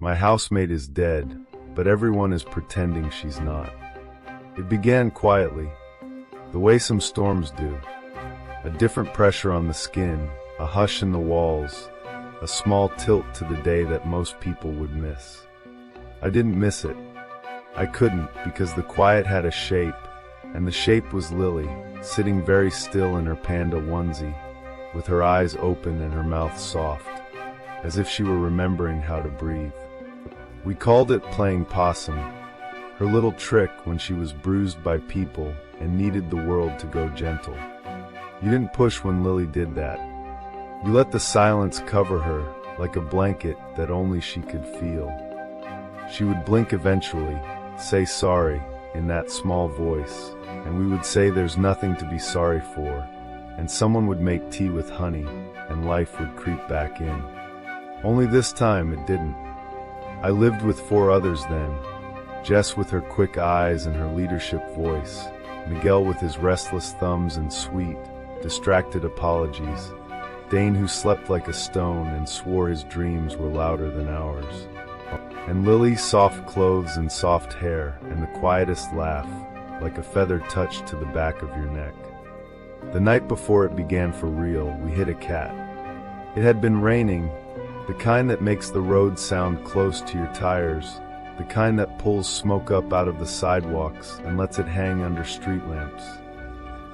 My housemate is dead, but everyone is pretending she's not. It began quietly, the way some storms do. A different pressure on the skin, a hush in the walls, a small tilt to the day that most people would miss. I didn't miss it. I couldn't, because the quiet had a shape, and the shape was Lily, sitting very still in her panda onesie, with her eyes open and her mouth soft, as if she were remembering how to breathe. We called it playing possum, her little trick when she was bruised by people and needed the world to go gentle. You didn't push when Lily did that. You let the silence cover her like a blanket that only she could feel. She would blink eventually, say sorry in that small voice, and we would say there's nothing to be sorry for, and someone would make tea with honey, and life would creep back in. Only this time it didn't. I lived with 4 others then, Jess with her quick eyes and her leadership voice, Miguel with his restless thumbs and sweet, distracted apologies, Dane who slept like a stone and swore his dreams were louder than ours, and Lily, soft clothes and soft hair and the quietest laugh, like a feather touched to the back of your neck. The night before it began for real, we hit a cat. It had been raining, the kind that makes the road sound close to your tires, the kind that pulls smoke up out of the sidewalks and lets it hang under street lamps.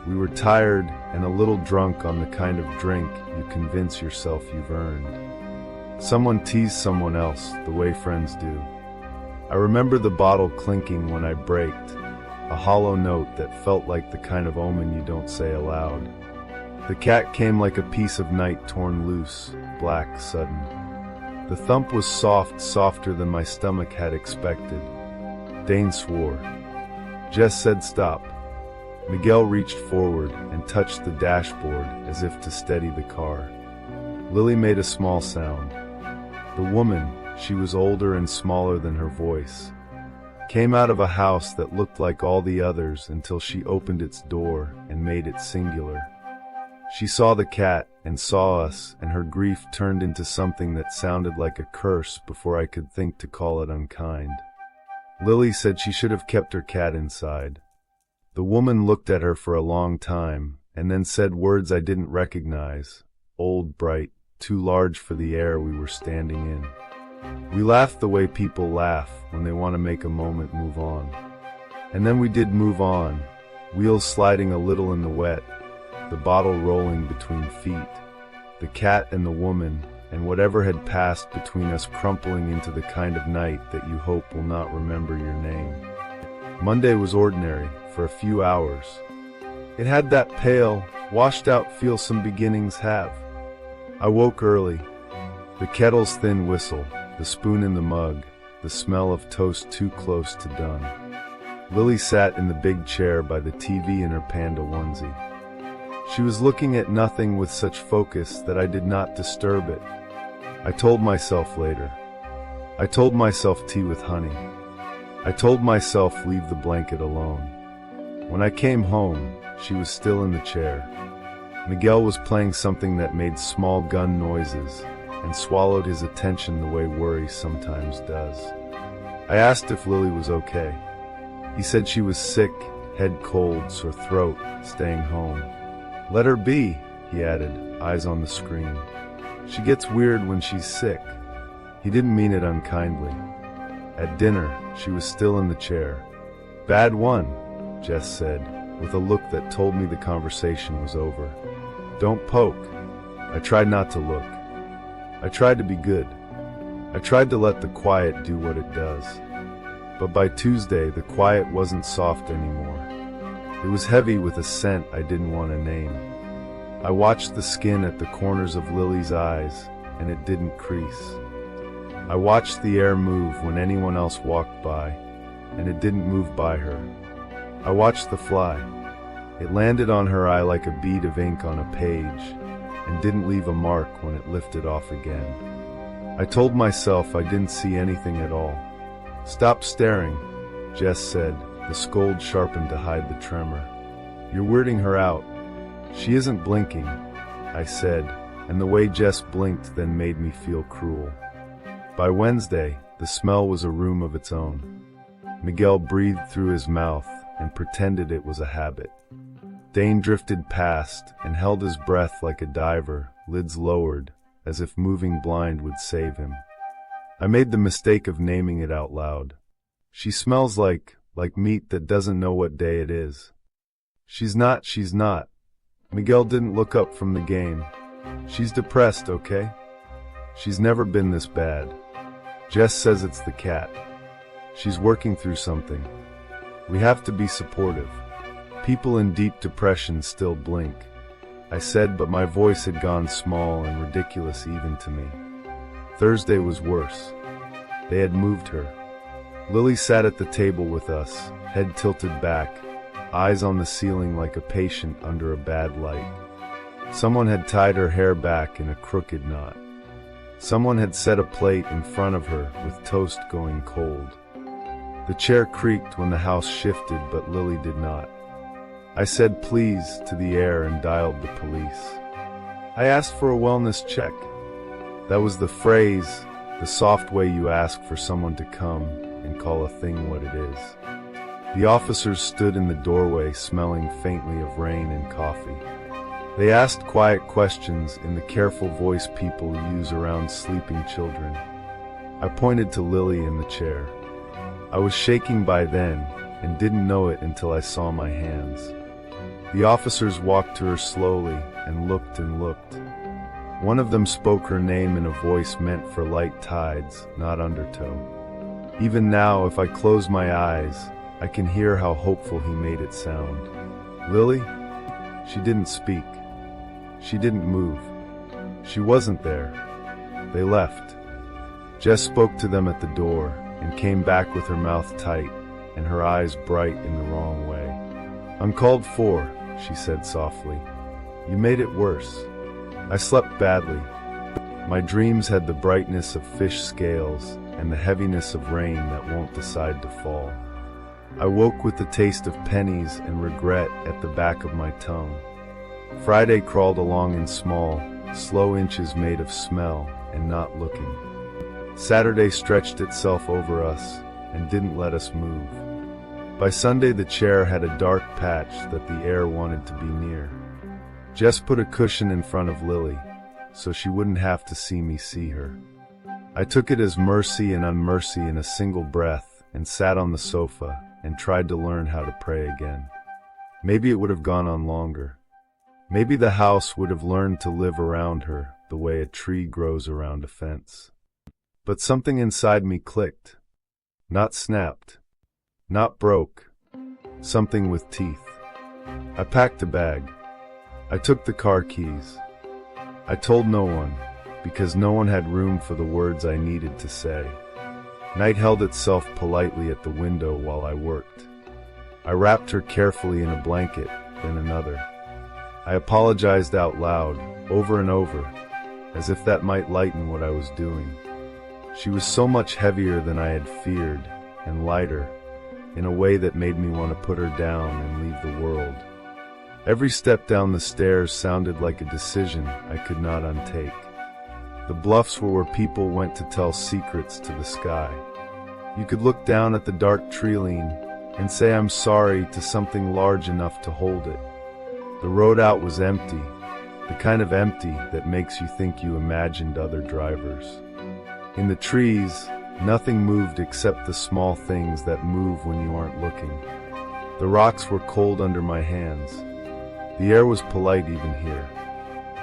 We were tired and a little drunk on the kind of drink you convince yourself you've earned. Someone teased someone else the way friends do. I remember the bottle clinking when I braked, a hollow note that felt like the kind of omen you don't say aloud. The cat came like a piece of night torn loose, black, sudden. The thump was soft, softer than my stomach had expected. Dane swore. Jess said stop. Miguel reached forward and touched the dashboard as if to steady the car. Lily made a small sound. The woman, she was older and smaller than her voice, came out of a house that looked like all the others until she opened its door and made it singular. She saw the cat and saw us, and her grief turned into something that sounded like a curse before I could think to call it unkind. Lily said she should have kept her cat inside. The woman looked at her for a long time, and then said words I didn't recognize, old, bright, too large for the air we were standing in. We laughed the way people laugh when they want to make a moment move on. And then we did move on, wheels sliding a little in the wet, the bottle rolling between feet, the cat and the woman, and whatever had passed between us crumpling into the kind of night that you hope will not remember your name. Monday was ordinary for a few hours. It had that pale, washed-out feel some beginnings have. I woke early. The kettle's thin whistle, the spoon in the mug, the smell of toast too close to done. Lily sat in the big chair by the TV in her panda onesie. She was looking at nothing with such focus that I did not disturb it. I told myself later. I told myself tea with honey. I told myself leave the blanket alone. When I came home, she was still in the chair. Miguel was playing something that made small gun noises and swallowed his attention the way worry sometimes does. I asked if Lily was okay. He said she was sick, head cold, sore throat, staying home. Let her be, he added, eyes on the screen. She gets weird when she's sick. He didn't mean it unkindly. At dinner, she was still in the chair. Bad one, Jess said, with a look that told me the conversation was over. Don't poke. I tried not to look. I tried to be good. I tried to let the quiet do what it does. But by Tuesday, the quiet wasn't soft anymore. It was heavy with a scent I didn't want to name. I watched the skin at the corners of Lily's eyes, and it didn't crease. I watched the air move when anyone else walked by, and it didn't move by her. I watched the fly. It landed on her eye like a bead of ink on a page, and didn't leave a mark when it lifted off again. I told myself I didn't see anything at all. Stop staring, Jess said, the scold sharpened to hide the tremor. You're weirding her out. She isn't blinking, I said, and the way Jess blinked then made me feel cruel. By Wednesday, The smell was a room of its own. Miguel breathed through his mouth and pretended it was a habit. Dane drifted past and held his breath like a diver, lids lowered, as if moving blind would save him. I made the mistake of naming it out loud. She smells like meat that doesn't know what day it is. She's not. Miguel didn't look up from the game. She's depressed, okay? She's never been this bad. Jess says it's the cat. She's working through something. We have to be supportive. People in deep depression still blink. I said, but my voice had gone small and ridiculous even to me. Thursday was worse. They had moved her. Lily sat at the table with us, head tilted back, eyes on the ceiling like a patient under a bad light. Someone had tied her hair back in a crooked knot. Someone had set a plate in front of her with toast going cold. The chair creaked when the house shifted, but Lily did not. I said please to the air and dialed the police. I asked for a wellness check. That was the phrase, the soft way you ask for someone to come and call a thing what it is. The officers stood in the doorway smelling faintly of rain and coffee. They asked quiet questions in the careful voice people use around sleeping children. I pointed to Lily in the chair. I was shaking by then and didn't know it until I saw my hands. The officers walked to her slowly and looked and looked. One of them spoke her name in a voice meant for light tides, not undertow. Even now, if I close my eyes, I can hear how hopeful he made it sound. Lily? She didn't speak. She didn't move. She wasn't there. They left. Jess spoke to them at the door and came back with her mouth tight and her eyes bright in the wrong way. Uncalled for, she said softly. You made it worse. I slept badly. My dreams had the brightness of fish scales and the heaviness of rain that won't decide to fall. I woke with the taste of pennies and regret at the back of my tongue. Friday crawled along in small, slow inches made of smell and not looking. Saturday stretched itself over us and didn't let us move. By Sunday the chair had a dark patch that the air wanted to be near. Jess put a cushion in front of Lily, so she wouldn't have to see me see her. I took it as mercy and unmercy in a single breath and sat on the sofa and tried to learn how to pray again. Maybe it would have gone on longer. Maybe the house would have learned to live around her the way a tree grows around a fence. But something inside me clicked. Not snapped. Not broke. Something with teeth. I packed a bag. I took the car keys. I told no one, because no one had room for the words I needed to say. Night held itself politely at the window while I worked. I wrapped her carefully in a blanket, then another. I apologized out loud, over and over, as if that might lighten what I was doing. She was so much heavier than I had feared, and lighter, in a way that made me want to put her down and leave the world. Every step down the stairs sounded like a decision I could not untake. The bluffs were where people went to tell secrets to the sky. You could look down at the dark tree-line and say I'm sorry to something large enough to hold it. The road out was empty, the kind of empty that makes you think you imagined other drivers. In the trees, nothing moved except the small things that move when you aren't looking. The rocks were cold under my hands. The air was polite even here.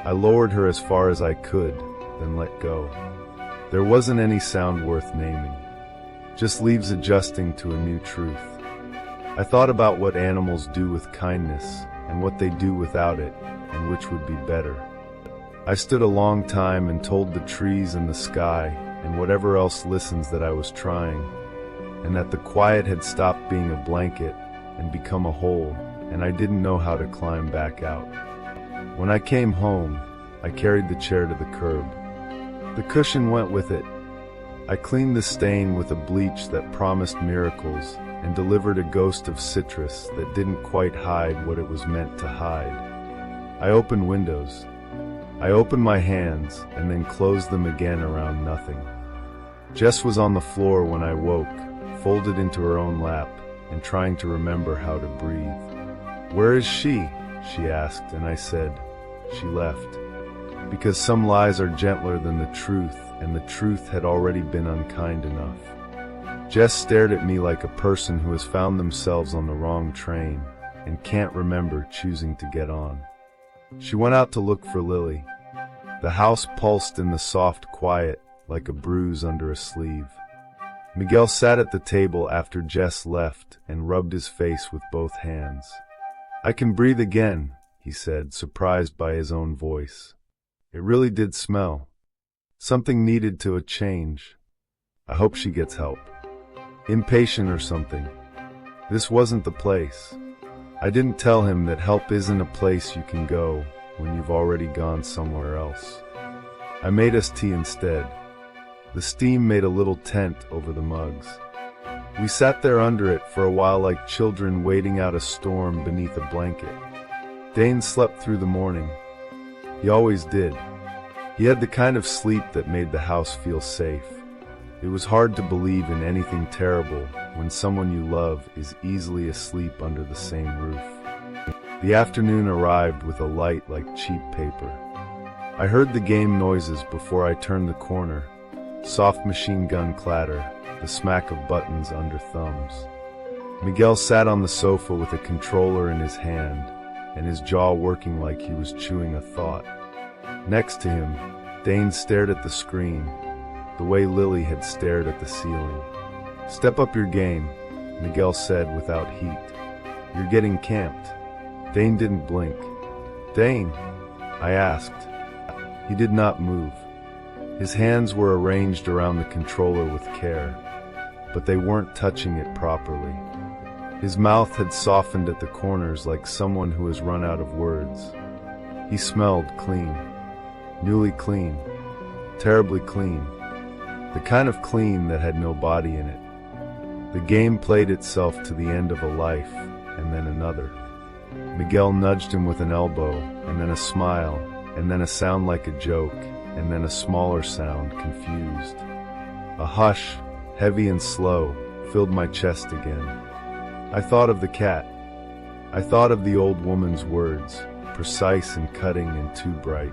I lowered her as far as I could, then let go. There wasn't any sound worth naming, just leaves adjusting to a new truth. I thought about what animals do with kindness and what they do without it, and which would be better. I stood a long time and told the trees and the sky and whatever else listens that I was trying, and that the quiet had stopped being a blanket and become a hole, and I didn't know how to climb back out. When I came home, I carried the chair to the curb. The cushion went with it. I cleaned the stain with a bleach that promised miracles and delivered a ghost of citrus that didn't quite hide what it was meant to hide. I opened windows. I opened my hands and then closed them again around nothing. Jess was on the floor when I woke, folded into her own lap, and trying to remember how to breathe. "Where is she?" she asked, and I said, "She left." Because some lies are gentler than the truth, and the truth had already been unkind enough. Jess stared at me like a person who has found themselves on the wrong train and can't remember choosing to get on. She went out to look for Lily. The house pulsed in the soft quiet like a bruise under a sleeve. Miguel sat at the table after Jess left and rubbed his face with both hands. "I can breathe again," he said, surprised by his own voice. It really did smell. Something needed to a change. I hope she gets help. Inpatient or something. This wasn't the place. I didn't tell him that help isn't a place you can go when you've already gone somewhere else. I made us tea instead. The steam made a little tent over the mugs. We sat there under it for a while like children waiting out a storm beneath a blanket. Dane slept through the morning. He always did. He had the kind of sleep that made the house feel safe. It was hard to believe in anything terrible when someone you love is easily asleep under the same roof. The afternoon arrived with a light like cheap paper. I heard the game noises before I turned the corner. Soft machine gun clatter, the smack of buttons under thumbs. Miguel sat on the sofa with a controller in his hand, and his jaw working like he was chewing a thought. Next to him, Dane stared at the screen, the way Lily had stared at the ceiling. "Step up your game," Miguel said without heat. "You're getting camped." Dane didn't blink. "Dane?" I asked. He did not move. His hands were arranged around the controller with care, but they weren't touching it properly. His mouth had softened at the corners like someone who has run out of words. He smelled clean. Newly clean. Terribly clean. The kind of clean that had no body in it. The game played itself to the end of a life, and then another. Miguel nudged him with an elbow, and then a smile, and then a sound like a joke, and then a smaller sound, confused. A hush, heavy and slow, filled my chest again. I thought of the cat. I thought of the old woman's words, precise and cutting and too bright.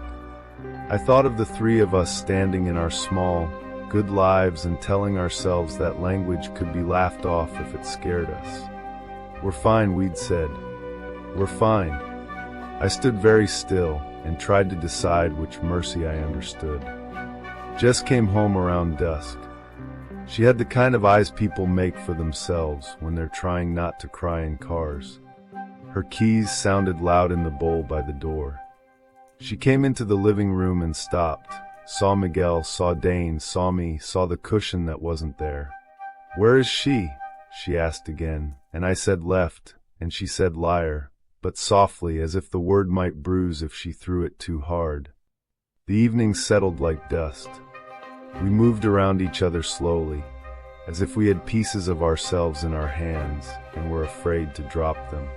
I thought of the three of us standing in our small, good lives and telling ourselves that language could be laughed off if it scared us. "We're fine," we'd said. "We're fine." I stood very still and tried to decide which mercy I understood. Jess came home around dusk. She had the kind of eyes people make for themselves when they're trying not to cry in cars. Her keys sounded loud in the bowl by the door. She came into the living room and stopped, saw Miguel, saw Dane, saw me, saw the cushion that wasn't there. "Where is she?" she asked again, and I said left, and she said liar, but softly as if the word might bruise if she threw it too hard. The evening settled like dust. We moved around each other slowly, as if we had pieces of ourselves in our hands and were afraid to drop them.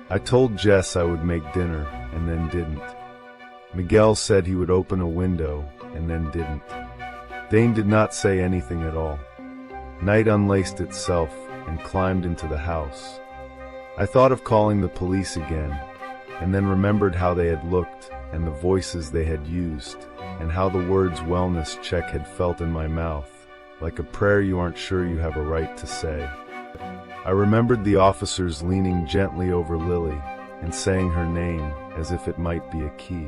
I told Jess I would make dinner, and then didn't. Miguel said he would open a window, and then didn't. Dane did not say anything at all. Night unlaced itself and climbed into the house. I thought of calling the police again, and then remembered how they had looked and the voices they had used, and how the words wellness check had felt in my mouth, like a prayer you aren't sure you have a right to say. I remembered the officers leaning gently over Lily and saying her name as if it might be a key.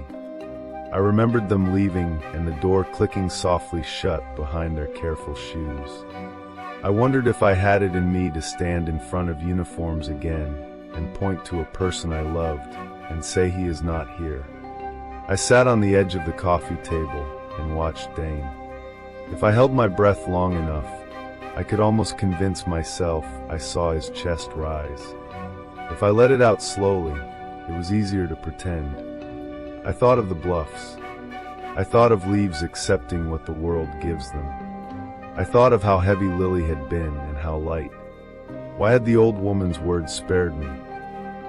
I remembered them leaving and the door clicking softly shut behind their careful shoes. I wondered if I had it in me to stand in front of uniforms again and point to a person I loved and say he is not here. I sat on the edge of the coffee table and watched Dane. If I held my breath long enough, I could almost convince myself I saw his chest rise. If I let it out slowly, it was easier to pretend. I thought of the bluffs. I thought of leaves accepting what the world gives them. I thought of how heavy Lily had been and how light. Why had the old woman's words spared me?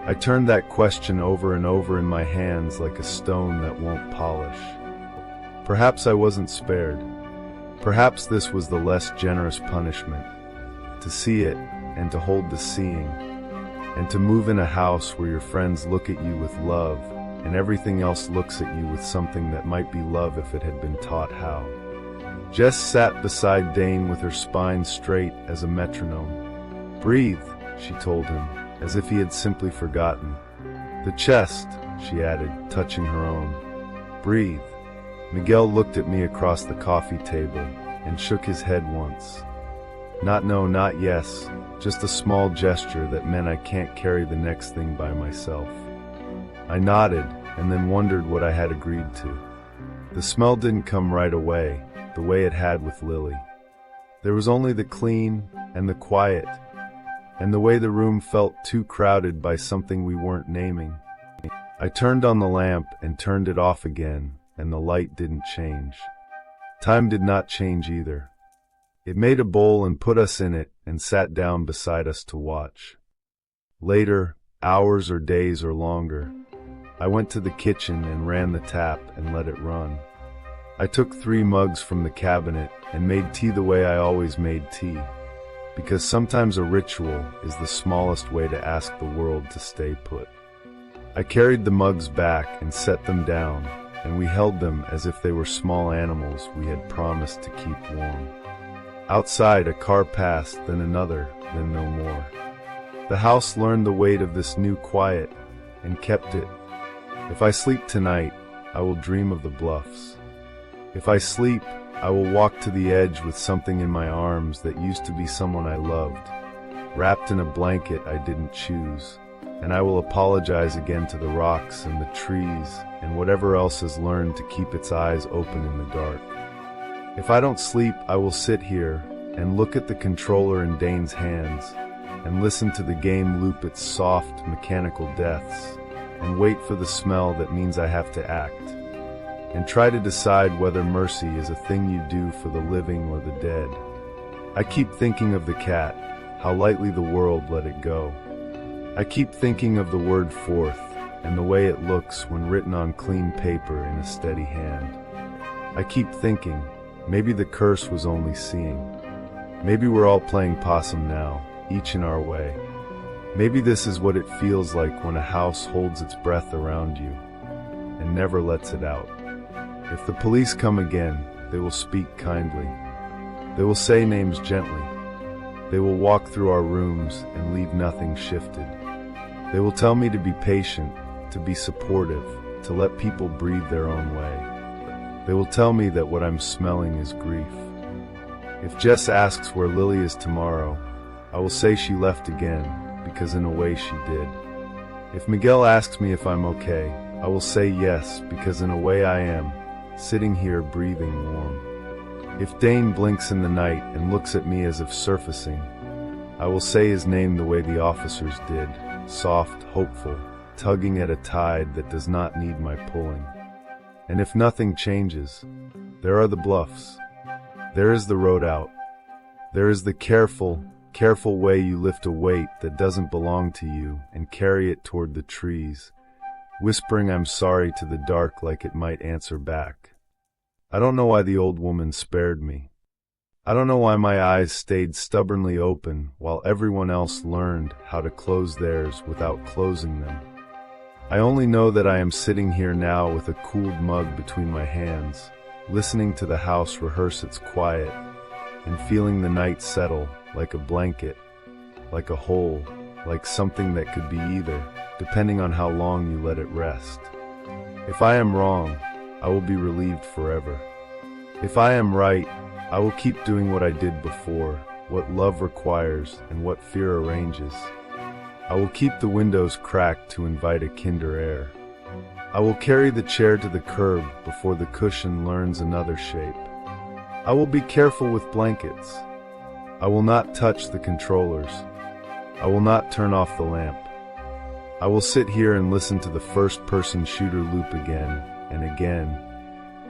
I turned that question over and over in my hands like a stone that won't polish. Perhaps I wasn't spared. Perhaps this was the less generous punishment, to see it and to hold the seeing, and to move in a house where your friends look at you with love and everything else looks at you with something that might be love if it had been taught how. Jess sat beside Dane with her spine straight as a metronome. "Breathe," she told him, as if he had simply forgotten. "The chest," she added, touching her own. "Breathe." Miguel looked at me across the coffee table and shook his head once. Not no, not yes, just a small gesture that meant I can't carry the next thing by myself. I nodded and then wondered what I had agreed to. The smell didn't come right away, the way it had with Lily. There was only the clean and the quiet, and the way the room felt too crowded by something we weren't naming. I turned on the lamp and turned it off again, and the light didn't change. Time did not change either. It made a bowl and put us in it and sat down beside us to watch. Later, hours or days or longer, I went to the kitchen and ran the tap and let it run. I took 3 mugs from the cabinet and made tea the way I always made tea, because sometimes a ritual is the smallest way to ask the world to stay put. I carried the mugs back and set them down, and we held them as if they were small animals we had promised to keep warm. Outside, a car passed, then another, then no more. The house learned the weight of this new quiet and kept it. If I sleep tonight, I will dream of the bluffs. If I sleep, I will walk to the edge with something in my arms that used to be someone I loved, wrapped in a blanket I didn't choose, and I will apologize again to the rocks and the trees and whatever else has learned to keep its eyes open in the dark. If I don't sleep, I will sit here and look at the controller in Dane's hands and listen to the game loop its soft, mechanical deaths and wait for the smell that means I have to act, and try to decide whether mercy is a thing you do for the living or the dead. I keep thinking of the cat, how lightly the world let it go. I keep thinking of the word fourth and the way it looks when written on clean paper in a steady hand. I keep thinking, maybe the curse was only seeing. Maybe we're all playing possum now, each in our way. Maybe this is what it feels like when a house holds its breath around you and never lets it out. If the police come again, they will speak kindly. They will say names gently. They will walk through our rooms and leave nothing shifted. They will tell me to be patient, to be supportive, to let people breathe their own way. They will tell me that what I'm smelling is grief. If Jess asks where Lily is tomorrow, I will say she left again, because in a way she did. If Miguel asks me if I'm okay, I will say yes, because in a way I am, sitting here breathing warm. If Dane blinks in the night and looks at me as if surfacing, I will say his name the way the officers did, soft, hopeful, tugging at a tide that does not need my pulling. And if nothing changes, there are the bluffs. There is the road out. There is the careful way you lift a weight that doesn't belong to you and carry it toward the trees, whispering I'm sorry to the dark like it might answer back. I don't know why the old woman spared me. I don't know why my eyes stayed stubbornly open while everyone else learned how to close theirs without closing them. I only know that I am sitting here now with a cooled mug between my hands, listening to the house rehearse its quiet, and feeling the night settle like a blanket, like a hole, like something that could be either, depending on how long you let it rest. If I am wrong, I will be relieved forever. If I am right, I will keep doing what I did before, what love requires and what fear arranges. I will keep the windows cracked to invite a kinder air. I will carry the chair to the curb before the cushion learns another shape. I will be careful with blankets. I will not touch the controllers. I will not turn off the lamp. I will sit here and listen to the first-person shooter loop again and again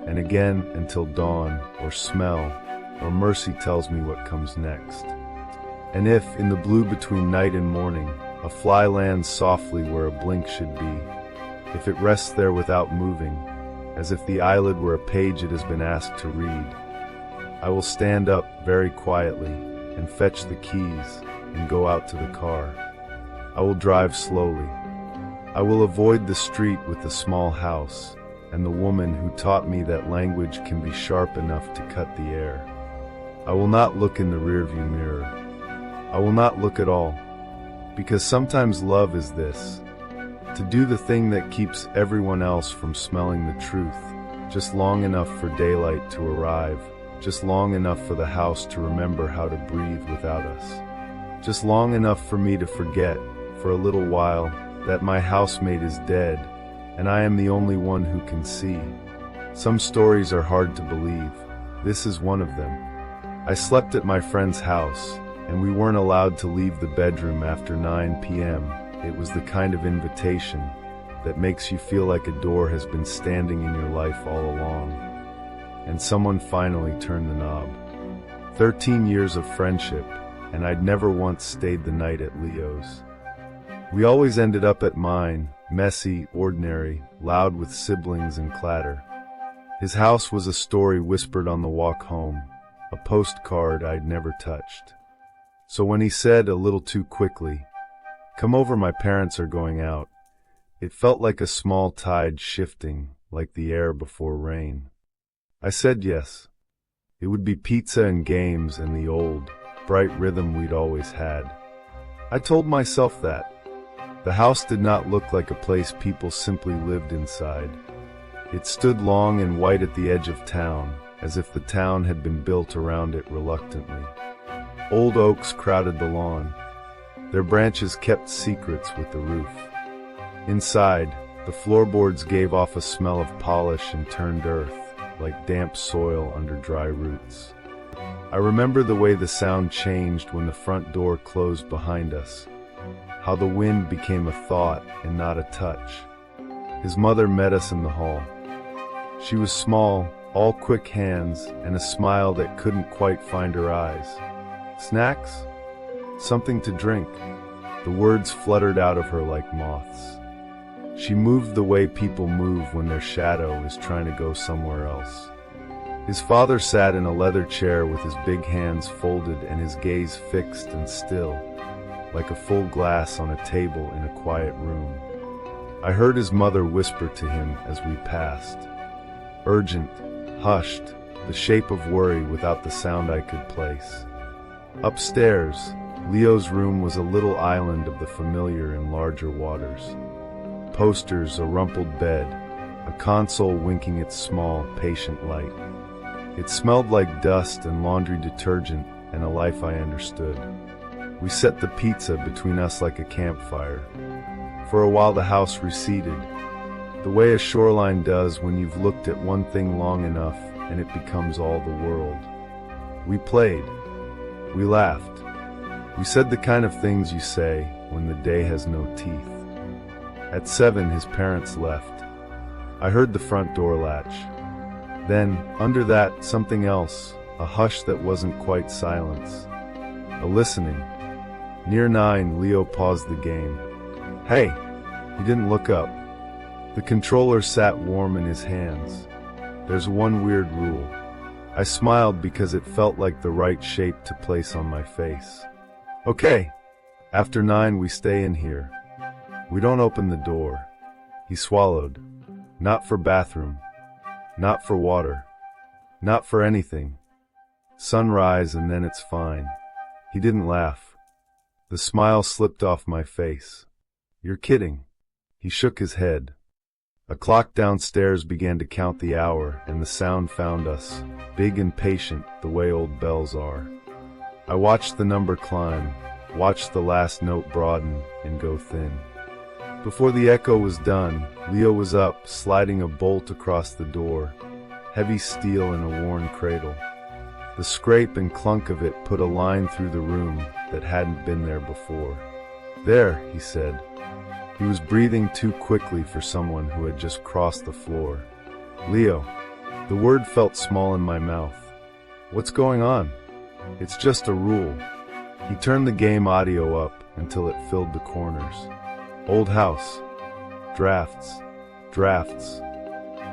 and again until dawn or smell or mercy tells me what comes next. And if, in the blue between night and morning, a fly lands softly where a blink should be, if it rests there without moving, as if the eyelid were a page it has been asked to read, I will stand up very quietly and fetch the keys and go out to the car. I will drive slowly. I will avoid the street with the small house and the woman who taught me that language can be sharp enough to cut the air. I will not look in the rearview mirror. I will not look at all, because sometimes love is this: to do the thing that keeps everyone else from smelling the truth, just long enough for daylight to arrive, just long enough for the house to remember how to breathe without us, just long enough for me to forget, for a little while, that my housemate is dead, and I am the only one who can see. Some stories are hard to believe. This is one of them. I slept at my friend's house, and we weren't allowed to leave the bedroom after 9 p.m. It was the kind of invitation that makes you feel like a door has been standing in your life all along. And someone finally turned the knob. 13 years of friendship, and I'd never once stayed the night at Leo's. We always ended up at mine, messy, ordinary, loud with siblings and clatter. His house was a story whispered on the walk home, a postcard I'd never touched. So when he said a little too quickly, "Come over, my parents are going out," it felt like a small tide shifting, like the air before rain. I said yes. It would be pizza and games and the old, bright rhythm we'd always had. I told myself that. The house did not look like a place people simply lived inside. It stood long and white at the edge of town, as if the town had been built around it reluctantly. Old oaks crowded the lawn. Their branches kept secrets with the roof. Inside, the floorboards gave off a smell of polish and turned earth, like damp soil under dry roots. I remember the way the sound changed when the front door closed behind us, how the wind became a thought and not a touch. His mother met us in the hall. She was small, all quick hands, and a smile that couldn't quite find her eyes. "Snacks? Something to drink?" The words fluttered out of her like moths. She moved the way people move when their shadow is trying to go somewhere else. His father sat in a leather chair with his big hands folded and his gaze fixed and still, like a full glass on a table in a quiet room. I heard his mother whisper to him as we passed. Urgent, hushed, the shape of worry without the sound I could place. Upstairs, Leo's room was a little island of the familiar in larger waters. Posters, a rumpled bed, a console winking its small, patient light. It smelled like dust and laundry detergent and a life I understood. We set the pizza between us like a campfire. For a while the house receded, the way a shoreline does when you've looked at one thing long enough and it becomes all the world. We played. We laughed. We said the kind of things you say when the day has no teeth. At 7, his parents left. I heard the front door latch. Then, under that, something else, a hush that wasn't quite silence. A listening. Near 9, Leo paused the game. "Hey!" He didn't look up. The controller sat warm in his hands. There's one weird rule. I smiled because it felt like the right shape to place on my face. "Okay. After 9 we stay in here. We don't open the door." He swallowed. "Not for bathroom. Not for water. Not for anything. Sunrise and then it's fine." He didn't laugh. The smile slipped off my face. "You're kidding." He shook his head. A clock downstairs began to count the hour, and the sound found us, big and patient the way old bells are. I watched the number climb, watched the last note broaden and go thin. Before the echo was done, Leo was up, sliding a bolt across the door, heavy steel in a worn cradle. The scrape and clunk of it put a line through the room that hadn't been there before. "There," he said. He was breathing too quickly for someone who had just crossed the floor. "Leo." The word felt small in my mouth. "What's going on?" "It's just a rule." He turned the game audio up until it filled the corners. "Old house. Drafts. Drafts.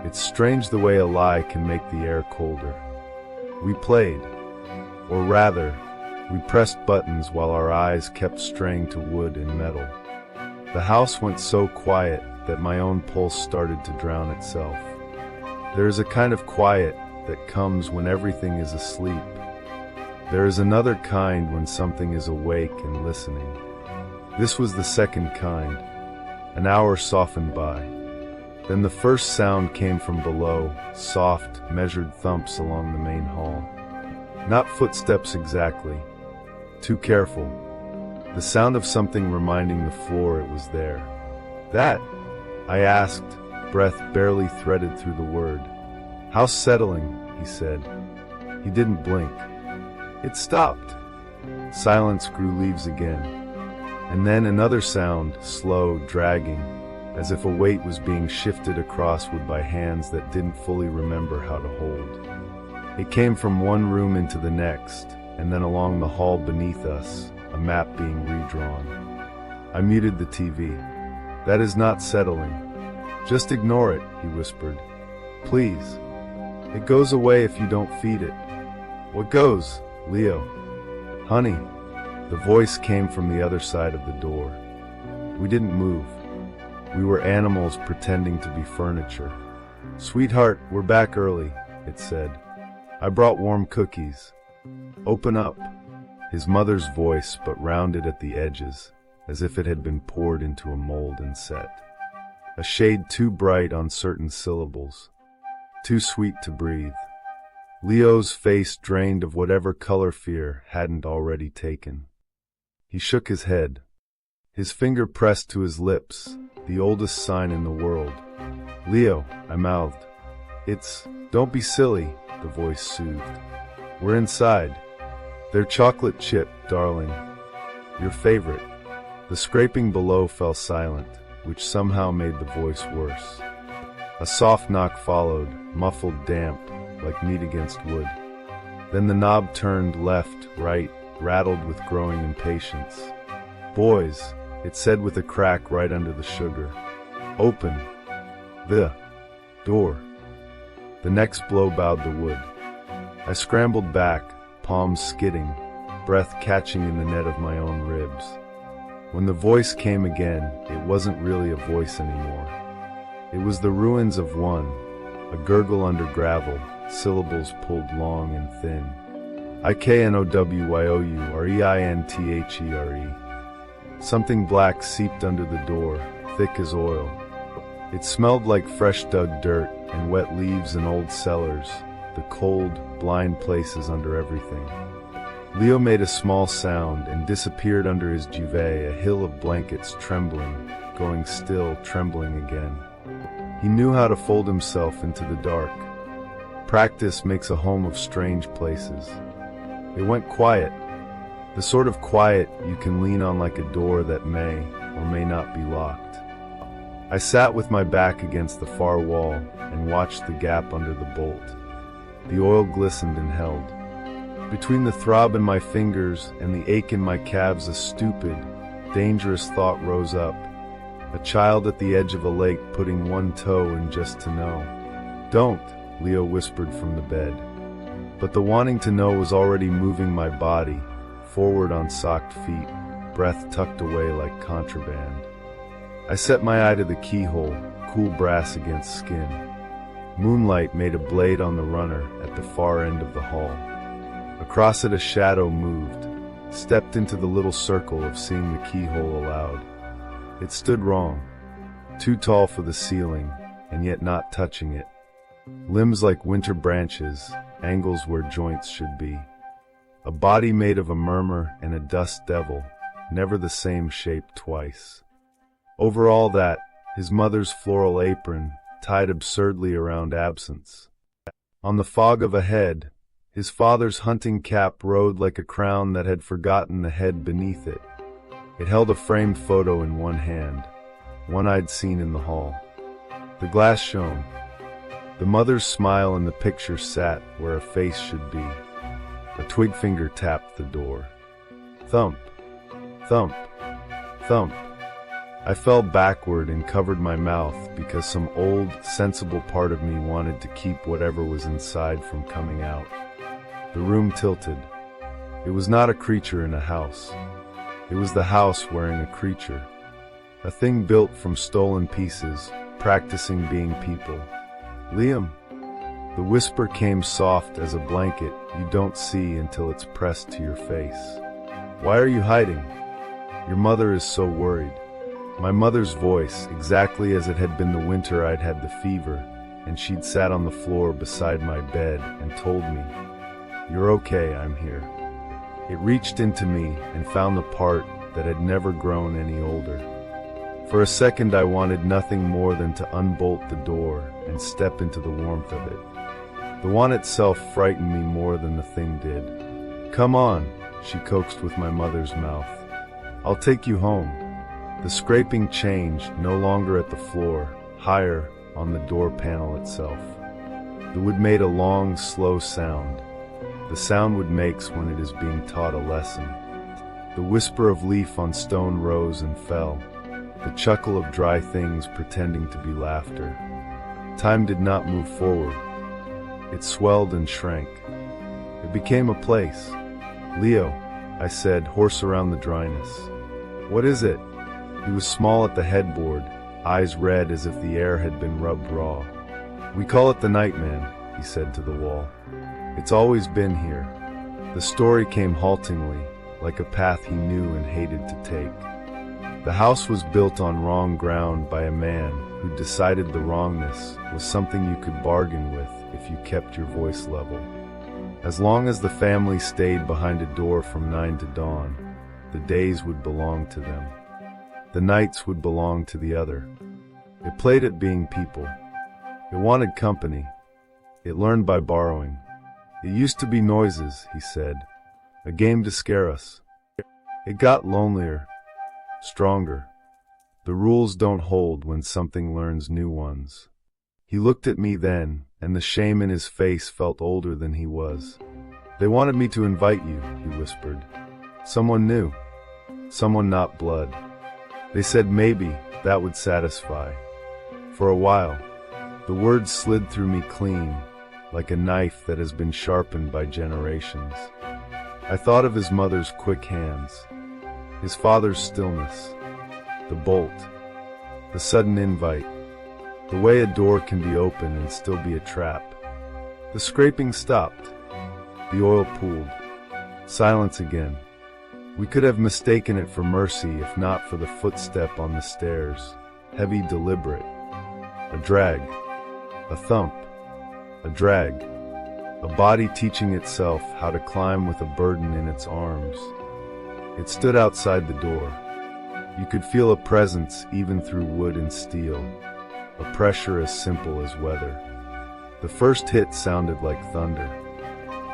It's strange the way a lie can make the air colder." We played, or rather, we pressed buttons while our eyes kept straying to wood and metal. The house went so quiet that my own pulse started to drown itself. There is a kind of quiet that comes when everything is asleep. There is another kind when something is awake and listening. This was the second kind. An hour softened by. Then the first sound came from below, soft, measured thumps along the main hall. Not footsteps exactly. Too careful. The sound of something reminding the floor it was there. That? I asked, breath barely threaded through the word. How settling, he said. He didn't blink. It stopped. Silence grew leaves again. And then another sound, slow, dragging, as if a weight was being shifted across wood by hands that didn't fully remember how to hold. It came from one room into the next, and then along the hall beneath us, a map being redrawn. I muted the TV. That is not settling. Just ignore it, he whispered. Please. It goes away if you don't feed it. What goes, Leo? Honey. The voice came from the other side of the door. We didn't move. We were animals pretending to be furniture. Sweetheart, we're back early, it said. I brought warm cookies. Open up. His mother's voice, but rounded at the edges, as if it had been poured into a mold and set. A shade too bright on certain syllables. Too sweet to breathe. Leo's face drained of whatever color fear hadn't already taken. He shook his head. His finger pressed to his lips, the oldest sign in the world. Leo, I mouthed. Don't be silly, the voice soothed. We're inside. They're chocolate chip, darling. Your favorite. The scraping below fell silent, which somehow made the voice worse. A soft knock followed, muffled, damp, like meat against wood. Then the knob turned left, right, rattled with growing impatience. Boys, it said with a crack right under the sugar. Open. The door. The next blow bowed the wood. I scrambled back, palms skidding, breath catching in the net of my own ribs. When the voice came again, it wasn't really a voice anymore. It was the ruins of one, a gurgle under gravel, syllables pulled long and thin. Iknowyourethere. Something black seeped under the door, thick as oil. It smelled like fresh dug dirt and wet leaves and old cellars, the cold, blind places under everything. Leo made a small sound and disappeared under his duvet, a hill of blankets trembling, going still, trembling again. He knew how to fold himself into the dark. Practice makes a home of strange places. It went quiet, the sort of quiet you can lean on like a door that may or may not be locked. I sat with my back against the far wall and watched the gap under the bolt. The oil glistened and held. Between the throb in my fingers and the ache in my calves, a stupid, dangerous thought rose up. A child at the edge of a lake putting one toe in just to know. Don't, Leo whispered from the bed. But the wanting to know was already moving my body, forward on socked feet, breath tucked away like contraband. I set my eye to the keyhole, cool brass against skin. Moonlight made a blade on the runner at the far end of the hall. Across it a shadow moved, stepped into the little circle of seeing the keyhole aloud. It stood wrong, too tall for the ceiling, and yet not touching it. Limbs like winter branches, angles where joints should be. A body made of a murmur and a dust devil, never the same shape twice. Over all that, his mother's floral apron, tied absurdly around absence. On the fog of a head, his father's hunting cap rode like a crown that had forgotten the head beneath it. It held a framed photo in one hand, one I'd seen in the hall. The glass shone. The mother's smile in the picture sat where a face should be. A twig finger tapped the door. Thump, thump, thump. I fell backward and covered my mouth because some old, sensible part of me wanted to keep whatever was inside from coming out. The room tilted. It was not a creature in a house. It was the house wearing a creature. A thing built from stolen pieces, practicing being people. Liam. The whisper came soft as a blanket you don't see until it's pressed to your face. Why are you hiding? Your mother is so worried. My mother's voice, exactly as it had been the winter I'd had the fever, and she'd sat on the floor beside my bed and told me, "You're okay, I'm here." It reached into me and found the part that had never grown any older. For a second I wanted nothing more than to unbolt the door and step into the warmth of it. The want itself frightened me more than the thing did. "Come on," she coaxed with my mother's mouth. "I'll take you home." The scraping changed, no longer at the floor, higher on the door panel itself. The wood made a long, slow sound. The sound wood makes when it is being taught a lesson. The whisper of leaf on stone rose and fell. The chuckle of dry things pretending to be laughter. Time did not move forward. It swelled and shrank. It became a place. "Leo," I said, hoarse around the dryness. "What is it?" He was small at the headboard, eyes red as if the air had been rubbed raw. "We call it the Nightman," he said to the wall. "It's always been here." The story came haltingly, like a path he knew and hated to take. The house was built on wrong ground by a man who decided the wrongness was something you could bargain with if you kept your voice level. As long as the family stayed behind a door from 9 to dawn, the days would belong to them. The nights would belong to the other. It played at being people. It wanted company. It learned by borrowing. "It used to be noises," he said. "A game to scare us." It got lonelier, stronger. The rules don't hold when something learns new ones. He looked at me then, and the shame in his face felt older than he was. "They wanted me to invite you," he whispered. "Someone new. Someone not blood. They said maybe that would satisfy." For a while, the words slid through me clean, like a knife that has been sharpened by generations. I thought of his mother's quick hands, his father's stillness, the bolt, the sudden invite, the way a door can be open and still be a trap. The scraping stopped. The oil pooled. Silence again. We could have mistaken it for mercy if not for the footstep on the stairs, heavy, deliberate. A drag, a thump, a drag, a body teaching itself how to climb with a burden in its arms. It stood outside the door. You could feel a presence even through wood and steel, a pressure as simple as weather. The first hit sounded like thunder.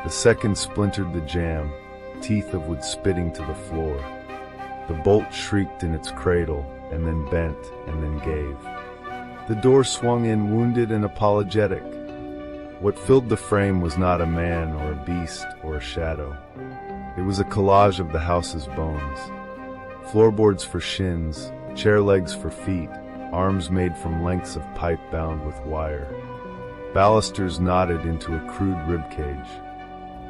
The second splintered the jamb, teeth of wood spitting to the floor. The bolt shrieked in its cradle, and then bent, and then gave. The door swung in wounded and apologetic. What filled the frame was not a man or a beast or a shadow. It was a collage of the house's bones. Floorboards for shins, chair legs for feet, arms made from lengths of pipe bound with wire. Balusters knotted into a crude ribcage.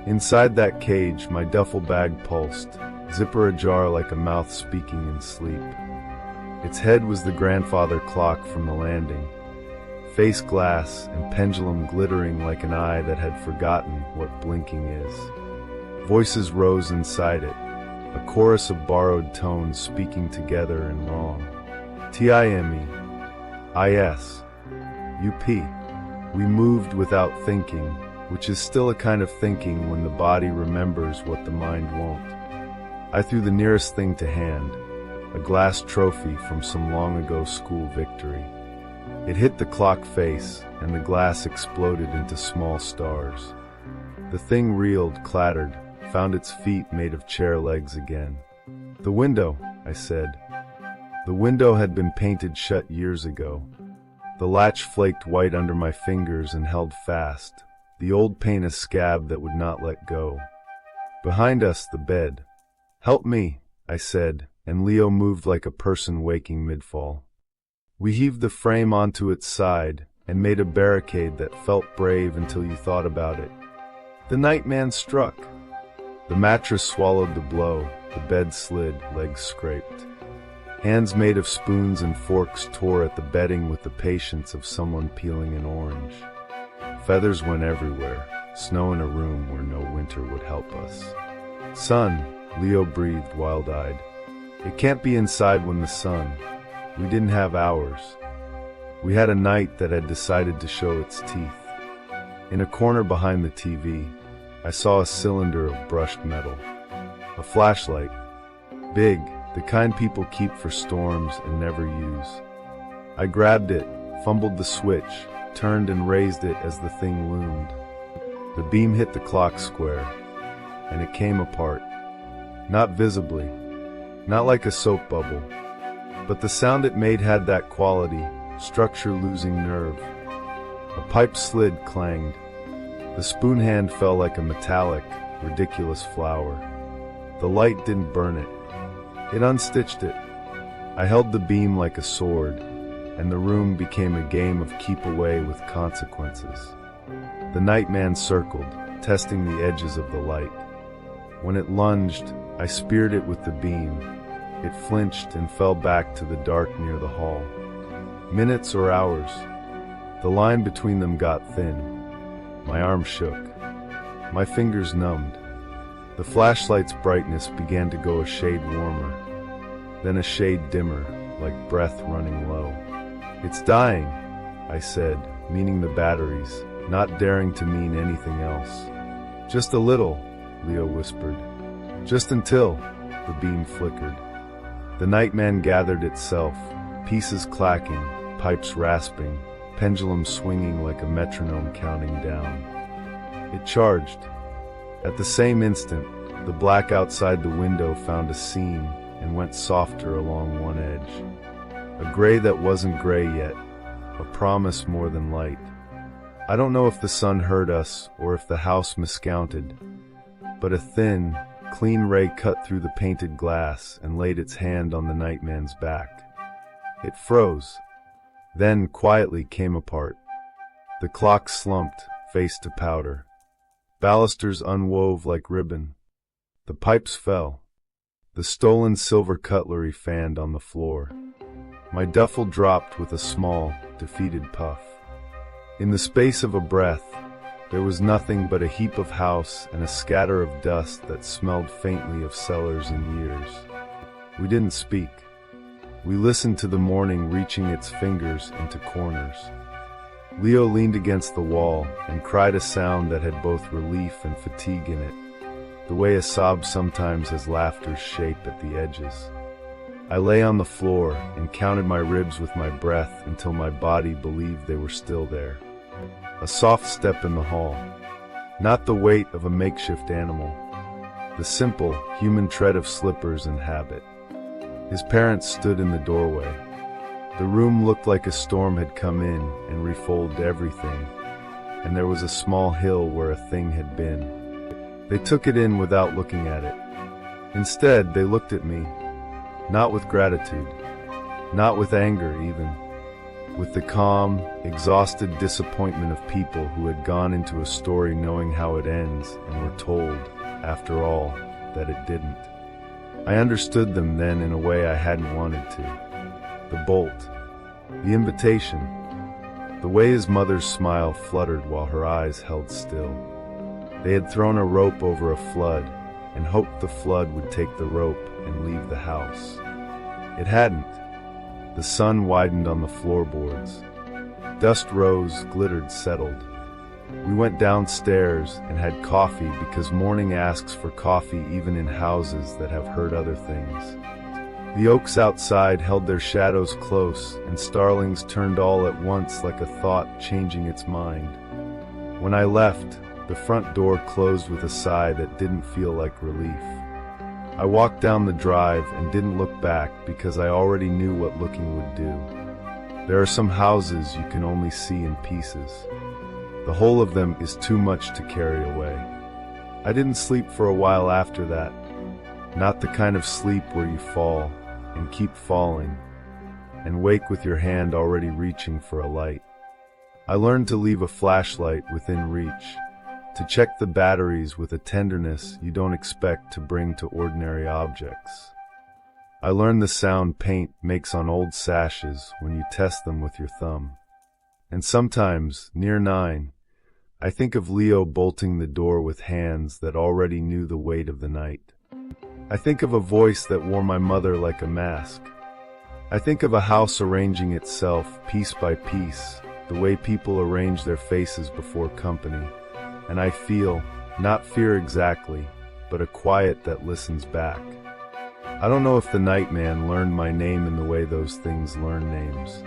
Inside that cage, my duffel bag pulsed, zipper ajar like a mouth speaking in sleep. Its head was the grandfather clock from the landing, face glass and pendulum glittering like an eye that had forgotten what blinking is. Voices rose inside it, a chorus of borrowed tones speaking together in wrong. Time, is, up. We moved without thinking, which is still a kind of thinking when the body remembers what the mind won't. I threw the nearest thing to hand, a glass trophy from some long ago school victory. It hit the clock face, and the glass exploded into small stars. The thing reeled, clattered, found its feet made of chair legs again. "The window," I said. The window had been painted shut years ago. The latch flaked white under my fingers and held fast, the old paint a scab that would not let go. Behind us, the bed. "Help me," I said, and Leo moved like a person waking midfall. We heaved the frame onto its side and made a barricade that felt brave until you thought about it. The nightman struck. The mattress swallowed the blow, the bed slid, legs scraped. Hands made of spoons and forks tore at the bedding with the patience of someone peeling an orange. Feathers went everywhere, snow in a room where no winter would help us. Sun, Leo breathed wild-eyed. It can't be inside when the sun. We didn't have hours. We had a night that had decided to show its teeth. In a corner behind the TV, I saw a cylinder of brushed metal. A flashlight. Big, the kind people keep for storms and never use. I grabbed it, fumbled the switch, turned and raised it as the thing loomed. The beam hit the clock square, and it came apart. Not visibly, not like a soap bubble, but the sound it made had that quality, structure losing nerve. A pipe slid, clanged. The spoon hand fell like a metallic, ridiculous flower. The light didn't burn it. It unstitched it. I held the beam like a sword, and the room became a game of keep away with consequences. The nightman circled, testing the edges of the light. When it lunged, I speared it with the beam. It flinched and fell back to the dark near the hall. Minutes or hours. The line between them got thin. My arm shook. My fingers numbed. The flashlight's brightness began to go a shade warmer, then a shade dimmer, like breath running low. "It's dying," I said, meaning the batteries, not daring to mean anything else. "Just a little," Leo whispered. "Just until," the beam flickered. The nightman gathered itself, pieces clacking, pipes rasping, pendulum swinging like a metronome counting down. It charged. At the same instant, the black outside the window found a seam and went softer along one edge. A gray that wasn't gray yet, a promise more than light. I don't know if the sun heard us or if the house miscounted, but a thin, clean ray cut through the painted glass and laid its hand on the nightman's back. It froze, then quietly came apart. The clock slumped, face to powder. Balusters unwove like ribbon. The pipes fell. The stolen silver cutlery fanned on the floor. My duffel dropped with a small, defeated puff. In the space of a breath, there was nothing but a heap of house and a scatter of dust that smelled faintly of cellars and years. We didn't speak. We listened to the morning reaching its fingers into corners. Leo leaned against the wall and cried a sound that had both relief and fatigue in it, the way a sob sometimes has laughter's shape at the edges. I lay on the floor and counted my ribs with my breath until my body believed they were still there. A soft step in the hall. Not the weight of a makeshift animal. The simple, human tread of slippers and habit. His parents stood in the doorway. The room looked like a storm had come in and refolded everything, and there was a small hill where a thing had been. They took it in without looking at it. Instead, they looked at me, not with gratitude, not with anger even, with the calm, exhausted disappointment of people who had gone into a story knowing how it ends and were told, after all, that it didn't. I understood them then in a way I hadn't wanted to. The bolt, the invitation, the way his mother's smile fluttered while her eyes held still. They had thrown a rope over a flood and hoped the flood would take the rope and leave the house. It hadn't. The sun widened on the floorboards. Dust rose, glittered, settled. We went downstairs and had coffee because morning asks for coffee even in houses that have heard other things. The oaks outside held their shadows close, and starlings turned all at once like a thought changing its mind. When I left, the front door closed with a sigh that didn't feel like relief. I walked down the drive and didn't look back because I already knew what looking would do. There are some houses you can only see in pieces. The whole of them is too much to carry away. I didn't sleep for a while after that. Not the kind of sleep where you fall and keep falling and wake with your hand already reaching for a light. I learned to leave a flashlight within reach, to check the batteries with a tenderness you don't expect to bring to ordinary objects. I learned the sound paint makes on old sashes when you test them with your thumb. And sometimes, near 9, I think of Leo bolting the door with hands that already knew the weight of the night. I think of a voice that wore my mother like a mask. I think of a house arranging itself piece by piece, the way people arrange their faces before company, and I feel, not fear exactly, but a quiet that listens back. I don't know if the night man learned my name in the way those things learn names.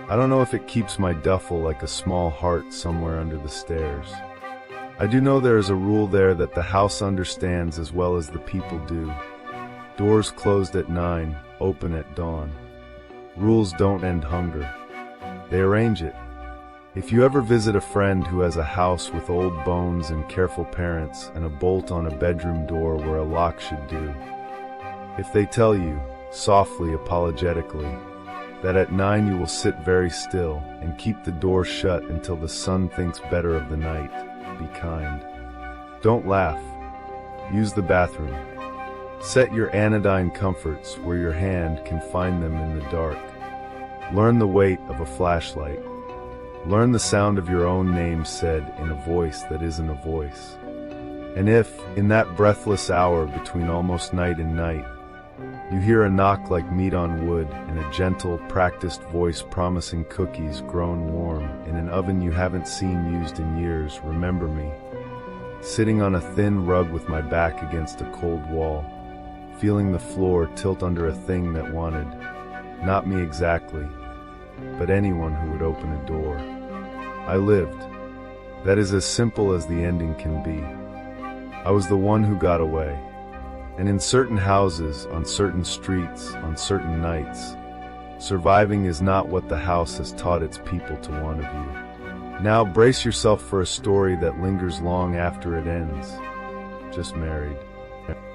I don't know if it keeps my duffel like a small heart somewhere under the stairs. I do know there is a rule there that the house understands as well as the people do. Doors closed at 9, open at dawn. Rules don't end hunger. They arrange it. If you ever visit a friend who has a house with old bones and careful parents and a bolt on a bedroom door where a lock should do, if they tell you, softly, apologetically, that at 9 you will sit very still and keep the door shut until the sun thinks better of the night, be kind. Don't laugh. Use the bathroom. Set your anodyne comforts where your hand can find them in the dark. Learn the weight of a flashlight. Learn the sound of your own name said in a voice that isn't a voice. And if, in that breathless hour between almost night and night, you hear a knock like meat on wood and a gentle, practiced voice promising cookies grown warm in an oven you haven't seen used in years, remember me. Sitting on a thin rug with my back against a cold wall, feeling the floor tilt under a thing that wanted, not me exactly, but anyone who would open a door. I lived. That is as simple as the ending can be. I was the one who got away. And in certain houses, on certain streets, on certain nights, surviving is not what the house has taught its people to want of you. Now brace yourself for a story that lingers long after it ends. Just married.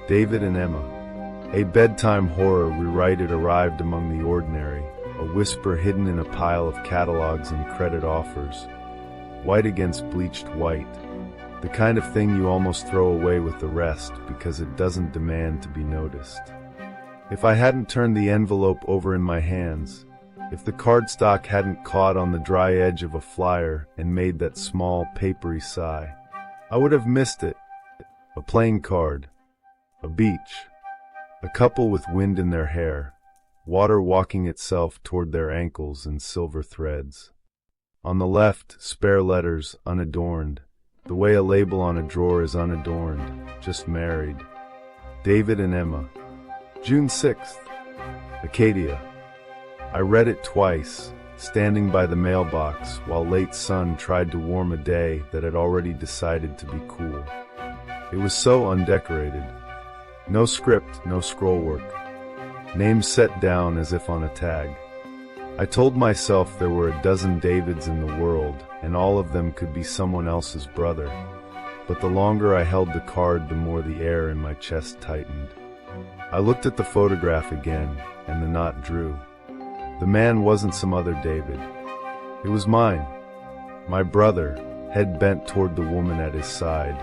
David and Emma. A bedtime horror rewrite arrived among the ordinary, a whisper hidden in a pile of catalogs and credit offers. White against bleached white. The kind of thing you almost throw away with the rest because it doesn't demand to be noticed. If I hadn't turned the envelope over in my hands, if the cardstock hadn't caught on the dry edge of a flyer and made that small, papery sigh, I would have missed it. A playing card. A beach. A couple with wind in their hair, water walking itself toward their ankles in silver threads. On the left, spare letters, unadorned. The way a label on a drawer is unadorned, just married. David and Emma. June 6th. Acadia. I read it twice, standing by the mailbox while late sun tried to warm a day that had already decided to be cool. It was so undecorated. No script, no scroll work. Names set down as if on a tag. I told myself there were a dozen Davids in the world, and all of them could be someone else's brother. But the longer I held the card, the more the air in my chest tightened. I looked at the photograph again, and the knot drew. The man wasn't some other David. It was mine. My brother, head bent toward the woman at his side.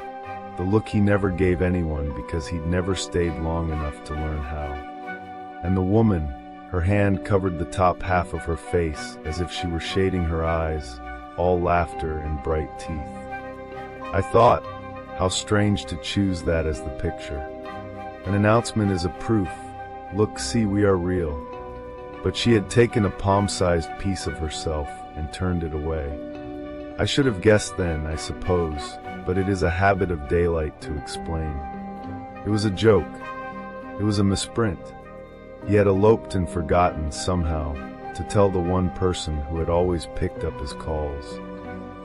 The look he never gave anyone because he'd never stayed long enough to learn how. And the woman, her hand covered the top half of her face as if she were shading her eyes, all laughter and bright teeth. I thought, how strange to choose that as the picture. An announcement is a proof. Look, see, we are real. But she had taken a palm-sized piece of herself and turned it away. I should have guessed then, I suppose, but it is a habit of daylight to explain. It was a joke. It was a misprint. He had eloped and forgotten, somehow, to tell the one person who had always picked up his calls.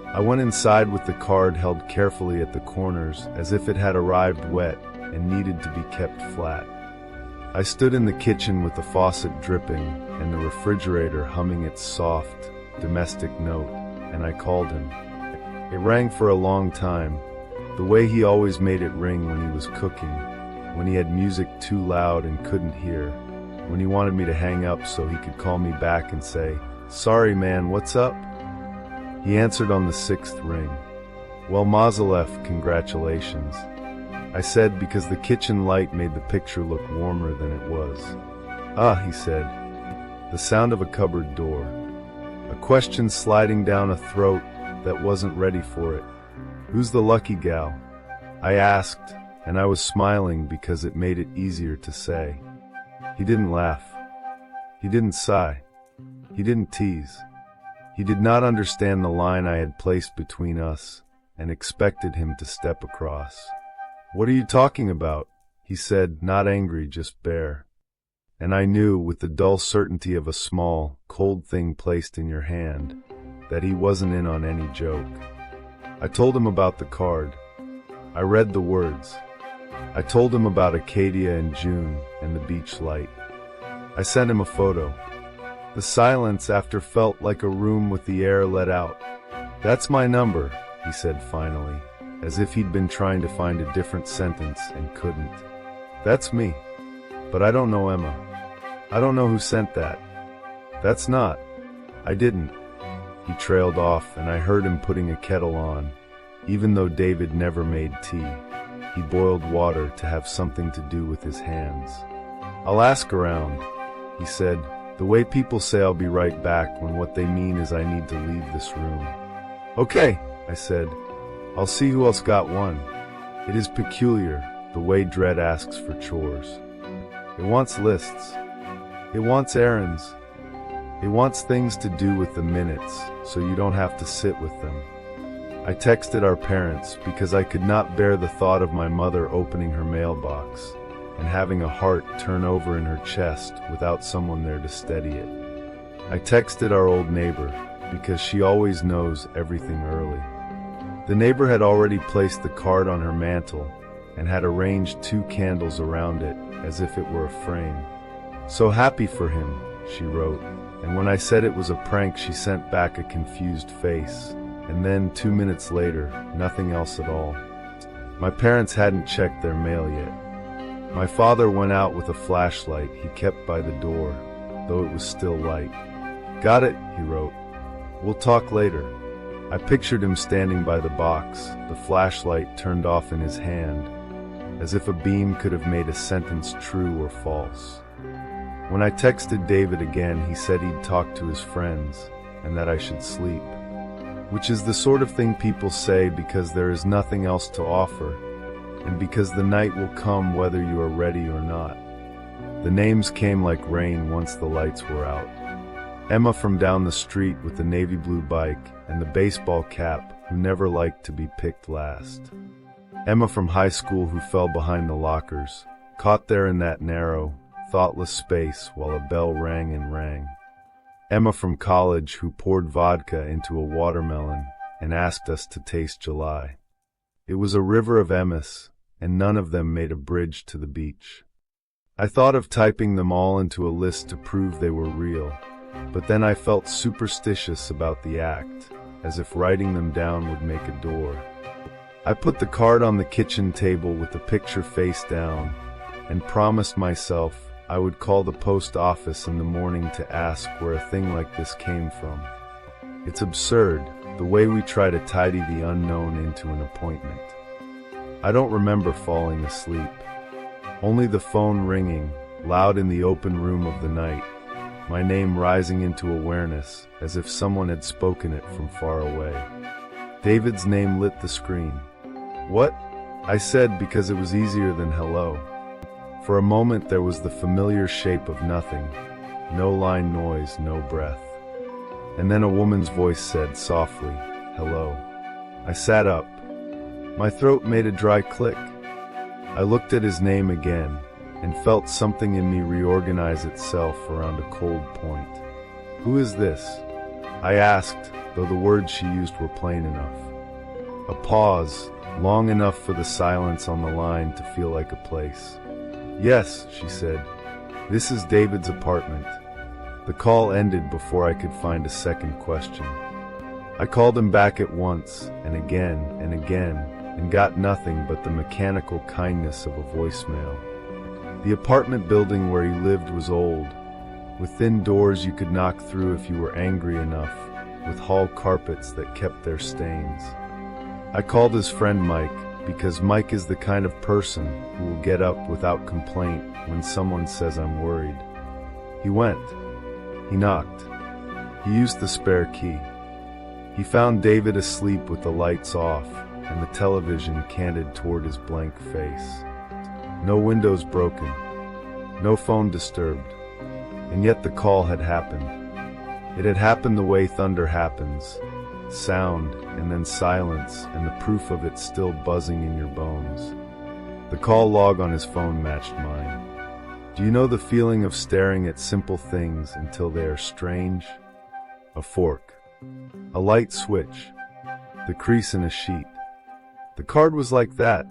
I went inside with the card held carefully at the corners as if it had arrived wet and needed to be kept flat. I stood in the kitchen with the faucet dripping and the refrigerator humming its soft, domestic note, and I called him. It rang for a long time, the way he always made it ring when he was cooking, when he had music too loud and couldn't hear, when he wanted me to hang up so he could call me back and say, "Sorry man, what's up?" He answered on the 6th ring. Well, Mazalev, congratulations, I said, because the kitchen light made the picture look warmer than it was. Ah, he said, the sound of a cupboard door. A question sliding down a throat that wasn't ready for it. Who's the lucky gal? I asked, and I was smiling because it made it easier to say. He didn't laugh. He didn't sigh. He didn't tease. He did not understand the line I had placed between us and expected him to step across. What are you talking about? He said, not angry, just bare. And I knew, with the dull certainty of a small, cold thing placed in your hand, that he wasn't in on any joke. I told him about the card. I read the words. I told him about Acadia in June and the beach light. I sent him a photo. The silence after felt like a room with the air let out. That's my number, he said finally, as if he'd been trying to find a different sentence and couldn't. That's me. But I don't know Emma. I don't know who sent that. That's not. I didn't. He trailed off, and I heard him putting a kettle on. Even though David never made tea, he boiled water to have something to do with his hands. I'll ask around, he said, the way people say I'll be right back when what they mean is I need to leave this room. Okay, I said. I'll see who else got one. It is peculiar, the way dread asks for chores. It wants lists. It wants errands. It wants things to do with the minutes, so you don't have to sit with them. I texted our parents because I could not bear the thought of my mother opening her mailbox and having a heart turn over in her chest without someone there to steady it. I texted our old neighbor because she always knows everything early. The neighbor had already placed the card on her mantle and had arranged 2 candles around it as if it were a frame. So happy for him, she wrote, and when I said it was a prank, she sent back a confused face, and then 2 minutes later, nothing else at all. My parents hadn't checked their mail yet. My father went out with a flashlight he kept by the door, though it was still light. Got it, he wrote. We'll talk later. I pictured him standing by the box, the flashlight turned off in his hand, as if a beam could have made a sentence true or false. When I texted David again, he said he'd talk to his friends and that I should sleep, which is the sort of thing people say because there is nothing else to offer, and because the night will come whether you are ready or not. The names came like rain once the lights were out. Emma from down the street with the navy blue bike and the baseball cap, who never liked to be picked last. Emma from high school, who fell behind the lockers, caught there in that narrow, thoughtless space while a bell rang and rang. Emma from college, who poured vodka into a watermelon and asked us to taste July. It was a river of Emmas, and none of them made a bridge to the beach. I thought of typing them all into a list to prove they were real, but then I felt superstitious about the act, as if writing them down would make a door. I put the card on the kitchen table with the picture face down and promised myself I would call the post office in the morning to ask where a thing like this came from. It's absurd, the way we try to tidy the unknown into an appointment. I don't remember falling asleep. Only the phone ringing, loud in the open room of the night, my name rising into awareness as if someone had spoken it from far away. David's name lit the screen. What? I said, because it was easier than hello. For a moment there was the familiar shape of nothing, no line noise, no breath. And then a woman's voice said softly, hello. I sat up. My throat made a dry click. I looked at his name again and felt something in me reorganize itself around a cold point. Who is this? I asked, though the words she used were plain enough. A pause, long enough for the silence on the line to feel like a place. Yes, she said. This is David's apartment. The call ended before I could find a second question. I called him back at once, and again, and got nothing but the mechanical kindness of a voicemail. The apartment building where he lived was old, with thin doors you could knock through if you were angry enough, with hall carpets that kept their stains. I called his friend Mike, because Mike is the kind of person who will get up without complaint when someone says I'm worried. He went. He knocked. He used the spare key. He found David asleep with the lights off and the television canted toward his blank face. No windows broken. No phone disturbed. And yet the call had happened. It had happened the way thunder happens. Sound, and then silence, and the proof of it still buzzing in your bones. The call log on his phone matched mine. Do you know the feeling of staring at simple things until they are strange? A fork. A light switch. The crease in a sheet. The card was like that.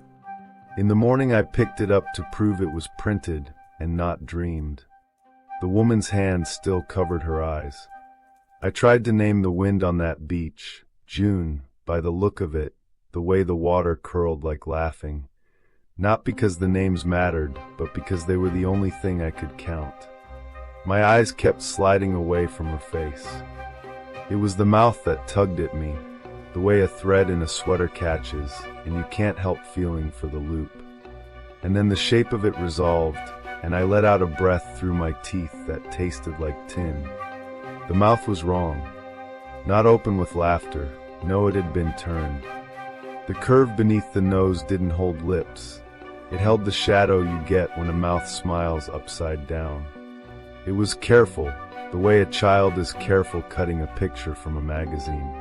In the morning I picked it up to prove it was printed and not dreamed. The woman's hand still covered her eyes. I tried to name the wind on that beach, June, by the look of it, the way the water curled like laughing. Not because the names mattered, but because they were the only thing I could count. My eyes kept sliding away from her face. It was the mouth that tugged at me, the way a thread in a sweater catches, and you can't help feeling for the loop. And then the shape of it resolved, and I let out a breath through my teeth that tasted like tin. The mouth was wrong. Not open with laughter. No, it had been turned. The curve beneath the nose didn't hold lips. It held the shadow you get when a mouth smiles upside down. It was careful, the way a child is careful cutting a picture from a magazine.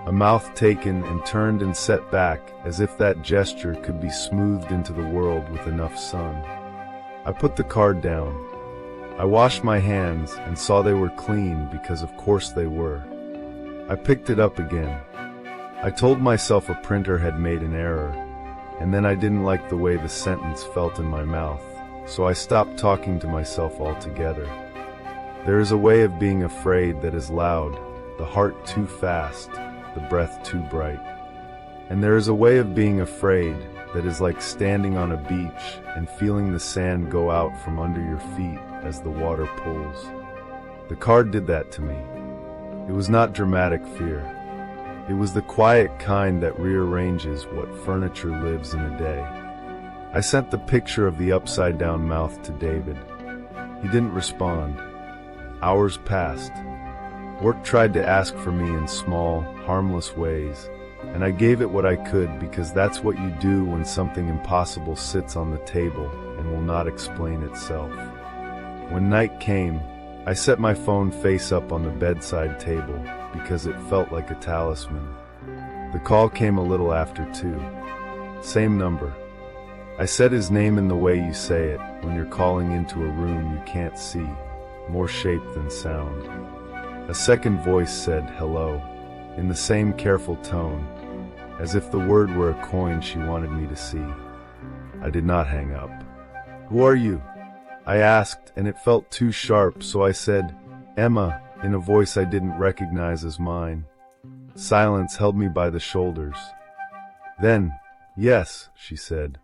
A mouth taken and turned and set back, as if that gesture could be smoothed into the world with enough sun. I put the card down. I washed my hands and saw they were clean because of course they were. I picked it up again. I told myself a printer had made an error, and then I didn't like the way the sentence felt in my mouth, so I stopped talking to myself altogether. There is a way of being afraid that is loud, the heart too fast, the breath too bright. And there is a way of being afraid that is like standing on a beach and feeling the sand go out from under your feet as the water pulls. The card did that to me. It was not dramatic fear. It was the quiet kind that rearranges what furniture lives in a day. I sent the picture of the upside-down mouth to David. He didn't respond. Hours passed. Work tried to ask for me in small, harmless ways, and I gave it what I could because that's what you do when something impossible sits on the table and will not explain itself. When night came, I set my phone face up on the bedside table because it felt like a talisman. The call came a little after 2. Same number. I said his name in the way you say it when you're calling into a room you can't see, more shape than sound. A second voice said hello, in the same careful tone, as if the word were a coin she wanted me to see. I did not hang up. Who are you? I asked, and it felt too sharp, so I said, Emma, in a voice I didn't recognize as mine. Silence held me by the shoulders. Then, yes, she said.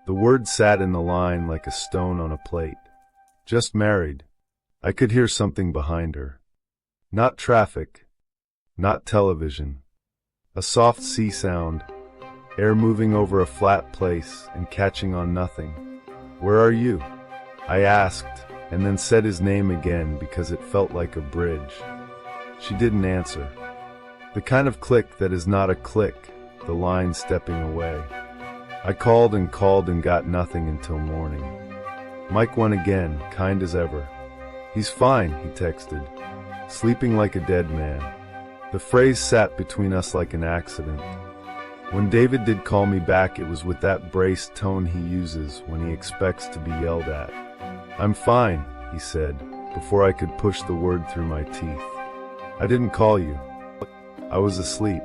The word sat in the line like a stone on a plate. Just married. I could hear something behind her. Not traffic. Not television. A soft sea sound, air moving over a flat place and catching on nothing. Where are you? I asked, and then said his name again because it felt like a bridge. She didn't answer. The kind of click that is not a click, the line stepping away. I called and got nothing until morning. Mike went again, kind as ever. He's fine, he texted. Sleeping like a dead man. The phrase sat between us like an accident. When David did call me back, it was with that braced tone he uses when he expects to be yelled at. I'm fine, he said, before I could push the word through my teeth. I didn't call you. I was asleep.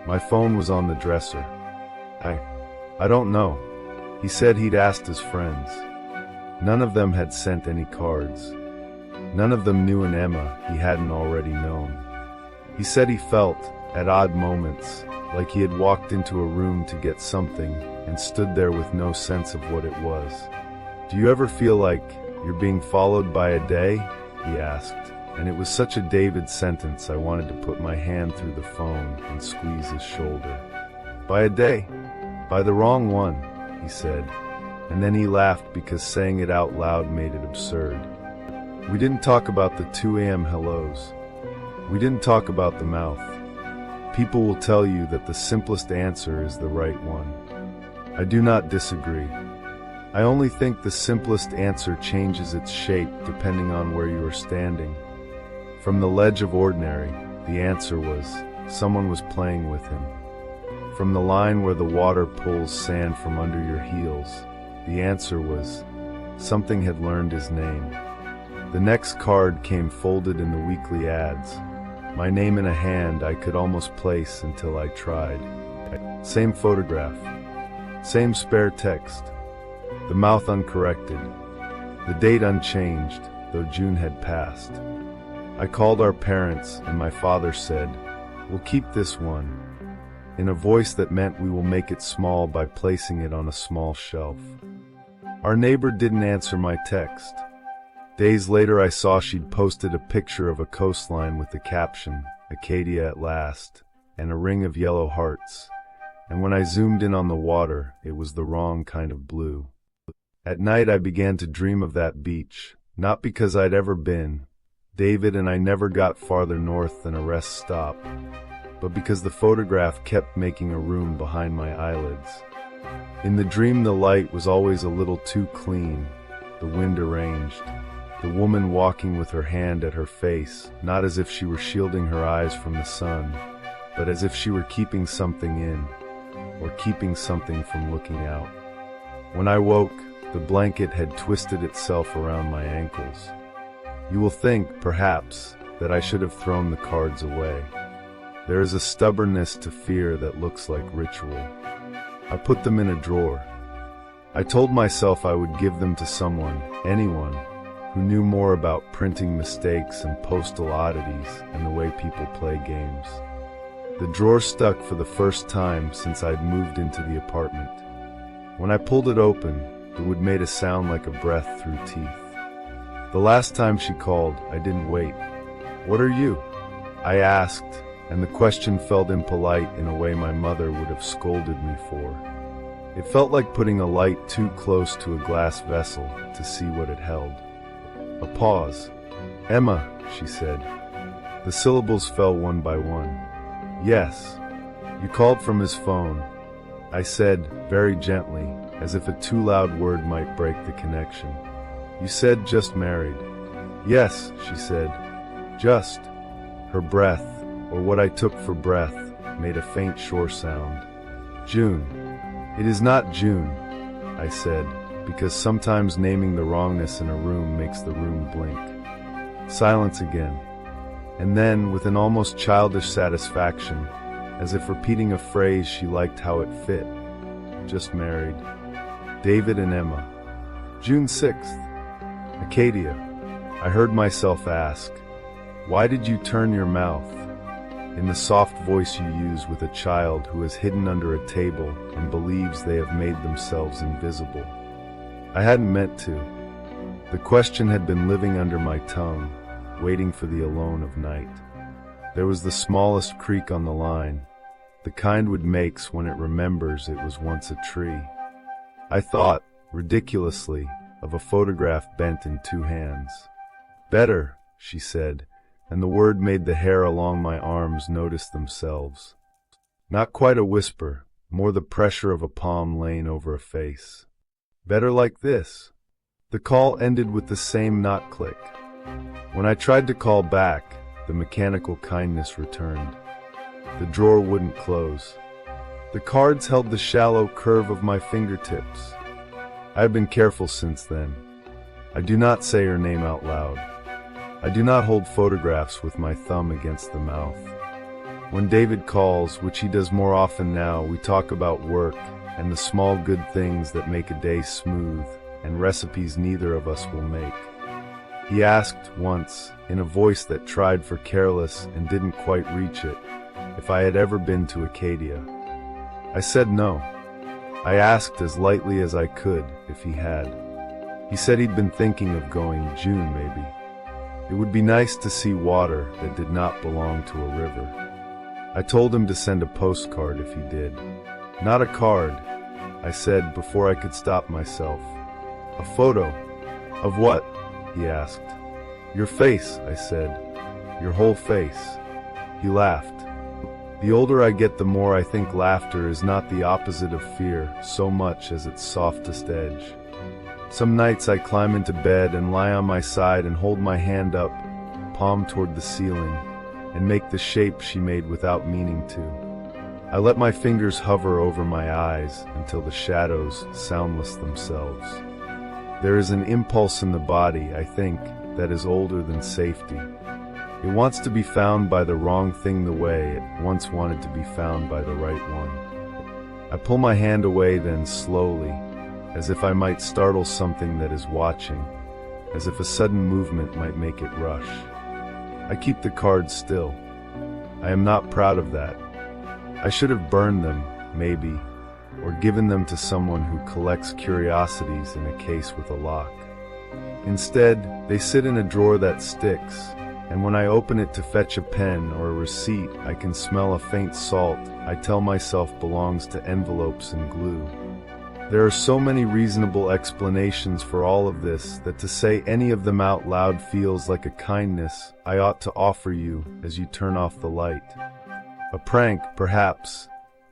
My phone was on the dresser. I don't know. He said he'd asked his friends. None of them had sent any cards. None of them knew an Emma he hadn't already known. He said he felt, at odd moments, like he had walked into a room to get something and stood there with no sense of what it was. Do you ever feel like you're being followed by a day? He asked, and it was such a David sentence I wanted to put my hand through the phone and squeeze his shoulder. By a day. By the wrong one, he said, and then he laughed because saying it out loud made it absurd. We didn't talk about the 2 a.m. hellos. We didn't talk about the mouth. People will tell you that the simplest answer is the right one. I do not disagree. I only think the simplest answer changes its shape depending on where you are standing. From the ledge of ordinary, the answer was, someone was playing with him. From the line where the water pulls sand from under your heels, the answer was, something had learned his name. The next card came folded in the weekly ads. My name in a hand I could almost place until I tried. Same photograph. Same spare text. The mouth uncorrected. The date unchanged, though June had passed. I called our parents, and my father said, "We'll keep this one," in a voice that meant we will make it small by placing it on a small shelf. Our neighbor didn't answer my text. Days later I saw she'd posted a picture of a coastline with the caption, "Acadia at last," and a ring of yellow hearts. And when I zoomed in on the water, it was the wrong kind of blue. At night I began to dream of that beach, not because I'd ever been. David and I never got farther north than a rest stop, but because the photograph kept making a room behind my eyelids. In the dream the light was always a little too clean, the wind arranged, the woman walking with her hand at her face, not as if she were shielding her eyes from the sun, but as if she were keeping something in, or keeping something from looking out. When I woke, the blanket had twisted itself around my ankles. You will think, perhaps, that I should have thrown the cards away. There is a stubbornness to fear that looks like ritual. I put them in a drawer. I told myself I would give them to someone, anyone, who knew more about printing mistakes and postal oddities and the way people play games. The drawer stuck for the first time since I'd moved into the apartment. When I pulled it open, the wood made a sound like a breath through teeth. The last time she called, I didn't wait. "What are you?" I asked, and the question felt impolite in a way my mother would have scolded me for. It felt like putting a light too close to a glass vessel to see what it held. A pause. "Emma," she said. The syllables fell one by one. "Yes." "You called from his phone," I said, very gently, as if a too loud word might break the connection. "You said just married." "Yes," she said. "Just." Her breath, or what I took for breath, made a faint shore sound. "June." "It is not June," I said, because sometimes naming the wrongness in a room makes the room blink. Silence again. And then, with an almost childish satisfaction, as if repeating a phrase she liked how it fit, "Just married. David and Emma. June 6th. Acadia." I heard myself ask, "Why did you turn your mouth?" in the soft voice you use with a child who is hidden under a table and believes they have made themselves invisible. I hadn't meant to. The question had been living under my tongue, waiting for the alone of night. There was the smallest creak on the line, the kind wood makes when it remembers it was once a tree. I thought, ridiculously, of a photograph bent in 2 hands. "Better," she said, and the word made the hair along my arms notice themselves. Not quite a whisper, more the pressure of a palm laying over a face. "Better like this." The call ended with the same knot click. When I tried to call back, the mechanical kindness returned. The drawer wouldn't close. The cards held the shallow curve of my fingertips. I have been careful since then. I do not say her name out loud. I do not hold photographs with my thumb against the mouth. When David calls, which he does more often now, we talk about work and the small good things that make a day smooth and recipes neither of us will make. He asked once, in a voice that tried for careless and didn't quite reach it, if I had ever been to Acadia. I said no. I asked as lightly as I could if he had. He said he'd been thinking of going June maybe. It would be nice to see water that did not belong to a river. I told him to send a postcard if he did. Not a card, I said before I could stop myself. A photo. Of what? He asked. Your face, I said. Your whole face. He laughed. The older I get, the more I think laughter is not the opposite of fear so much as its softest edge. Some nights I climb into bed and lie on my side and hold my hand up, palm toward the ceiling, and make the shape she made without meaning to. I let my fingers hover over my eyes until the shadows soundless themselves. There is an impulse in the body, I think, that is older than safety. It wants to be found by the wrong thing the way it once wanted to be found by the right one. I pull my hand away then slowly, as if I might startle something that is watching, as if a sudden movement might make it rush. I keep the cards still. I am not proud of that. I should have burned them, maybe, or given them to someone who collects curiosities in a case with a lock. Instead, they sit in a drawer that sticks, and when I open it to fetch a pen or a receipt, I can smell a faint salt I tell myself belongs to envelopes and glue. There are so many reasonable explanations for all of this that to say any of them out loud feels like a kindness I ought to offer you as you turn off the light. A prank, perhaps.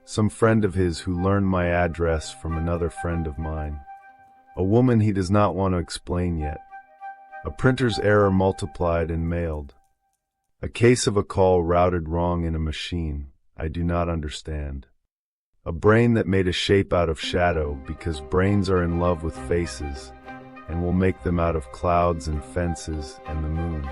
Some friend of his who learned my address from another friend of mine. A woman he does not want to explain yet. A printer's error multiplied and mailed. A case of a call routed wrong in a machine I do not understand. A brain that made a shape out of shadow because brains are in love with faces and will make them out of clouds and fences and the moon.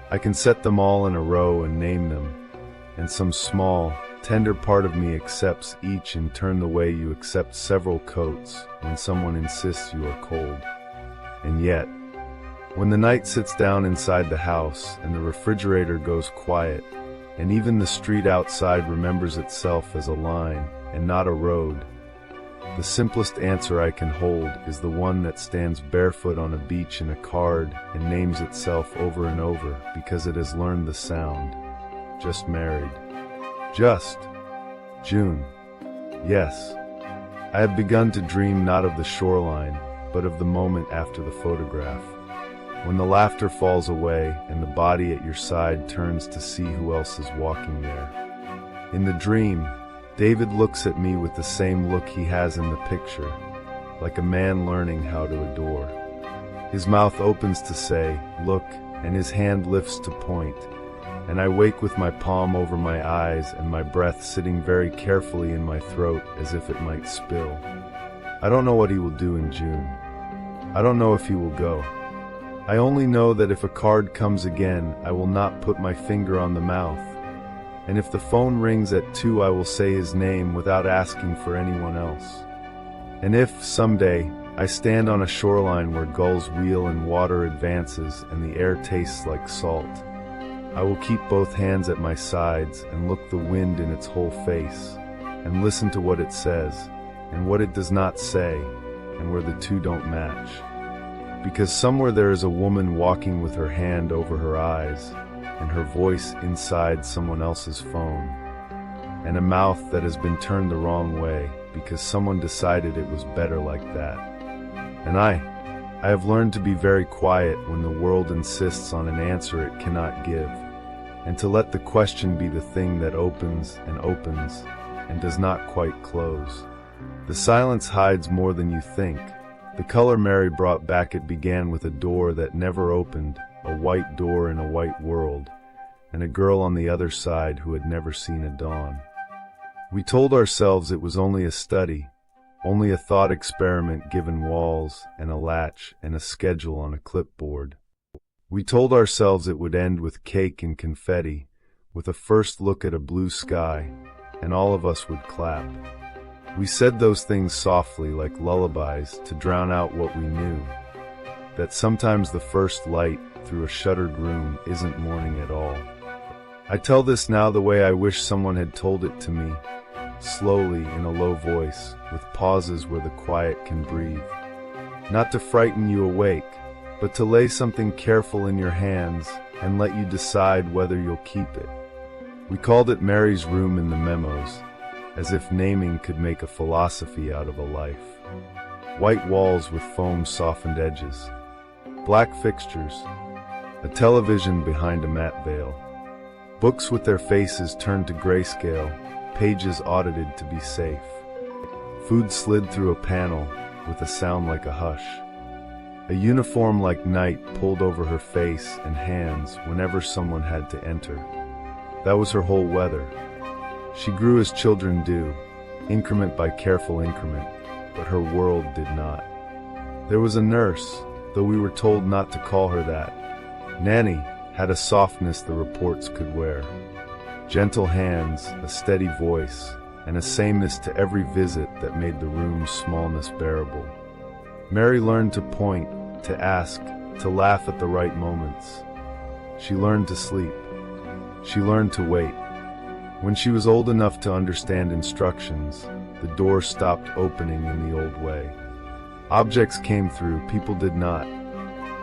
I can set them all in a row and name them, and some small, tender part of me accepts each in turn the way you accept several coats when someone insists you are cold. And yet, when the night sits down inside the house and the refrigerator goes quiet, and even the street outside remembers itself as a line and not a road, the simplest answer I can hold is the one that stands barefoot on a beach in a card and names itself over and over because it has learned the sound. Just married. Just. June. Yes. I have begun to dream not of the shoreline, but of the moment after the photograph. When the laughter falls away and the body at your side turns to see who else is walking there. In the dream, David looks at me with the same look he has in the picture, like a man learning how to adore. His mouth opens to say, "Look," and his hand lifts to point, and I wake with my palm over my eyes and my breath sitting very carefully in my throat as if it might spill. I don't know what he will do in June. I don't know if he will go. I only know that if a card comes again, I will not put my finger on the mouth. And if the phone rings at 2, I will say his name without asking for anyone else. And if, someday, I stand on a shoreline where gulls wheel and water advances and the air tastes like salt, I will keep both hands at my sides and look the wind in its whole face, and listen to what it says, and what it does not say, and where the two don't match. Because somewhere there is a woman walking with her hand over her eyes, and her voice inside someone else's phone, and a mouth that has been turned the wrong way because someone decided it was better like that. And I have learned to be very quiet when the world insists on an answer it cannot give, and to let the question be the thing that opens and does not quite close. The silence hides more than you think. The color Mary brought back, it began with a door that never opened, a white door in a white world, and a girl on the other side who had never seen a dawn. We told ourselves it was only a study, only a thought experiment given walls and a latch and a schedule on a clipboard. We told ourselves it would end with cake and confetti, with a first look at a blue sky, and all of us would clap. We said those things softly like lullabies to drown out what we knew, that sometimes the first light through a shuttered room isn't morning at all. I tell this now the way I wish someone had told it to me, slowly in a low voice, with pauses where the quiet can breathe. Not to frighten you awake, but to lay something careful in your hands and let you decide whether you'll keep it. We called it Mary's room in the memos, as if naming could make a philosophy out of a life. White walls with foam softened edges, black fixtures, a television behind a matte veil, books with their faces turned to grayscale, pages audited to be safe. Food slid through a panel with a sound like a hush. A uniform like night pulled over her face and hands whenever someone had to enter. That was her whole weather. She grew as children do, increment by careful increment, but her world did not. There was a nurse, though we were told not to call her that. Nanny had a softness the reports could wear. Gentle hands, a steady voice, and a sameness to every visit that made the room's smallness bearable. Mary learned to point, to ask, to laugh at the right moments. She learned to sleep. She learned to wait. When she was old enough to understand instructions, the door stopped opening in the old way. Objects came through, people did not.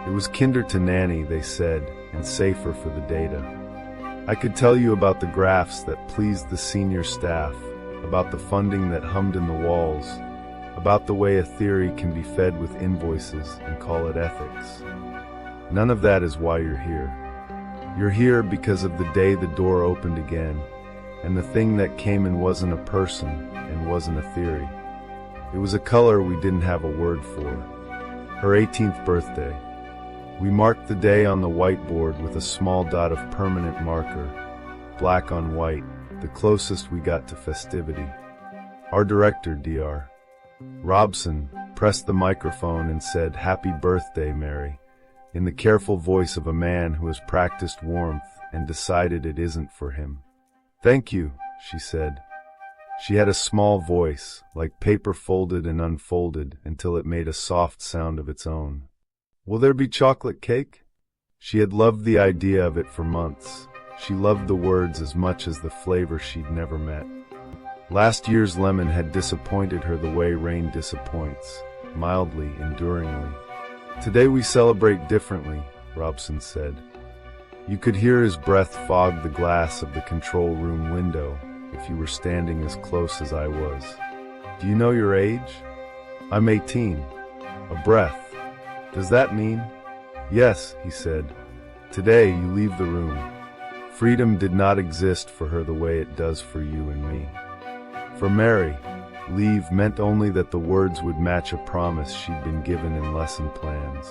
It was kinder to Nanny, they said, and safer for the data. I could tell you about the graphs that pleased the senior staff, about the funding that hummed in the walls, about the way a theory can be fed with invoices and call it ethics. None of that is why you're here. You're here because of the day the door opened again, and the thing that came in wasn't a person and wasn't a theory. It was a color we didn't have a word for. Her 18th birthday. We marked the day on the whiteboard with a small dot of permanent marker, black on white, the closest we got to festivity. Our director, Dr. Robson, pressed the microphone and said, "Happy birthday, Mary," in the careful voice of a man who has practiced warmth and decided it isn't for him. "Thank you," she said. She had a small voice, like paper folded and unfolded until it made a soft sound of its own. "Will there be chocolate cake?" She had loved the idea of it for months. She loved the words as much as the flavor she'd never met. Last year's lemon had disappointed her the way rain disappoints, mildly, enduringly. "Today we celebrate differently," Robson said. You could hear his breath fog the glass of the control room window if you were standing as close as I was. "Do you know your age?" "I'm 18. A breath. Does that mean?" "Yes," he said. "Today you leave the room." Freedom did not exist for her the way it does for you and me. For Mary, leave meant only that the words would match a promise she'd been given in lesson plans.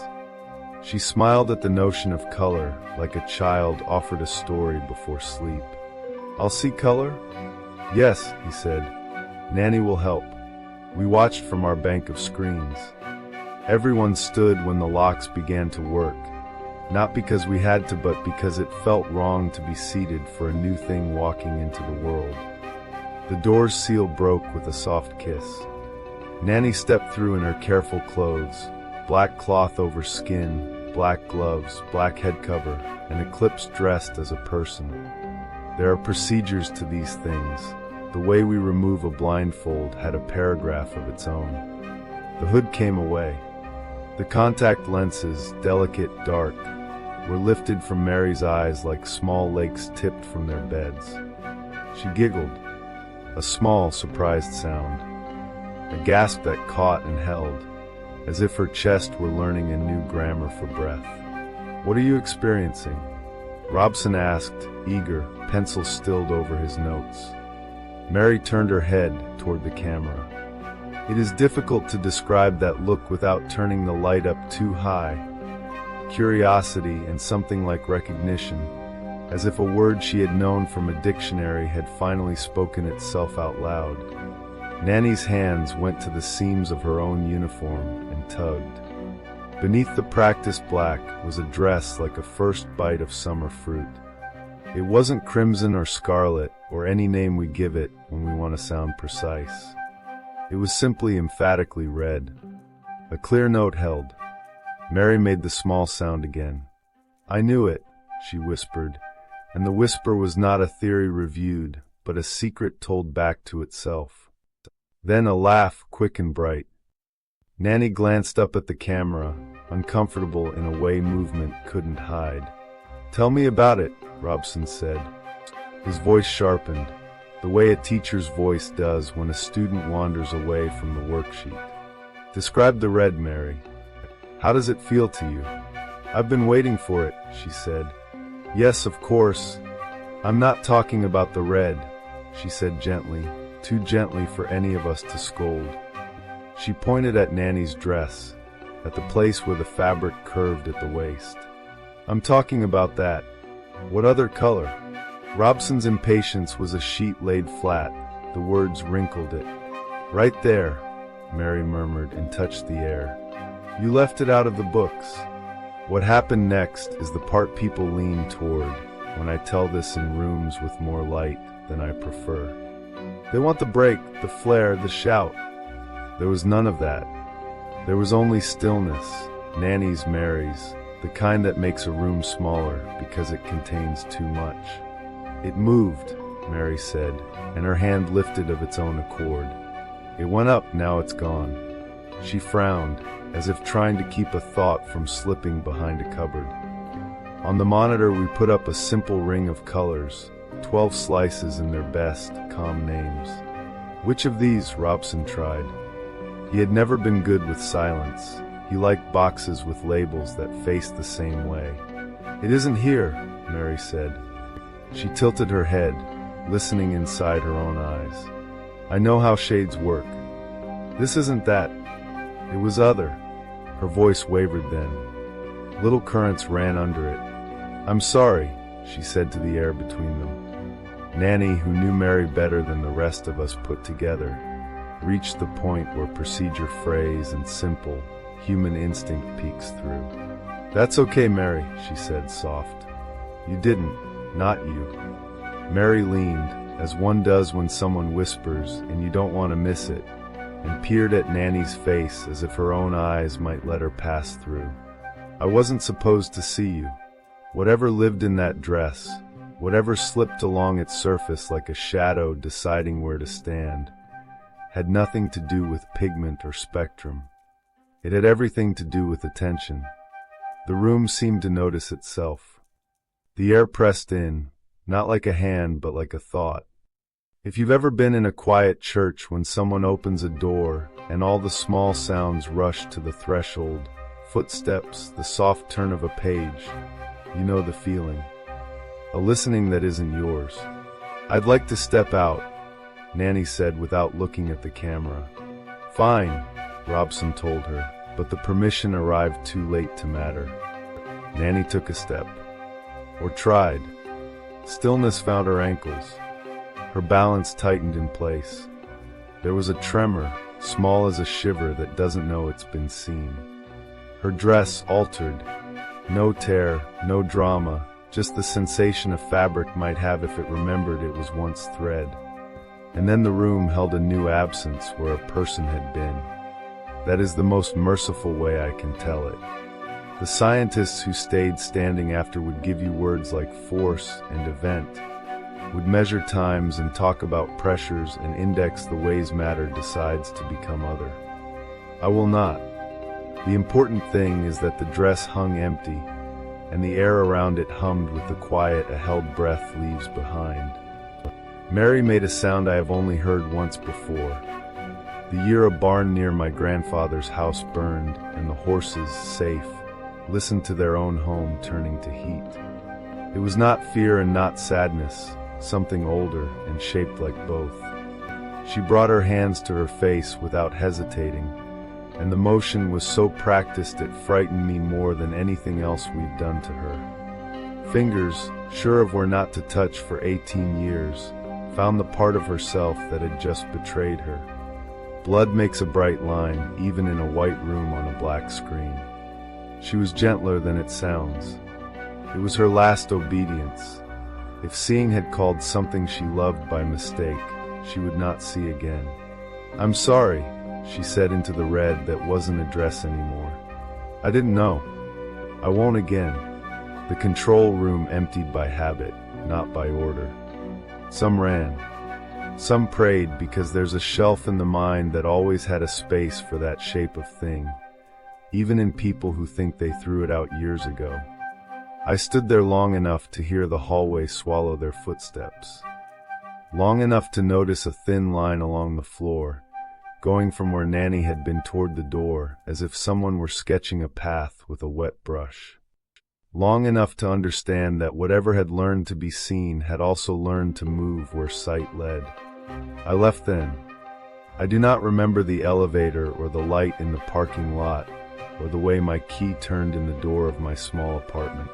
She smiled at the notion of color, like a child offered a story before sleep. "I'll see color?" "Yes," he said. "Nanny will help." We watched from our bank of screens. Everyone stood when the locks began to work, not because we had to, but because it felt wrong to be seated for a new thing walking into the world. The door's seal broke with a soft kiss. Nanny stepped through in her careful clothes, black cloth over skin, black gloves, black head cover, an eclipse dressed as a person. There are procedures to these things. The way we remove a blindfold had a paragraph of its own. The hood came away. The contact lenses, delicate, dark, were lifted from Mary's eyes like small lakes tipped from their beds. She giggled, a small, surprised sound, a gasp that caught and held, as if her chest were learning a new grammar for breath. "What are you experiencing?" Robson asked, eager, pencil stilled over his notes. Mary turned her head toward the camera. It is difficult to describe that look without turning the light up too high. Curiosity and something like recognition, as if a word she had known from a dictionary had finally spoken itself out loud. Nanny's hands went to the seams of her own uniform and tugged. Beneath the practiced black was a dress like a first bite of summer fruit. It wasn't crimson or scarlet or any name we give it when we want to sound precise. It was simply emphatically red. A clear note held. Mary made the small sound again. "I knew it," she whispered, and the whisper was not a theory reviewed, but a secret told back to itself. Then a laugh, quick and bright. Nanny glanced up at the camera, uncomfortable in a way movement couldn't hide. "Tell me about it," Robson said. His voice sharpened. the way a teacher's voice does when a student wanders away from the worksheet. Describe the red, Mary. How does it feel to you? I've been waiting for it, she said. Yes, of course. I'm not talking about the red, she said gently, too gently for any of us to scold. She pointed at Nanny's dress, at the place where the fabric curved at the waist. I'm talking about that. What other color? Robson's impatience was a sheet laid flat. The words wrinkled it. Right there, Mary murmured and touched the air. You left it out of the books. What happened next is the part people lean toward when I tell this in rooms with more light than I prefer. They want the break, the flare, the shout. There was none of that. There was only stillness, Nanny's, Mary's, the kind that makes a room smaller because it contains too much. It moved, Mary said, and her hand lifted of its own accord. It went up, now it's gone. She frowned, as if trying to keep a thought from slipping behind a cupboard. On the monitor we put up a simple ring of colors, 12 slices in their best, calm names. Which of these? Robson tried. He had never been good with silence. He liked boxes with labels that faced the same way. It isn't here, Mary said. She tilted her head, listening inside her own eyes. I know how shades work. This isn't that. It was other. Her voice wavered then. Little currents ran under it. I'm sorry, she said to the air between them. Nanny, who knew Mary better than the rest of us put together, reached the point where procedure phrase and simple, human instinct peeks through. That's okay, Mary, she said, soft. You didn't, not you. Mary leaned, as one does when someone whispers and you don't want to miss it, and peered at Nanny's face as if her own eyes might let her pass through. I wasn't supposed to see you. Whatever lived in that dress, whatever slipped along its surface like a shadow deciding where to stand, had nothing to do with pigment or spectrum. It had everything to do with attention. The room seemed to notice itself. The air pressed in, not like a hand but like a thought. If you've ever been in a quiet church when someone opens a door and all the small sounds rush to the threshold, footsteps, the soft turn of a page, you know the feeling. A listening that isn't yours. I'd like to step out, Nanny said without looking at the camera. Fine, Robson told her, but the permission arrived too late to matter. Nanny took a step. Or tried. Stillness found her ankles. Her balance tightened in place. There was a tremor, small as a shiver that doesn't know it's been seen. Her dress altered. No tear, no drama, just the sensation a fabric might have if it remembered it was once thread. And then the room held a new absence where a person had been. That is the most merciful way I can tell it. The scientists who stayed standing after would give you words like force and event, would measure times and talk about pressures and index the ways matter decides to become other. I will not. The important thing is that the dress hung empty, and the air around it hummed with the quiet a held breath leaves behind. Mary made a sound I have only heard once before. The year a barn near my grandfather's house burned, and the horses, safe, listened to their own home turning to heat. It was not fear and not sadness, something older and shaped like both. She brought her hands to her face without hesitating, and the motion was so practiced it frightened me more than anything else we'd done to her. Fingers, sure of where not to touch for 18 years, found the part of herself that had just betrayed her. Blood makes a bright line, even in a white room on a black screen. She was gentler than it sounds. It was her last obedience. If seeing had called something she loved by mistake, she would not see again. I'm sorry, she said into the red that wasn't a dress anymore. I didn't know. I won't again. The control room emptied by habit, not by order. Some ran. Some prayed because there's a shelf in the mind that always had a space for that shape of thing, even in people who think they threw it out years ago. I stood there long enough to hear the hallway swallow their footsteps. long enough to notice a thin line along the floor, going from where Nanny had been toward the door, as if someone were sketching a path with a wet brush. Long enough to understand that whatever had learned to be seen had also learned to move where sight led. I left then. I do not remember the elevator or the light in the parking lot, or the way my key turned in the door of my small apartment.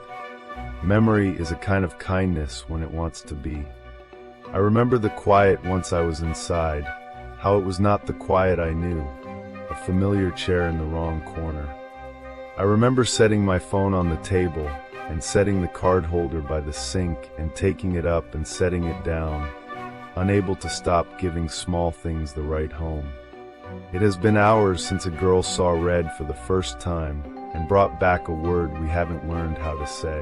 Memory is a kind of kindness when it wants to be. I remember the quiet once I was inside, how it was not the quiet I knew, a familiar chair in the wrong corner. I remember setting my phone on the table and setting the card holder by the sink and taking it up and setting it down, unable to stop giving small things the right home. It has been hours since a girl saw red for the first time and brought back a word we haven't learned how to say.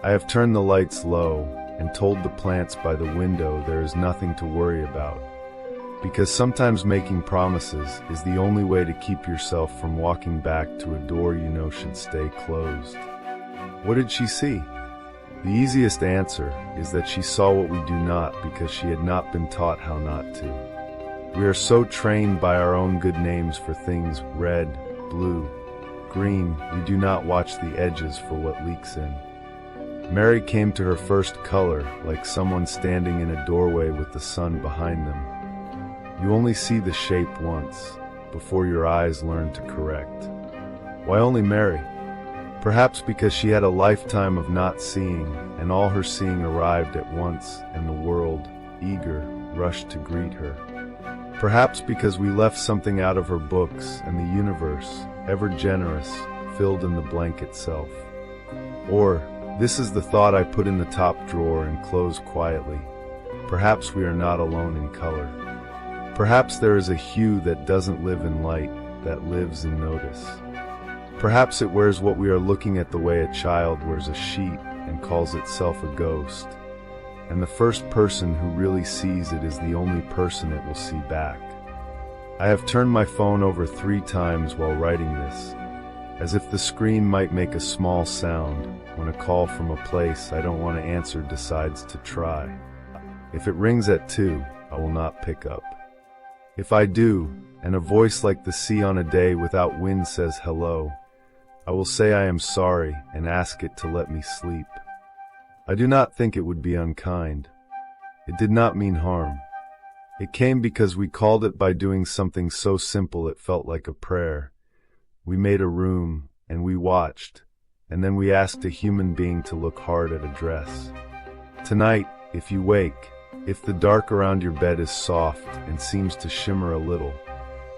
I have turned the lights low and told the plants by the window there is nothing to worry about, because sometimes making promises is the only way to keep yourself from walking back to a door you know should stay closed. What did she see? The easiest answer is that she saw what we do not because she had not been taught how not to. We are so trained by our own good names for things red, blue, green, we do not watch the edges for what leaks in. Mary came to her first color like someone standing in a doorway with the sun behind them. You only see the shape once, before your eyes learn to correct. Why only Mary? Perhaps because she had a lifetime of not seeing, and all her seeing arrived at once, and the world, eager, rushed to greet her. Perhaps because we left something out of her books, and the universe, ever generous, filled in the blank itself. Or, this is the thought I put in the top drawer and close quietly. Perhaps we are not alone in color. Perhaps there is a hue that doesn't live in light, that lives in notice. Perhaps it wears what we are looking at the way a child wears a sheet and calls itself a ghost. And the first person who really sees it is the only person it will see back. I have turned my phone over 3 times while writing this, as if the screen might make a small sound when a call from a place I don't want to answer decides to try. If it rings at 2, I will not pick up. If I do, and a voice like the sea on a day without wind says hello, I will say I am sorry and ask it to let me sleep. I do not think it would be unkind. It did not mean harm. It came because we called it by doing something so simple it felt like a prayer. We made a room, and we watched, and then we asked a human being to look hard at a dress. Tonight, if you wake, if the dark around your bed is soft and seems to shimmer a little,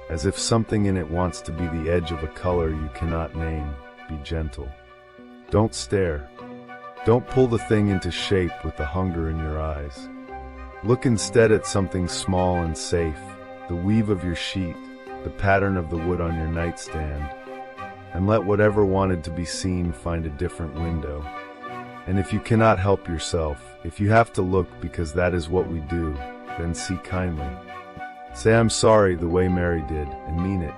as if something in it wants to be the edge of a color you cannot name, be gentle. Don't stare. Don't pull the thing into shape with the hunger in your eyes. Look instead at something small and safe, the weave of your sheet, the pattern of the wood on your nightstand, and let whatever wanted to be seen find a different window. And if you cannot help yourself, if you have to look because that is what we do, then see kindly. Say I'm sorry the way Mary did, and mean it.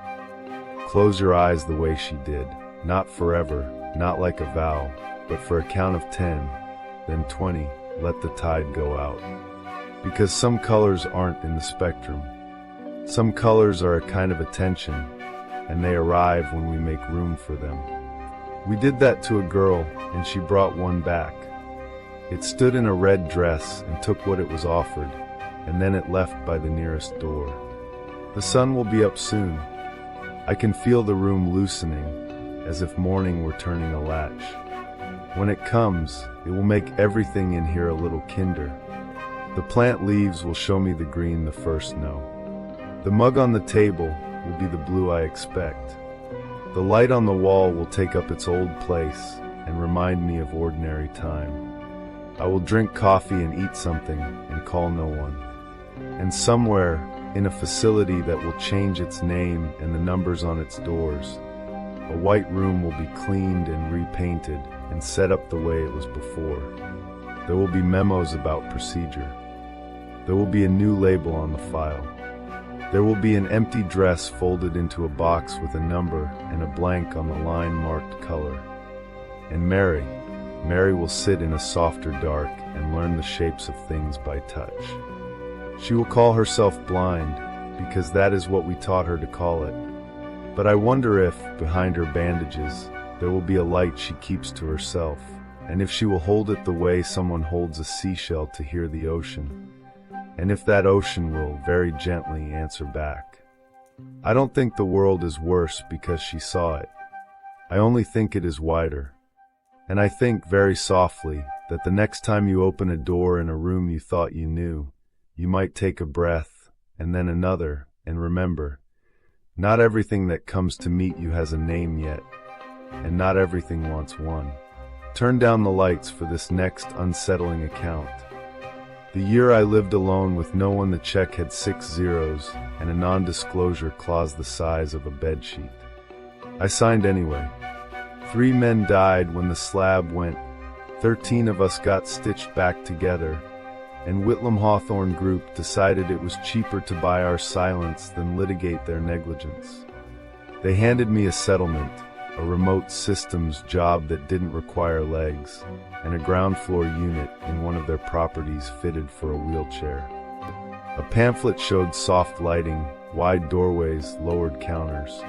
Close your eyes the way she did, not forever, not like a vow, but for a count of 10, then 20, let the tide go out. Because some colors aren't in the spectrum. Some colors are a kind of attention, and they arrive when we make room for them. We did that to a girl, and she brought one back. It stood in a red dress and took what it was offered, and then it left by the nearest door. The sun will be up soon. I can feel the room loosening, as if morning were turning a latch. When it comes, it will make everything in here a little kinder. The plant leaves will show me the green the first know. The mug on the table will be the blue I expect. The light on the wall will take up its old place and remind me of ordinary time. I will drink coffee and eat something and call no one. And somewhere, in a facility that will change its name and the numbers on its doors, a white room will be cleaned and repainted and set up the way it was before. There will be memos about procedure. There will be a new label on the file. There will be an empty dress folded into a box with a number and a blank on the line marked color. And Mary, Mary will sit in a softer dark and learn the shapes of things by touch. She will call herself blind, because that is what we taught her to call it. But I wonder if, behind her bandages, there will be a light she keeps to herself, and if she will hold it the way someone holds a seashell to hear the ocean, and if that ocean will very gently answer back. I don't think the world is worse because she saw it. I only think it is wider. And I think, very softly, that the next time you open a door in a room you thought you knew, you might take a breath, and then another, and remember, not everything that comes to meet you has a name yet, and not everything wants one. Turn down the lights for this next unsettling account. The year I lived alone with no one, the check had 6 zeros and a non-disclosure clause the size of a bedsheet. I signed anyway. 3 men died when the slab went. 13 of us got stitched back together, and Whitlam Hawthorne Group decided it was cheaper to buy our silence than litigate their negligence. They handed me a settlement, a remote systems job that didn't require legs, and a ground floor unit in one of their properties fitted for a wheelchair. A pamphlet showed soft lighting, wide doorways, lowered counters.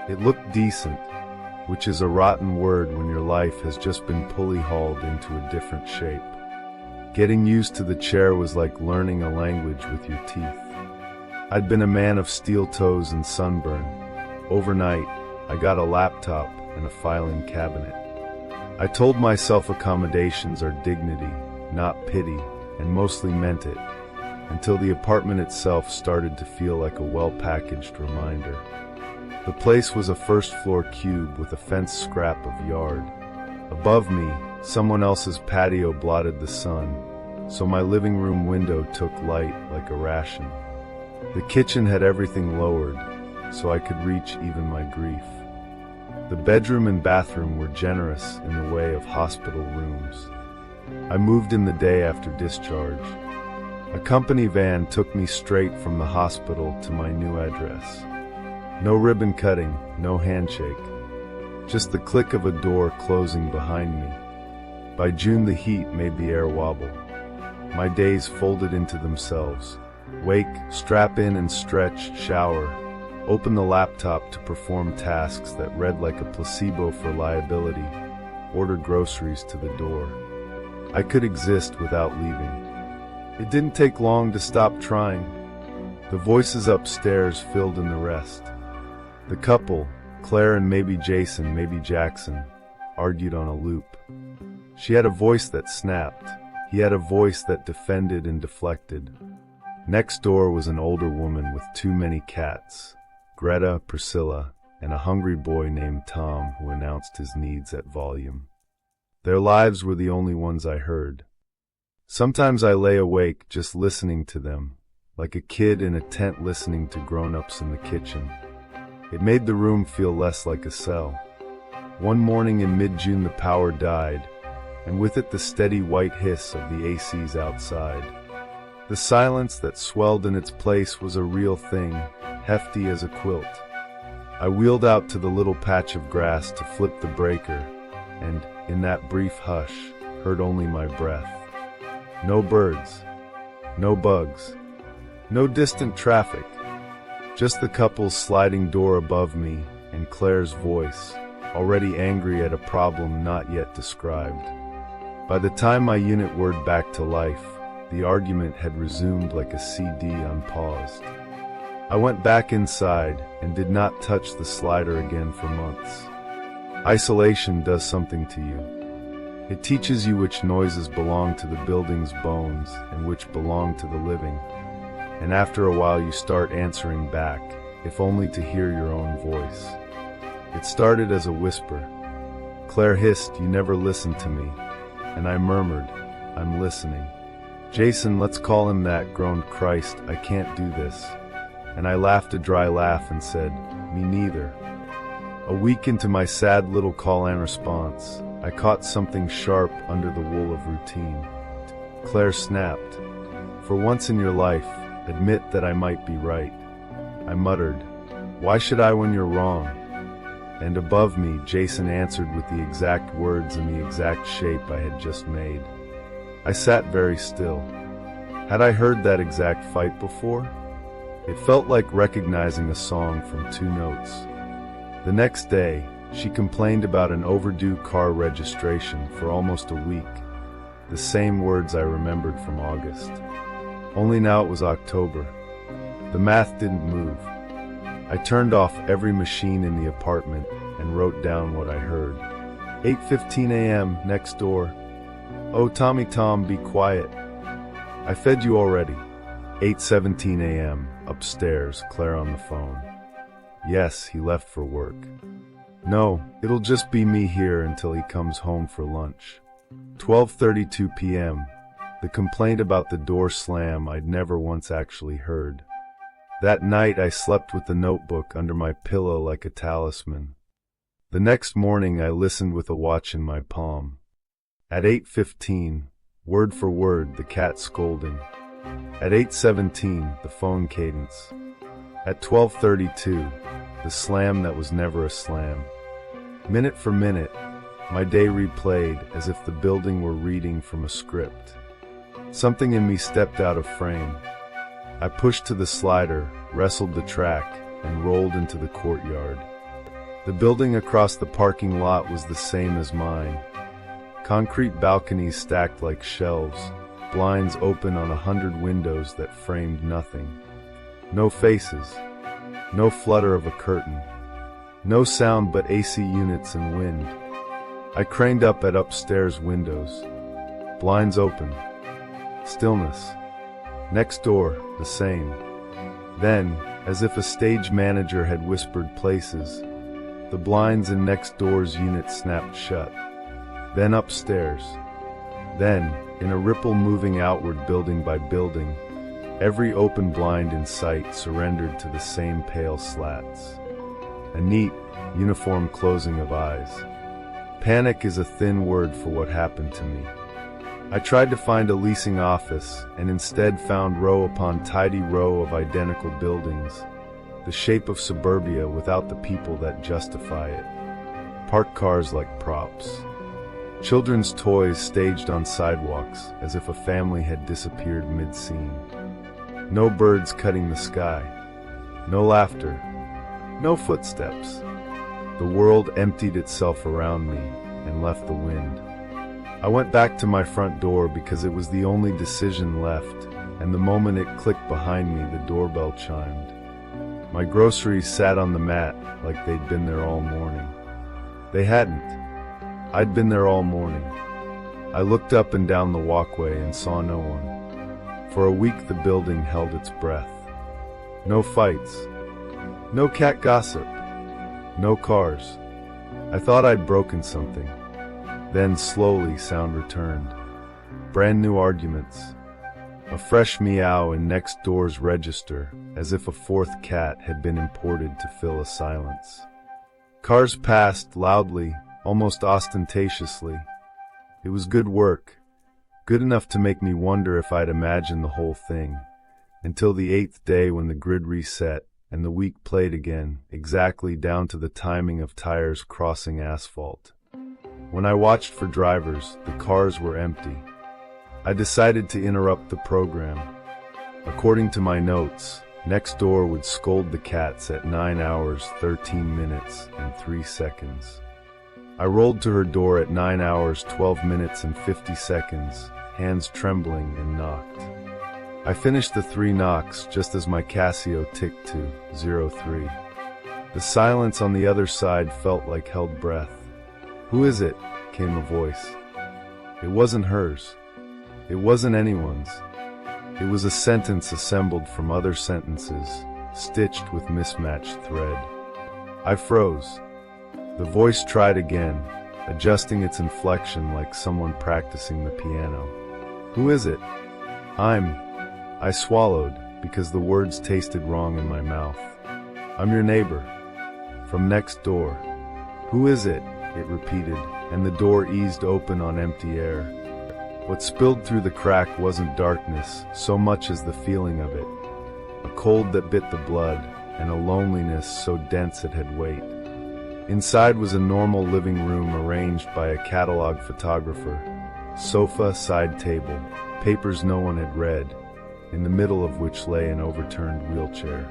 It looked decent, which is a rotten word when your life has just been pulley-hauled into a different shape. Getting used to the chair was like learning a language with your teeth. I'd been a man of steel toes and sunburn. Overnight, I got a laptop and a filing cabinet. I told myself accommodations are dignity, not pity, and mostly meant it, until the apartment itself started to feel like a well-packaged reminder. The place was a first-floor cube with a fenced scrap of yard. Above me, someone else's patio blotted the sun, so my living room window took light like a ration. The kitchen had everything lowered, so I could reach even my grief. The bedroom and bathroom were generous in the way of hospital rooms. I moved in the day after discharge. A company van took me straight from the hospital to my new address. No ribbon cutting, no handshake. Just the click of a door closing behind me. By June the heat made the air wobble. My days folded into themselves. Wake, strap in and stretch, shower. Open the laptop to perform tasks that read like a placebo for liability. Order groceries to the door. I could exist without leaving. It didn't take long to stop trying. The voices upstairs filled in the rest. The couple, Claire and maybe Jason, maybe Jackson, argued on a loop. She had a voice that snapped. He had a voice that defended and deflected. Next door was an older woman with too many cats, Greta, Priscilla, and a hungry boy named Tom who announced his needs at volume. Their lives were the only ones I heard. Sometimes I lay awake just listening to them, like a kid in a tent listening to grown-ups in the kitchen. It made the room feel less like a cell. One morning in mid-June the power died, and with it the steady white hiss of the ACs outside. The silence that swelled in its place was a real thing, hefty as a quilt. I wheeled out to the little patch of grass to flip the breaker, and, in that brief hush, heard only my breath. No birds, no bugs, no distant traffic. Just the couple's sliding door above me and Claire's voice, already angry at a problem not yet described. By the time my unit whirred back to life, the argument had resumed like a CD unpaused. I went back inside and did not touch the slider again for months. Isolation does something to you. It teaches you which noises belong to the building's bones and which belong to the living. And after a while you start answering back, if only to hear your own voice. It started as a whisper. Claire hissed, "You never listened to me." And I murmured, "I'm listening." "Jason, let's call him that," groaned Christ, "I can't do this." And I laughed a dry laugh and said, "Me neither." A week into my sad little call and response, I caught something sharp under the wool of routine. Claire snapped, "For once in your life, admit that I might be right." I muttered, "Why should I when you're wrong?" and above me, Jason answered with the exact words and the exact shape I had just made. I sat very still. Had I heard that exact fight before? It felt like recognizing a song from two notes. The next day, she complained about an overdue car registration for almost a week. The same words I remembered from August. Only now it was October. The math didn't move. I turned off every machine in the apartment and wrote down what I heard. 8:15 a.m. next door. Oh, Tommy Tom, be quiet. I fed you already. 8:17 a.m. upstairs, Claire on the phone. Yes, he left for work. No, it'll just be me here until he comes home for lunch. 12:32 p.m. The complaint about the door slam I'd never once actually heard. That night I slept with the notebook under my pillow like a talisman. The next morning I listened with a watch in my palm. At 8:15, word for word, the cat scolding. At 8:17, the phone cadence. At 12:32, the slam that was never a slam. Minute for minute, my day replayed as if the building were reading from a script. Something in me stepped out of frame. I pushed to the slider, wrestled the track, and rolled into the courtyard. The building across the parking lot was the same as mine. Concrete balconies stacked like shelves, blinds open on 100 windows that framed nothing. No faces, no flutter of a curtain, no sound but AC units and wind. I craned up at upstairs windows. Blinds open. Stillness. Next door, the same. Then, as if a stage manager had whispered places, the blinds in next door's unit snapped shut. Then upstairs. Then, in a ripple moving outward building by building, every open blind in sight surrendered to the same pale slats. A neat, uniform closing of eyes. Panic is a thin word for what happened to me. I tried to find a leasing office and instead found row upon tidy row of identical buildings, the shape of suburbia without the people that justify it. Parked cars like props. Children's toys staged on sidewalks as if a family had disappeared mid-scene. No birds cutting the sky. No laughter. No footsteps. The world emptied itself around me and left the wind. I went back to my front door because it was the only decision left, and the moment it clicked behind me, the doorbell chimed. My groceries sat on the mat like they'd been there all morning. They hadn't. I'd been there all morning. I looked up and down the walkway and saw no one. For a week the building held its breath. No fights. No cat gossip. No cars. I thought I'd broken something. Then slowly sound returned. Brand new arguments. A fresh meow in next door's register, as if a fourth cat had been imported to fill a silence. Cars passed loudly, almost ostentatiously. It was good work, good enough to make me wonder if I'd imagined the whole thing, until the 8th day when the grid reset and the week played again, exactly down to the timing of tires crossing asphalt. When I watched for drivers, the cars were empty. I decided to interrupt the program. According to my notes, next door would scold the cats at 9 hours, 13 minutes, and 3 seconds. I rolled to her door at 9 hours, 12 minutes, and 50 seconds, hands trembling, and knocked. I finished the 3 knocks just as my Casio ticked to 03. The silence on the other side felt like held breath. "Who is it?" came a voice. It wasn't hers. It wasn't anyone's. It was a sentence assembled from other sentences, stitched with mismatched thread. I froze. The voice tried again, adjusting its inflection like someone practicing the piano. "Who is it?" I swallowed, because the words tasted wrong in my mouth. "I'm your neighbor. From next door." "Who is it?" it repeated, and the door eased open on empty air. What spilled through the crack wasn't darkness so much as the feeling of it, a cold that bit the blood, and a loneliness so dense it had weight. Inside was a normal living room arranged by a catalog photographer. Sofa, side table, papers no one had read, in the middle of which lay an overturned wheelchair.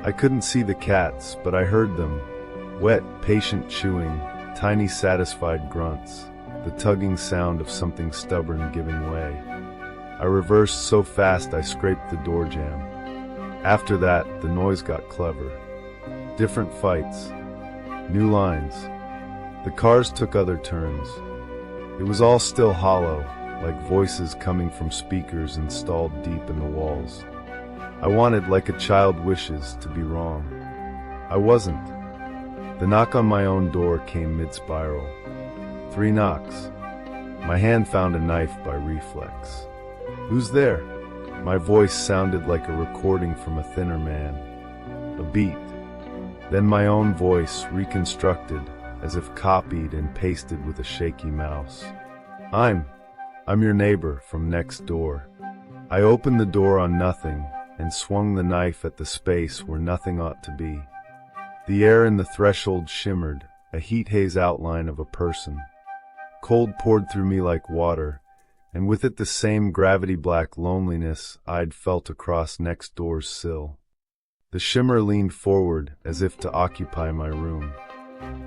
I couldn't see the cats, but I heard them. Wet, patient chewing, tiny satisfied grunts, the tugging sound of something stubborn giving way. I reversed so fast I scraped the door jamb. After that, the noise got clever. Different fights. New lines. The cars took other turns. It was all still hollow, like voices coming from speakers installed deep in the walls. I wanted, like a child wishes, to be wrong. I wasn't. The knock on my own door came mid-spiral. 3 knocks. My hand found a knife by reflex. "Who's there?" My voice sounded like a recording from a thinner man. A beat. Then my own voice, reconstructed, as if copied and pasted with a shaky mouse. I'm your neighbor from next door." I opened the door on nothing and swung the knife at the space where nothing ought to be. The air in the threshold shimmered, a heat haze outline of a person. Cold poured through me like water, and with it the same gravity-black loneliness I'd felt across next door's sill. The shimmer leaned forward as if to occupy my room.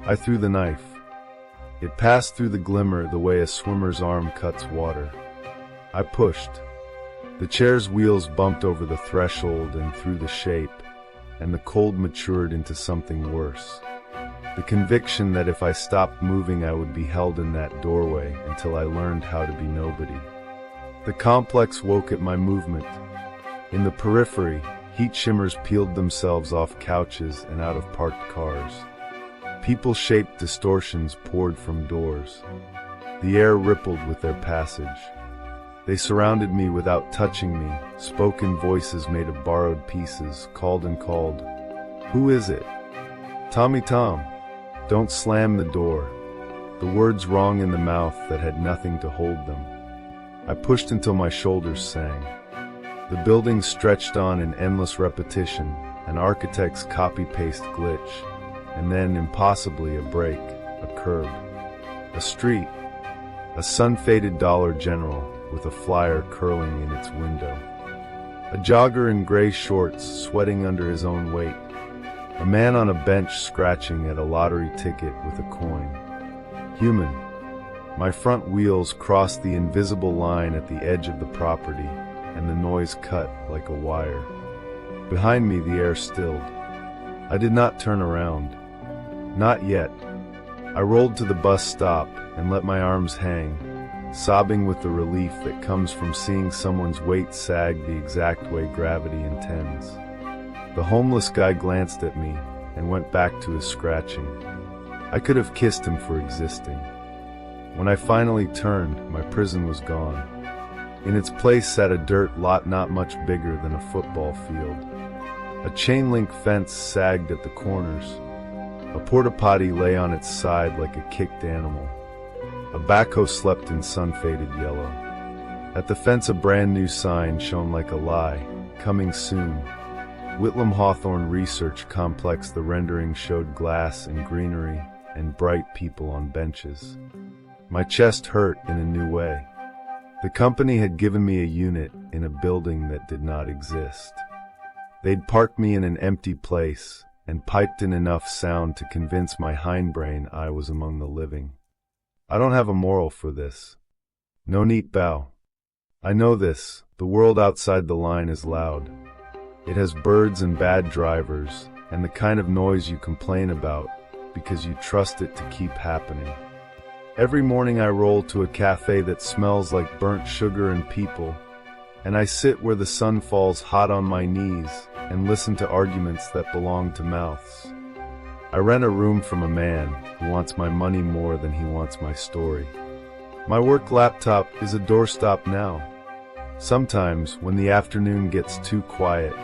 I threw the knife. It passed through the glimmer the way a swimmer's arm cuts water. I pushed. The chair's wheels bumped over the threshold and through the shape, and the cold matured into something worse. The conviction that if I stopped moving I would be held in that doorway until I learned how to be nobody. The complex woke at my movement. In the periphery, heat shimmers peeled themselves off couches and out of parked cars. People-shaped distortions poured from doors. The air rippled with their passage. They surrounded me without touching me. Spoken voices made of borrowed pieces called and called. "Who is it?" "Tommy Tom." "Don't slam the door." The words rang in the mouth that had nothing to hold them. I pushed until my shoulders sang. The building stretched on in endless repetition, an architect's copy-paste glitch, and then, impossibly, a break, a curb. A street. A sun-faded Dollar General, with a flyer curling in its window. A jogger in gray shorts, sweating under his own weight. A man on a bench scratching at a lottery ticket with a coin. Human. My front wheels crossed the invisible line at the edge of the property, and the noise cut like a wire. Behind me the air stilled. I did not turn around. Not yet. I rolled to the bus stop and let my arms hang, sobbing with the relief that comes from seeing someone's weight sag the exact way gravity intends. The homeless guy glanced at me and went back to his scratching. I could have kissed him for existing. When I finally turned, my prison was gone. In its place sat a dirt lot not much bigger than a football field. A chain-link fence sagged at the corners. A porta-potty lay on its side like a kicked animal. A backhoe slept in sun-faded yellow. At the fence a brand-new sign shone like a lie, "Coming soon." Whitlam Hawthorne Research Complex. The rendering showed glass and greenery and bright people on benches. My chest hurt in a new way. The company had given me a unit in a building that did not exist. They'd parked me in an empty place and piped in enough sound to convince my hindbrain I was among the living. I don't have a moral for this. No neat bow. I know this. The world outside the line is loud. It has birds and bad drivers, and the kind of noise you complain about because you trust it to keep happening. Every morning I roll to a cafe that smells like burnt sugar and people, and I sit where the sun falls hot on my knees and listen to arguments that belong to mouths. I rent a room from a man who wants my money more than he wants my story. My work laptop is a doorstop now. Sometimes, when the afternoon gets too quiet,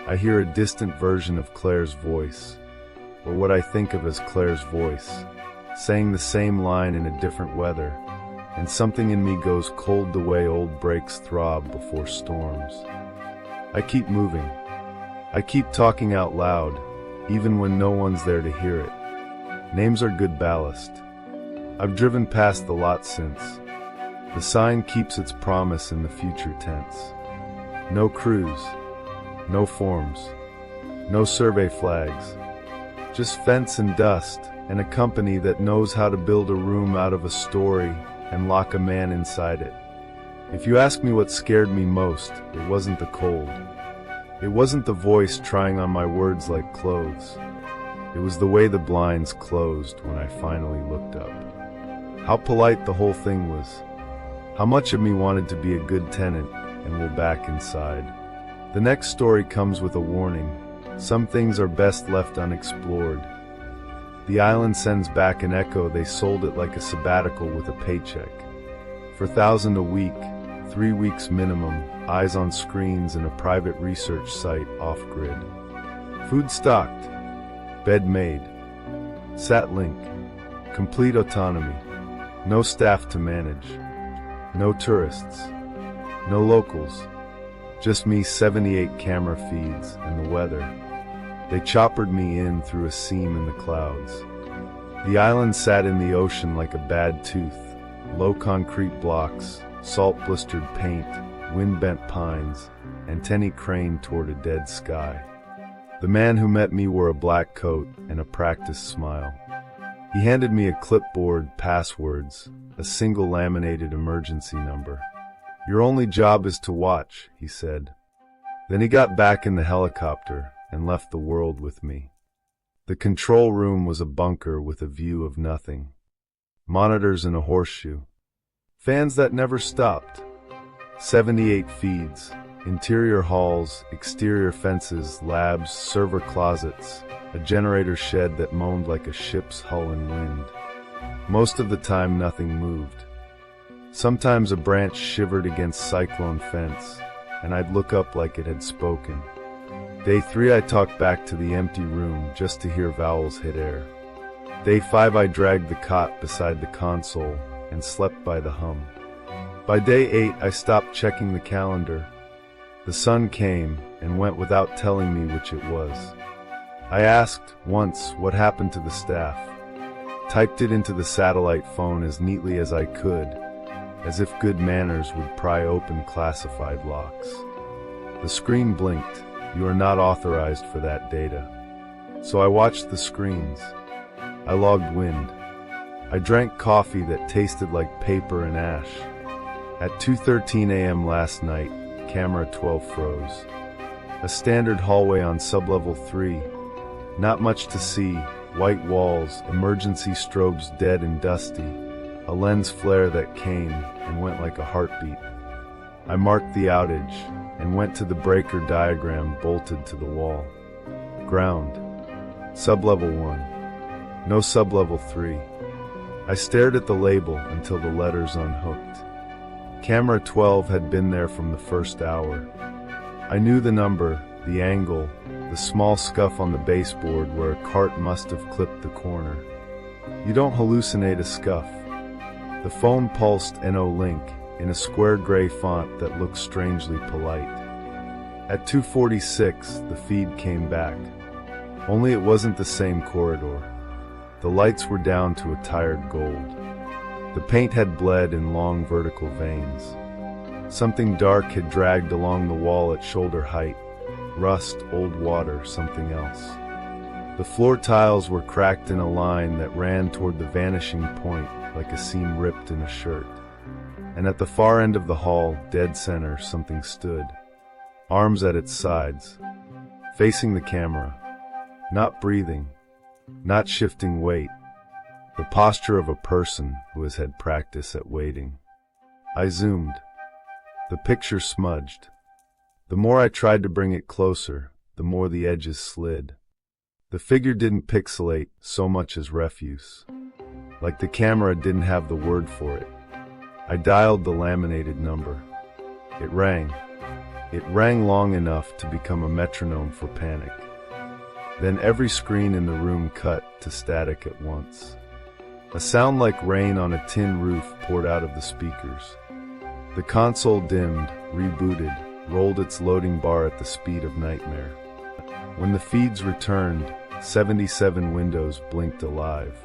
I hear a distant version of Claire's voice, or what I think of as Claire's voice, saying the same line in a different weather, and something in me goes cold the way old brakes throb before storms. I keep moving. I keep talking out loud, even when no one's there to hear it. Names are good ballast. I've driven past the lot since. The sign keeps its promise in the future tense. No cruise, no forms, no survey flags, just fence and dust, and a company that knows how to build a room out of a story and lock a man inside it. If you ask me what scared me most, it wasn't the cold. It wasn't the voice trying on my words like clothes. It was the way the blinds closed when I finally looked up. How polite the whole thing was. How much of me wanted to be a good tenant and will back inside. The next story comes with a warning. Some things are best left unexplored. The island sends back an echo. They sold it like a sabbatical with a paycheck. For $1,000 a week, 3 weeks minimum, eyes on screens in a private research site off-grid. Food stocked, bed made, sat link, complete autonomy, no staff to manage, no tourists, no locals, just me, 78 camera feeds, and the weather. They choppered me in through a seam in the clouds. The island sat in the ocean like a bad tooth, low concrete blocks, salt-blistered paint, wind-bent pines, antennae craned toward a dead sky. The man who met me wore a black coat and a practiced smile. He handed me a clipboard, passwords, a single laminated emergency number. "Your only job is to watch," he said. Then he got back in the helicopter and left the world with me. The control room was a bunker with a view of nothing. Monitors in a horseshoe. Fans that never stopped. 78 feeds. Interior halls, exterior fences, labs, server closets, a generator shed that moaned like a ship's hull in wind. Most of the time nothing moved. Sometimes a branch shivered against cyclone fence, and I'd look up like it had spoken. Day 3 I talked back to the empty room just to hear vowels hit air. Day 5 I dragged the cot beside the console and slept by the hum. By day 8 I stopped checking the calendar. The sun came and went without telling me which it was. I asked once what happened to the staff. Typed it into the satellite phone as neatly as I could, as if good manners would pry open classified locks. The screen blinked. "You are not authorized for that data." So I watched the screens. I logged wind. I drank coffee that tasted like paper and ash. At 2:13 a.m. last night, camera 12 froze. A standard hallway on sublevel 3. Not much to see. White walls, emergency strobes dead and dusty. A lens flare that came and went like a heartbeat. I marked the outage and went to the breaker diagram bolted to the wall. Ground. Sublevel 1. No sublevel 3. I stared at the label until the letters unhooked. Camera 12 had been there from the first hour. I knew the number, the angle, the small scuff on the baseboard where a cart must have clipped the corner. You don't hallucinate a scuff. The phone pulsed NO link in a square gray font that looked strangely polite. At 2:46, the feed came back. Only it wasn't the same corridor. The lights were down to a tired gold. The paint had bled in long vertical veins. Something dark had dragged along the wall at shoulder height. Rust, old water, something else. The floor tiles were cracked in a line that ran toward the vanishing point like a seam ripped in a shirt. And at the far end of the hall, dead center, something stood. Arms at its sides, facing the camera. Not breathing, not shifting weight. The posture of a person who has had practice at waiting. I zoomed. The picture smudged. The more I tried to bring it closer, the more the edges slid. The figure didn't pixelate so much as refuse. Like the camera didn't have the word for it. I dialed the laminated number. It rang. It rang long enough to become a metronome for panic. Then every screen in the room cut to static at once. A sound like rain on a tin roof poured out of the speakers. The console dimmed, rebooted, rolled its loading bar at the speed of nightmare. When the feeds returned, 77 windows blinked alive.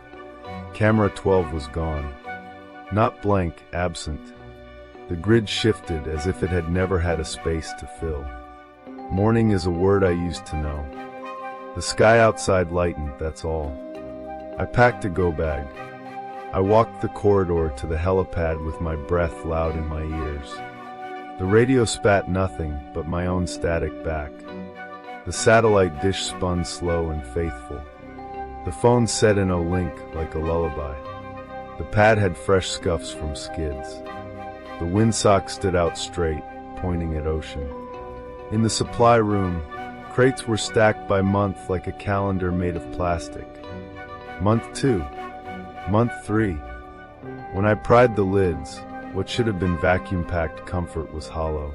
Camera 12 was gone. Not blank, absent. The grid shifted as if it had never had a space to fill. Morning is a word I used to know. The sky outside lightened, that's all. I packed a go bag. I walked the corridor to the helipad with my breath loud in my ears. The radio spat nothing but my own static back. The satellite dish spun slow and faithful. The phone said in a link like a lullaby. The pad had fresh scuffs from skids. The windsock stood out straight, pointing at ocean. In the supply room, crates were stacked by month like a calendar made of plastic. Month 2. Month 3. When I pried the lids, what should have been vacuum-packed comfort was hollow.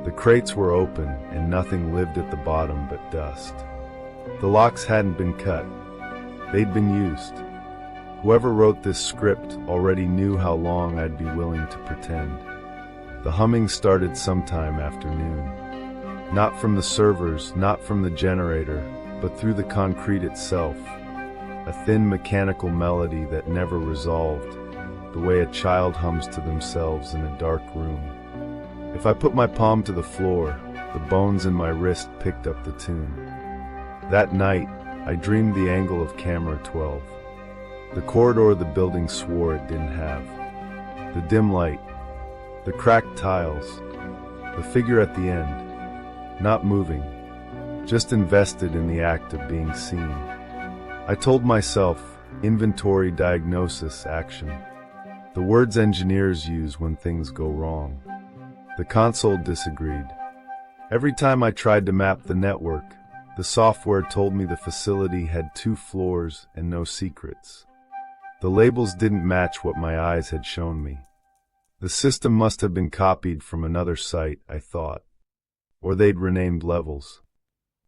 The crates were open, and nothing lived at the bottom but dust. The locks hadn't been cut. They'd been used. Whoever wrote this script already knew how long I'd be willing to pretend. The humming started sometime after noon. Not from the servers, not from the generator, but through the concrete itself. A thin mechanical melody that never resolved, the way a child hums to themselves in a dark room. If I put my palm to the floor, the bones in my wrist picked up the tune. That night, I dreamed the angle of camera 12. The corridor the building swore it didn't have. The dim light, the cracked tiles, the figure at the end, not moving, just invested in the act of being seen. I told myself, inventory, diagnosis, action. The words engineers use when things go wrong. The console disagreed. Every time I tried to map the network, the software told me the facility had 2 floors and no secrets. The labels didn't match what my eyes had shown me. The system must have been copied from another site, I thought. Or they'd renamed levels.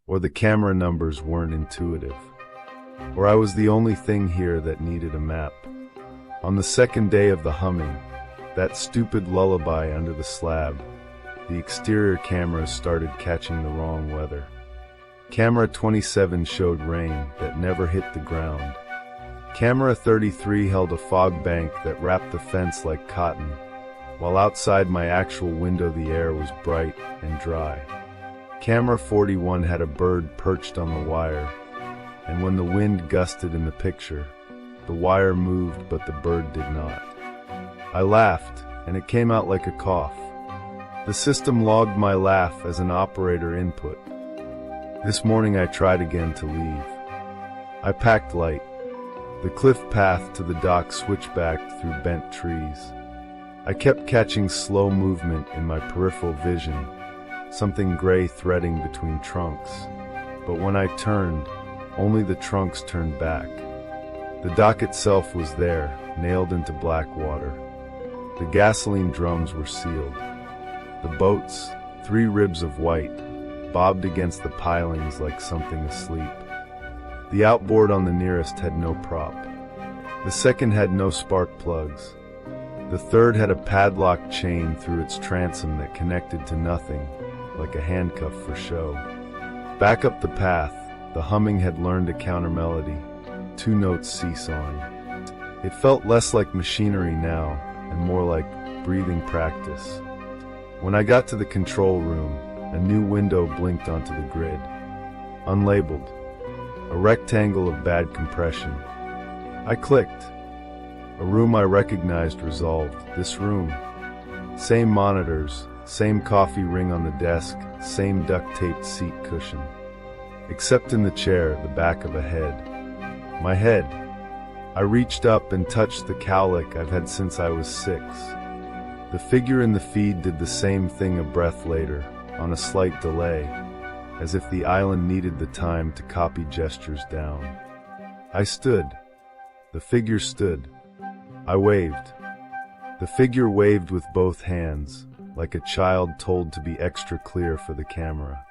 Or the camera numbers weren't intuitive. Or I was the only thing here that needed a map. On the second day of the humming, that stupid lullaby under the slab, the exterior cameras started catching the wrong weather. Camera 27 showed rain that never hit the ground. Camera 33 held a fog bank that wrapped the fence like cotton, while outside my actual window the air was bright and dry. Camera 41 had a bird perched on the wire, and when the wind gusted in the picture, the wire moved but the bird did not. I laughed, and it came out like a cough. The system logged my laugh as an operator input. This morning I tried again to leave. I packed light. The cliff path to the dock switchbacked through bent trees. I kept catching slow movement in my peripheral vision, something gray threading between trunks. But when I turned, only the trunks turned back. The dock itself was there, nailed into black water. The gasoline drums were sealed. The boats, 3 ribs of white, bobbed against the pilings like something asleep. The outboard on the nearest had no prop. The second had no spark plugs. The third had a padlock chain through its transom that connected to nothing, like a handcuff for show. Back up the path, the humming had learned a counter-melody, 2 notes seesawing. It felt less like machinery now, and more like breathing practice. When I got to the control room, a new window blinked onto the grid. Unlabeled. A rectangle of bad compression. I clicked. A room I recognized resolved. This room. Same monitors, same coffee ring on the desk, same duct-taped seat cushion. Except in the chair, the back of a head. My head. I reached up and touched the cowlick I've had since I was 6. The figure in the feed did the same thing a breath later, on a slight delay, as if the island needed the time to copy gestures down. I stood. The figure stood. I waved. The figure waved with both hands, like a child told to be extra clear for the camera.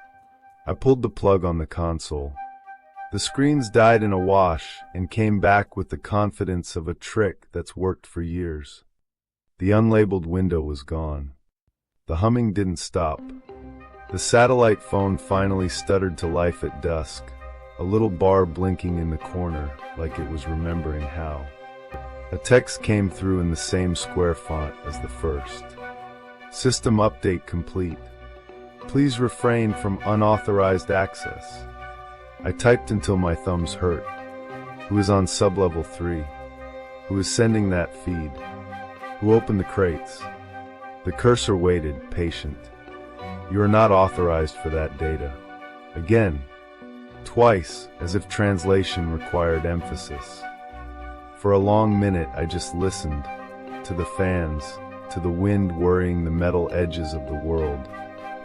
I pulled the plug on the console. The screens died in a wash and came back with the confidence of a trick that's worked for years. The unlabeled window was gone. The humming didn't stop. The satellite phone finally stuttered to life at dusk, a little bar blinking in the corner like it was remembering how. A text came through in the same square font as the first. System update complete. Please refrain from unauthorized access. I typed until my thumbs hurt. Who is on sublevel 3? Who is sending that feed? Who opened the crates? The cursor waited, patient. You are not authorized for that data. Again. Twice, as if translation required emphasis. For a long minute I just listened, to the fans, to the wind worrying the metal edges of the world,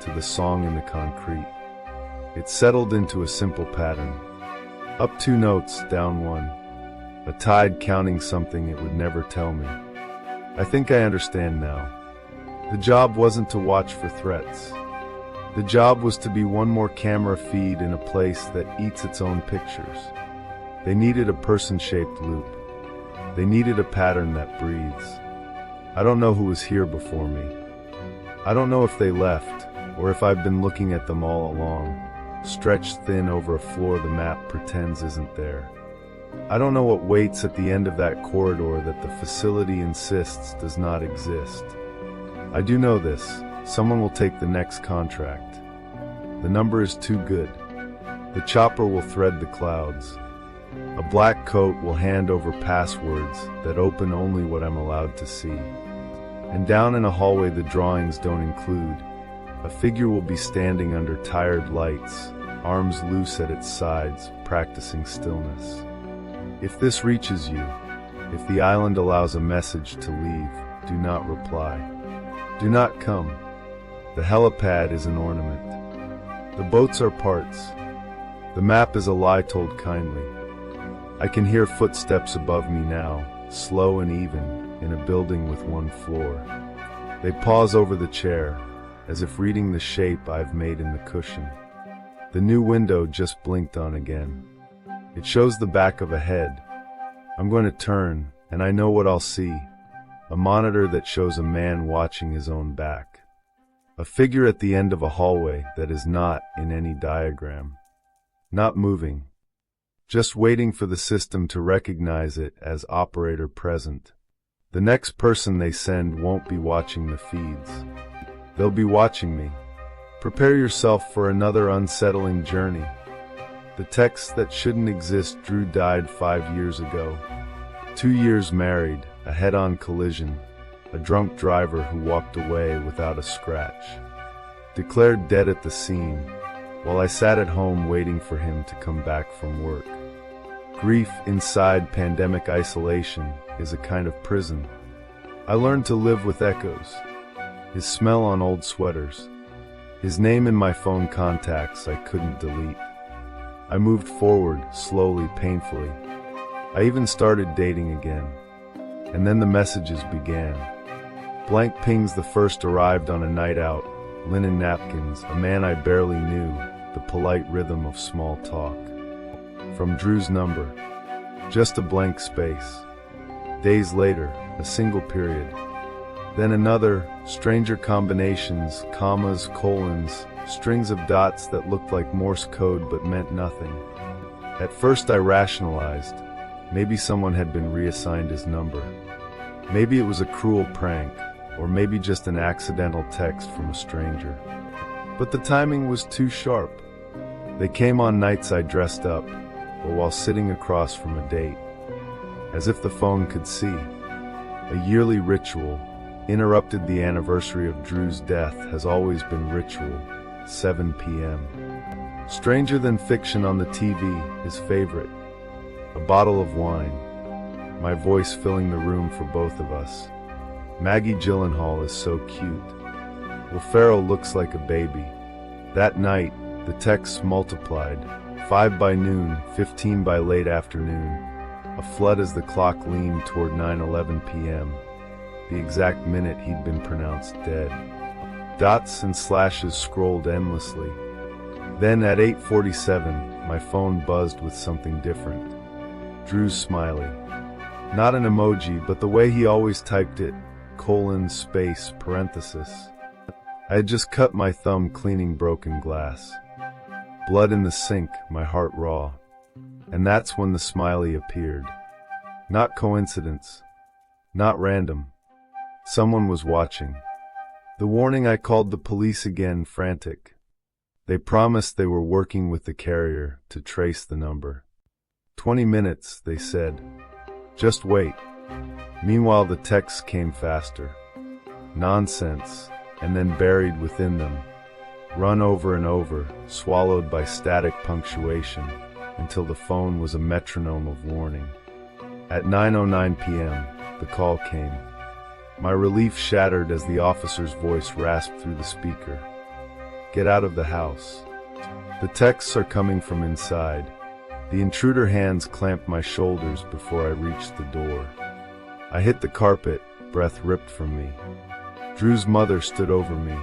to the song in the concrete. It settled into a simple pattern. Up 2 notes, down 1. A tide counting something it would never tell me. I think I understand now. The job wasn't to watch for threats. The job was to be one more camera feed in a place that eats its own pictures. They needed a person-shaped loop. They needed a pattern that breathes. I don't know who was here before me. I don't know if they left, or if I've been looking at them all along, stretched thin over a floor the map pretends isn't there. I don't know what waits at the end of that corridor that the facility insists does not exist. I do know this. Someone will take the next contract. The number is too good. The chopper will thread the clouds. A black coat will hand over passwords that open only what I'm allowed to see. And down in a hallway the drawings don't include, a figure will be standing under tired lights, arms loose at its sides, practicing stillness. If this reaches you, if the island allows a message to leave, do not reply. Do not come. The helipad is an ornament. The boats are parts. The map is a lie told kindly. I can hear footsteps above me now, slow and even, in a building with 1 floor. They pause over the chair, as if reading the shape I've made in the cushion. The new window just blinked on again. It shows the back of a head. I'm going to turn, and I know what I'll see. A monitor that shows a man watching his own back. A figure at the end of a hallway that is not in any diagram. Not moving. Just waiting for the system to recognize it as operator present. The next person they send won't be watching the feeds. They'll be watching me. Prepare yourself for another unsettling journey. The text that shouldn't exist. Drew died 5 years ago. 2 years married, a head-on collision. A drunk driver who walked away without a scratch. Declared dead at the scene, while I sat at home waiting for him to come back from work. Grief inside pandemic isolation is a kind of prison. I learned to live with echoes. His smell on old sweaters. His name in my phone contacts I couldn't delete. I moved forward, slowly, painfully. I even started dating again. And then the messages began. Blank pings. The first arrived on a night out, linen napkins, a man I barely knew, the polite rhythm of small talk. From Drew's number, just a blank space. Days later, a single period. Then another, stranger combinations, commas, colons, strings of dots that looked like Morse code but meant nothing. At first I rationalized, maybe someone had been reassigned his number. Maybe it was a cruel prank, or maybe just an accidental text from a stranger. But the timing was too sharp. They came on nights I dressed up, or while sitting across from a date. As if the phone could see. A yearly ritual, interrupted. The anniversary of Drew's death has always been ritual, 7 p.m. Stranger Than Fiction on the TV, his favorite. A bottle of wine. My voice filling the room for both of us. Maggie Gyllenhaal is so cute. Will Ferrell looks like a baby. That night, the texts multiplied. 5 by noon, 15 by late afternoon. A flood as the clock leaned toward 9:11 p.m. The exact minute he'd been pronounced dead. Dots and slashes scrolled endlessly. Then at 8:47, my phone buzzed with something different. Drew's smiley. Not an emoji, but the way he always typed it. Colon, space, parenthesis. I had just cut my thumb cleaning broken glass. Blood in the sink, my heart raw. And that's when the smiley appeared. Not coincidence. Not random. Someone was watching. The warning I called the police again, frantic. They promised they were working with the carrier to trace the number. 20 minutes, they said. Just wait. Meanwhile, the texts came faster. Nonsense, and then buried within them. Run over and over, swallowed by static punctuation, until the phone was a metronome of warning. At 9:09 p.m., the call came. My relief shattered as the officer's voice rasped through the speaker. Get out of the house. The texts are coming from inside. The intruder hands clamped my shoulders before I reached the door. I hit the carpet, breath ripped from me. Drew's mother stood over me.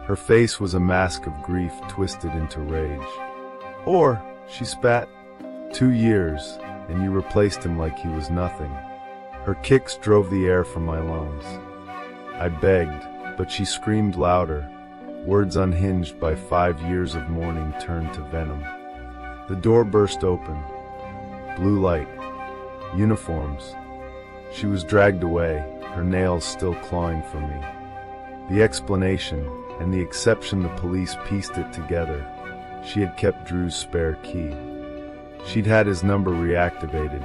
Her face was a mask of grief twisted into rage. Or, she spat, 2 years, and you replaced him like he was nothing. Her kicks drove the air from my lungs. I begged, but she screamed louder. Words unhinged by 5 years of mourning turned to venom. The door burst open. Blue light. Uniforms. She was dragged away, her nails still clawing for me. The explanation, and the exception the police pieced it together. She had kept Drew's spare key. She'd had his number reactivated,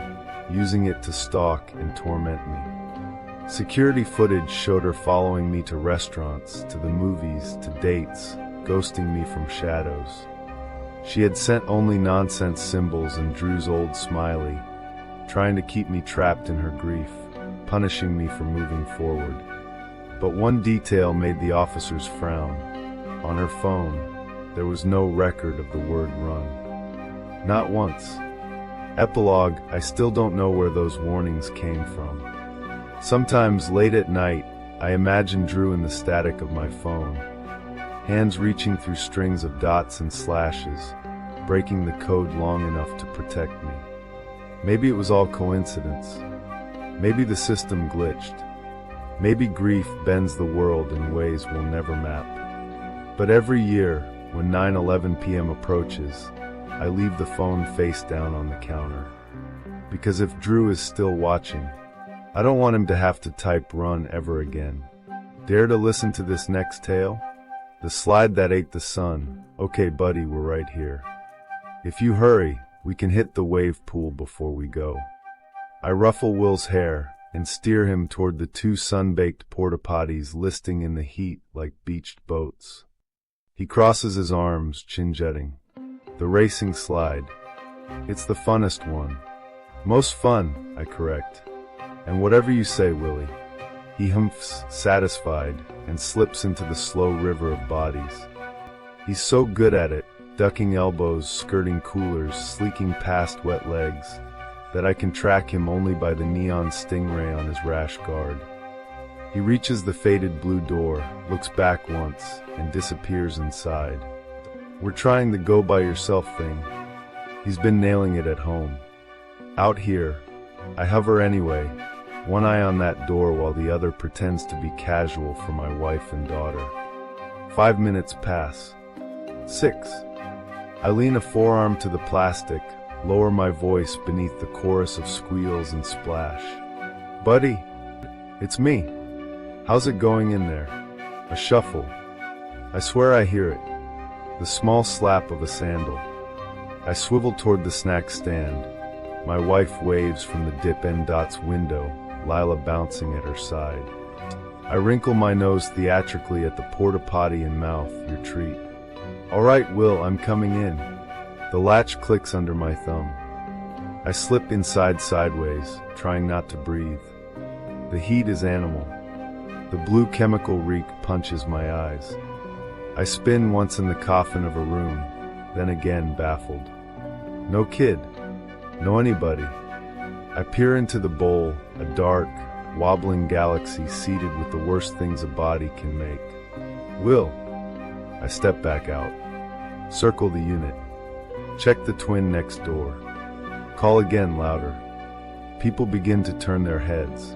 using it to stalk and torment me. Security footage showed her following me to restaurants, to the movies, to dates, ghosting me from shadows. She had sent only nonsense symbols and Drew's old smiley, trying to keep me trapped in her grief, punishing me for moving forward. But one detail made the officers frown. On her phone, there was no record of the word run. Not once. Epilogue, I still don't know where those warnings came from. Sometimes late at night, I imagine Drew in the static of my phone, hands reaching through strings of dots and slashes, breaking the code long enough to protect me. Maybe it was all coincidence. Maybe the system glitched. Maybe grief bends the world in ways we'll never map. But every year, when 9:11 p.m. approaches, I leave the phone face down on the counter. Because if Drew is still watching, I don't want him to have to type run ever again. Dare to listen to this next tale? The slide that ate the sun. Okay, buddy, we're right here. If you hurry, we can hit the wave pool before we go. I ruffle Will's hair and steer him toward the 2 sun-baked porta-potties listing in the heat like beached boats. He crosses his arms, chin-jetting. The racing slide. It's the funnest one. Most fun, I correct. And whatever you say, Willie. He humphs, satisfied, and slips into the slow river of bodies. He's so good at it, ducking elbows, skirting coolers, sleeking past wet legs, that I can track him only by the neon stingray on his rash guard. He reaches the faded blue door, looks back once, and disappears inside. We're trying the go-by-yourself thing. He's been nailing it at home. Out here, I hover anyway, one eye on that door while the other pretends to be casual for my wife and daughter. 5 minutes pass. 6. I lean a forearm to the plastic, lower my voice beneath the chorus of squeals and splash. Buddy, it's me. How's it going in there? A shuffle. I swear I hear it. The small slap of a sandal. I swivel toward the snack stand. My wife waves from the Dip N Dots window, Lila bouncing at her side. I wrinkle my nose theatrically at the porta-potty and mouth, your treat. All right, Will, I'm coming in. The latch clicks under my thumb. I slip inside sideways, trying not to breathe. The heat is animal. The blue chemical reek punches my eyes. I spin once in the coffin of a room, then again baffled. No kid. No anybody. I peer into the bowl, a dark, wobbling galaxy seeded with the worst things a body can make. Will. I step back out. Circle the unit. Check the twin next door. Call again louder. People begin to turn their heads.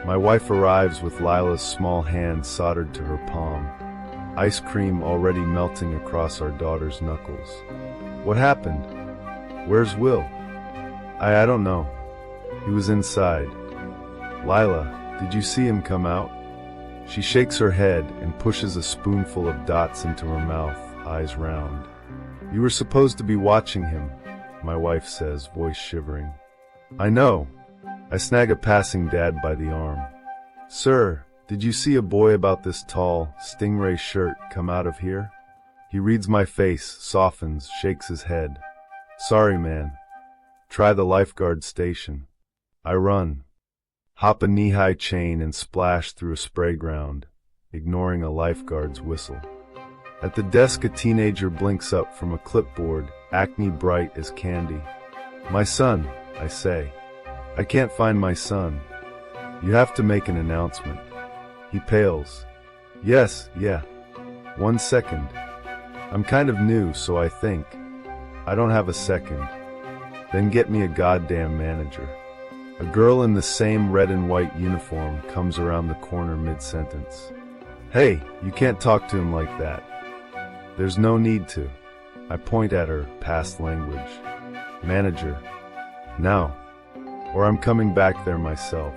My wife arrives with Lila's small hand soldered to her palm. Ice cream already melting across our daughter's knuckles. What happened? Where's Will? I don't know. He was inside. Lila, did you see him come out? She shakes her head and pushes a spoonful of dots into her mouth, eyes round. You were supposed to be watching him, my wife says, voice shivering. I know. I snag a passing dad by the arm. Sir, did you see a boy about this tall, stingray shirt come out of here? He reads my face, softens, shakes his head. Sorry, man. Try the lifeguard station. I run. Hop a knee-high chain and splash through a spray ground, ignoring a lifeguard's whistle. At the desk, a teenager blinks up from a clipboard, acne bright as candy. My son, I say. I can't find my son. You have to make an announcement. He pales. Yes, yeah. 1 second. I'm kind of new, so I think. I don't have a second. Then get me a goddamn manager. A girl in the same red and white uniform comes around the corner mid-sentence. Hey, you can't talk to him like that. There's no need to. I point at her, past language. Manager. Now. Or I'm coming back there myself.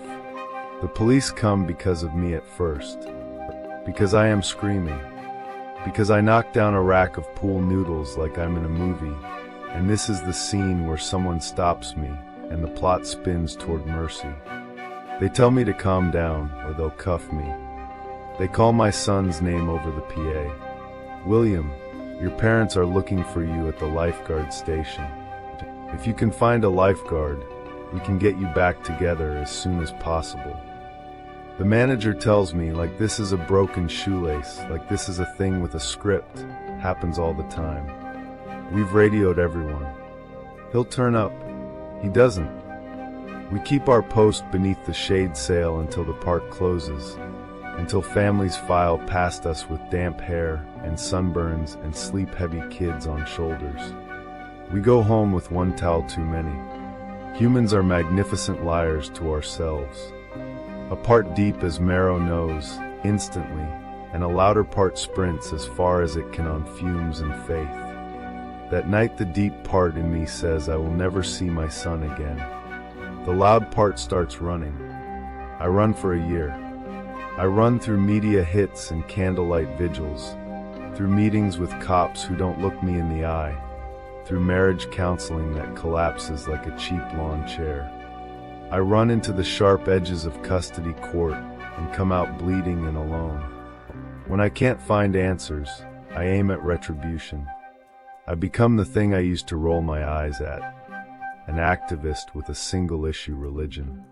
The police come because of me at first. Because I am screaming. Because I knock down a rack of pool noodles like I'm in a movie. And this is the scene where someone stops me and the plot spins toward mercy. They tell me to calm down or they'll cuff me. They call my son's name over the PA. William, your parents are looking for you at the lifeguard station. If you can find a lifeguard, we can get you back together as soon as possible. The manager tells me like this is a broken shoelace, like this is a thing with a script, happens all the time. We've radioed everyone. He'll turn up. He doesn't. We keep our post beneath the shade sail until the park closes, until families file past us with damp hair and sunburns and sleep-heavy kids on shoulders. We go home with one towel too many. Humans are magnificent liars to ourselves. A part deep as marrow knows, instantly, and a louder part sprints as far as it can on fumes and faith. That night the deep part in me says I will never see my son again. The loud part starts running. I run for a year. I run through media hits and candlelight vigils, through meetings with cops who don't look me in the eye, through marriage counseling that collapses like a cheap lawn chair. I run into the sharp edges of custody court and come out bleeding and alone. When I can't find answers, I aim at retribution. I become the thing I used to roll my eyes at, an activist with a single-issue religion.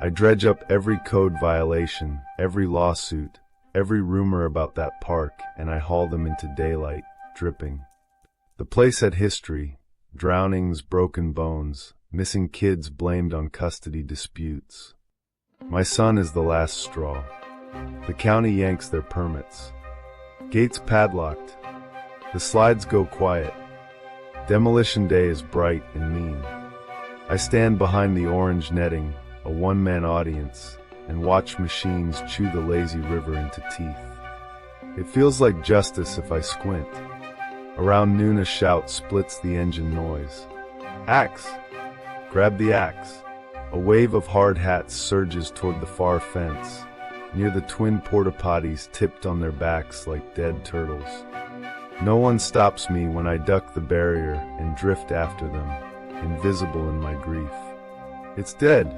I dredge up every code violation, every lawsuit, every rumor about that park, and I haul them into daylight, dripping. The place had history, drownings, broken bones, missing kids blamed on custody disputes. My son is the last straw. The county yanks their permits. Gates padlocked. The slides go quiet. Demolition day is bright and mean. I stand behind the orange netting, a one-man audience, and watch machines chew the lazy river into teeth. It feels like justice if I squint. Around noon a shout splits the engine noise. Axe! Grab the axe. A wave of hard hats surges toward the far fence, near the twin porta-potties tipped on their backs like dead turtles. No one stops me when I duck the barrier and drift after them, invisible in my grief. It's dead.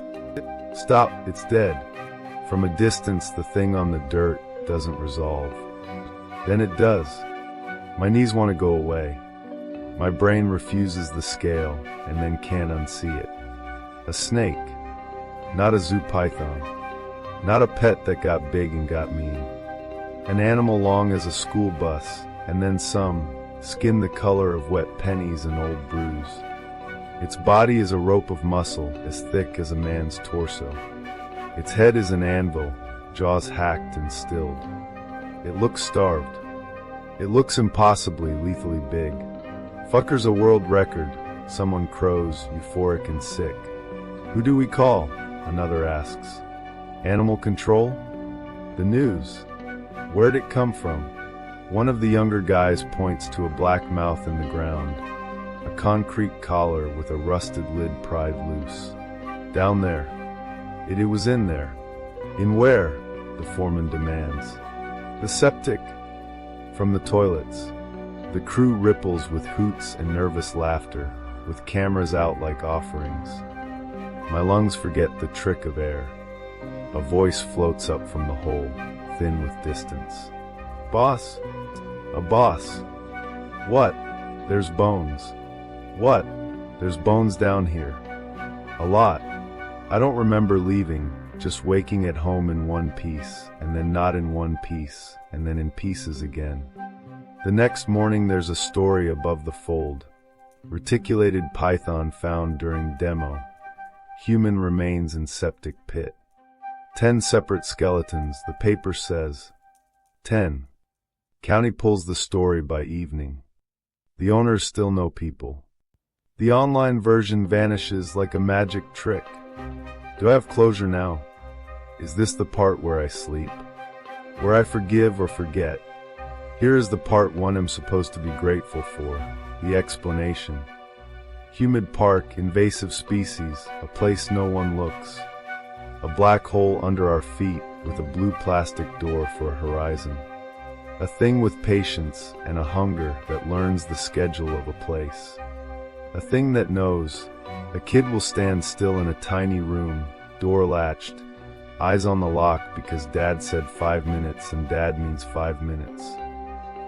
Stop, it's dead. From a distance, the thing on the dirt doesn't resolve. Then it does. My knees want to go away. My brain refuses the scale and then can't unsee it. A snake. Not a zoo python. Not a pet that got big and got mean. An animal long as a school bus, and then some, skin the color of wet pennies and old brews. Its body is a rope of muscle as thick as a man's torso. Its head is an anvil, jaws hacked and stilled. It looks starved. It looks impossibly lethally big. Fucker's a world record, someone crows, euphoric and sick. Who do we call? Another asks. Animal control? The news. Where'd it come from? One of the younger guys points to a black mouth in the ground. a concrete collar with a rusted lid pried loose. Down there. It was in there. In where? The foreman demands. The septic. From the toilets. The crew ripples with hoots and nervous laughter, with cameras out like offerings. My lungs forget the trick of air. A voice floats up from the hole, thin with distance. Boss? A boss. What? There's bones. What? There's bones down here. A lot. I don't remember leaving, just waking at home in one piece, and then not in one piece, and then in pieces again. The next morning there's a story above the fold. Reticulated python found during demo. Human remains in septic pit. 10 separate skeletons, the paper says. 10. County pulls the story by evening. The owners still know people. The online version vanishes like a magic trick. Do I have closure now? Is this the part where I sleep? Where I forgive or forget? Here is the part one am supposed to be grateful for, the explanation. Humid park, invasive species, a place no one looks. A black hole under our feet with a blue plastic door for a horizon. A thing with patience and a hunger that learns the schedule of a place. A thing that knows. A kid will stand still in a tiny room, door latched, eyes on the lock because dad said 5 minutes and dad means 5 minutes.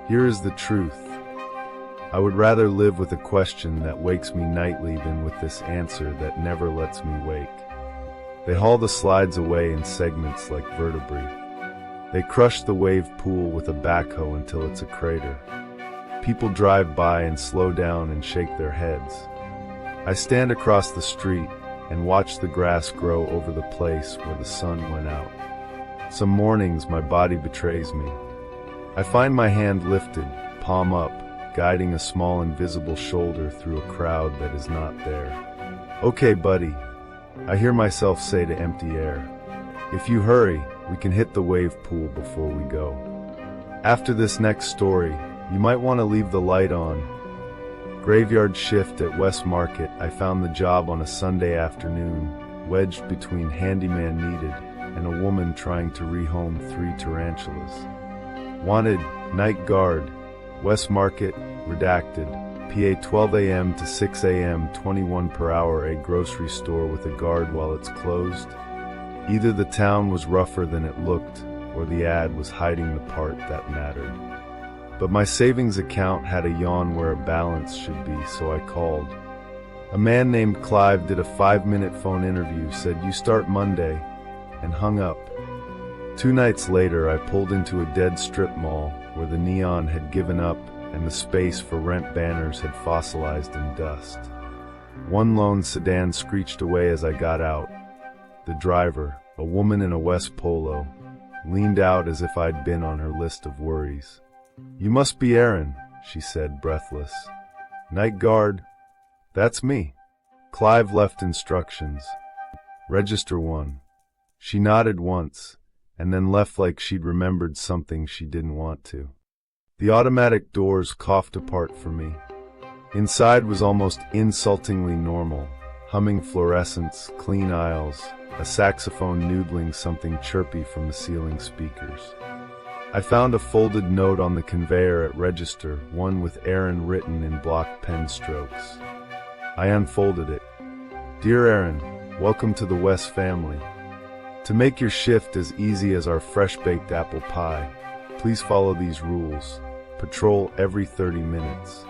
Here is the truth. I would rather live with a question that wakes me nightly than with this answer that never lets me wake. They haul the slides away in segments like vertebrae. They crush the wave pool with a backhoe until it's a crater. People drive by and slow down and shake their heads. I stand across the street and watch the grass grow over the place where the sun went out. Some mornings my body betrays me. I find my hand lifted, palm up, guiding a small invisible shoulder through a crowd that is not there. Okay, buddy, I hear myself say to empty air. If you hurry, we can hit the wave pool before we go. After this next story, you might want to leave the light on. Graveyard shift at West Market. I found the job on a Sunday afternoon, wedged between handyman needed and a woman trying to rehome 3 tarantulas. Wanted, night guard, West Market, redacted, PA 12 a.m. to 6 a.m., 21 per hour, a grocery store with a guard while it's closed. Either the town was rougher than it looked, or the ad was hiding the part that mattered. But my savings account had a yawn where a balance should be, so I called. A man named Clive did a 5-minute phone interview, said you start Monday, and hung up. 2 nights later, I pulled into a dead strip mall where the neon had given up and the space for rent banners had fossilized in dust. One lone sedan screeched away as I got out. The driver, a woman in a West Polo, leaned out as if I'd been on her list of worries. You must be Aaron, she said, breathless. Night guard? That's me. Clive left instructions. Register 1. She nodded once, and then left like she'd remembered something she didn't want to. The automatic doors coughed apart for me. Inside was almost insultingly normal. Humming fluorescents, clean aisles, a saxophone noodling something chirpy from the ceiling speakers. I found a folded note on the conveyor at register, one with Aaron written in block pen strokes. I unfolded it. Dear Aaron, welcome to the West family. To make your shift as easy as our fresh-baked apple pie, please follow these rules. Patrol every 30 minutes.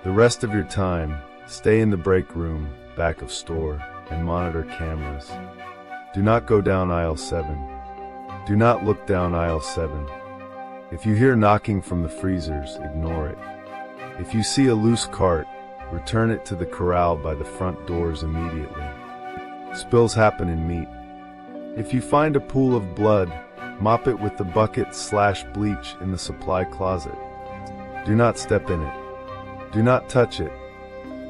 The rest of your time, stay in the break room, back of store, and monitor cameras. Do not go down aisle 7. Do not look down aisle 7. If you hear knocking from the freezers, ignore it. If you see a loose cart, return it to the corral by the front doors immediately. Spills happen in meat. If you find a pool of blood, mop it with the bucket/bleach in the supply closet. Do not step in it. Do not touch it.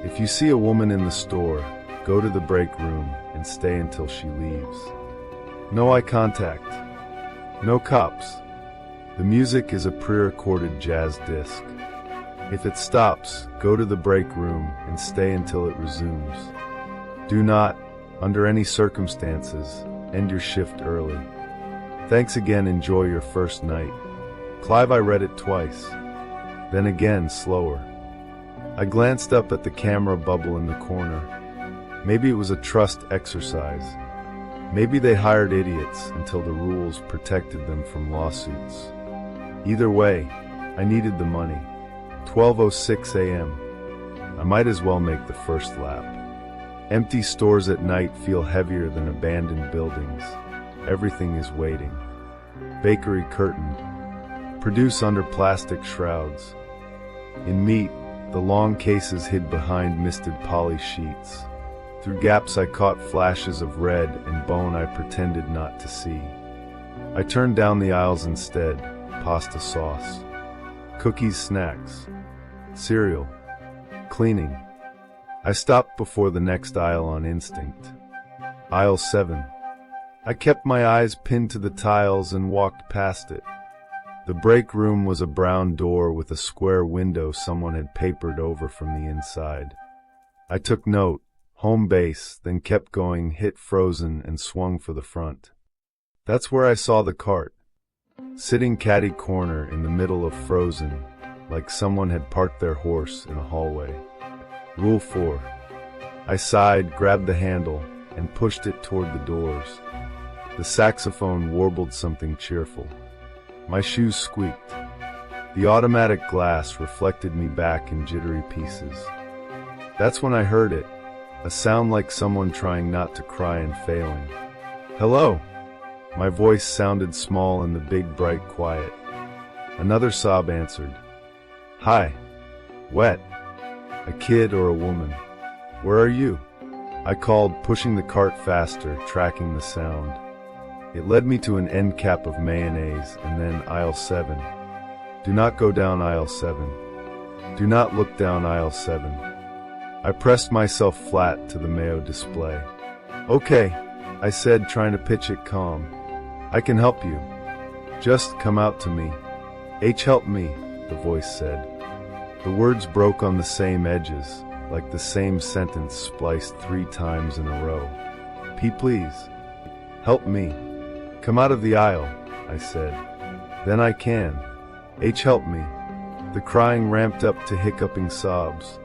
If you see a woman in the store, go to the break room and stay until she leaves. No eye contact. No cops. The music is a pre-recorded jazz disc. If it stops, go to the break room and stay until it resumes. Do not, under any circumstances, end your shift early. Thanks again, enjoy your first night. Clive, I read it twice. Then again, slower. I glanced up at the camera bubble in the corner. Maybe it was a trust exercise. Maybe they hired idiots until the rules protected them from lawsuits. Either way, I needed the money. 12:06 a.m. I might as well make the first lap. Empty stores at night feel heavier than abandoned buildings. Everything is waiting. Bakery curtained. Produce under plastic shrouds. In meat, the long cases hid behind misted poly sheets. Through gaps I caught flashes of red and bone I pretended not to see. I turned down the aisles instead. Pasta sauce. Cookies, snacks. Cereal. Cleaning. I stopped before the next aisle on instinct. Aisle 7. I kept my eyes pinned to the tiles and walked past it. The break room was a brown door with a square window someone had papered over from the inside. I took note, home base, then kept going, hit frozen, and swung for the front. That's where I saw the cart, sitting catty corner in the middle of frozen, like someone had parked their horse in a hallway. Rule 4. I sighed, grabbed the handle, and pushed it toward the doors. The saxophone warbled something cheerful. My shoes squeaked. The automatic glass reflected me back in jittery pieces. That's when I heard it, a sound like someone trying not to cry and failing. Hello! My voice sounded small in the big bright quiet. Another sob answered. Hi. Wet. A kid or a woman? Where are you? I called, pushing the cart faster, tracking the sound. It led me to an end cap of mayonnaise and then aisle 7. Do not go down aisle 7. Do not look down aisle 7. I pressed myself flat to the mayo display. Okay, I said, trying to pitch it calm. I can help you. Just come out to me. Help me, the voice said. The words broke on the same edges, like the same sentence spliced 3 times in a row. Please. Help me. Come out of the aisle, I said. Then I can. Help me. The crying ramped up to hiccuping sobs.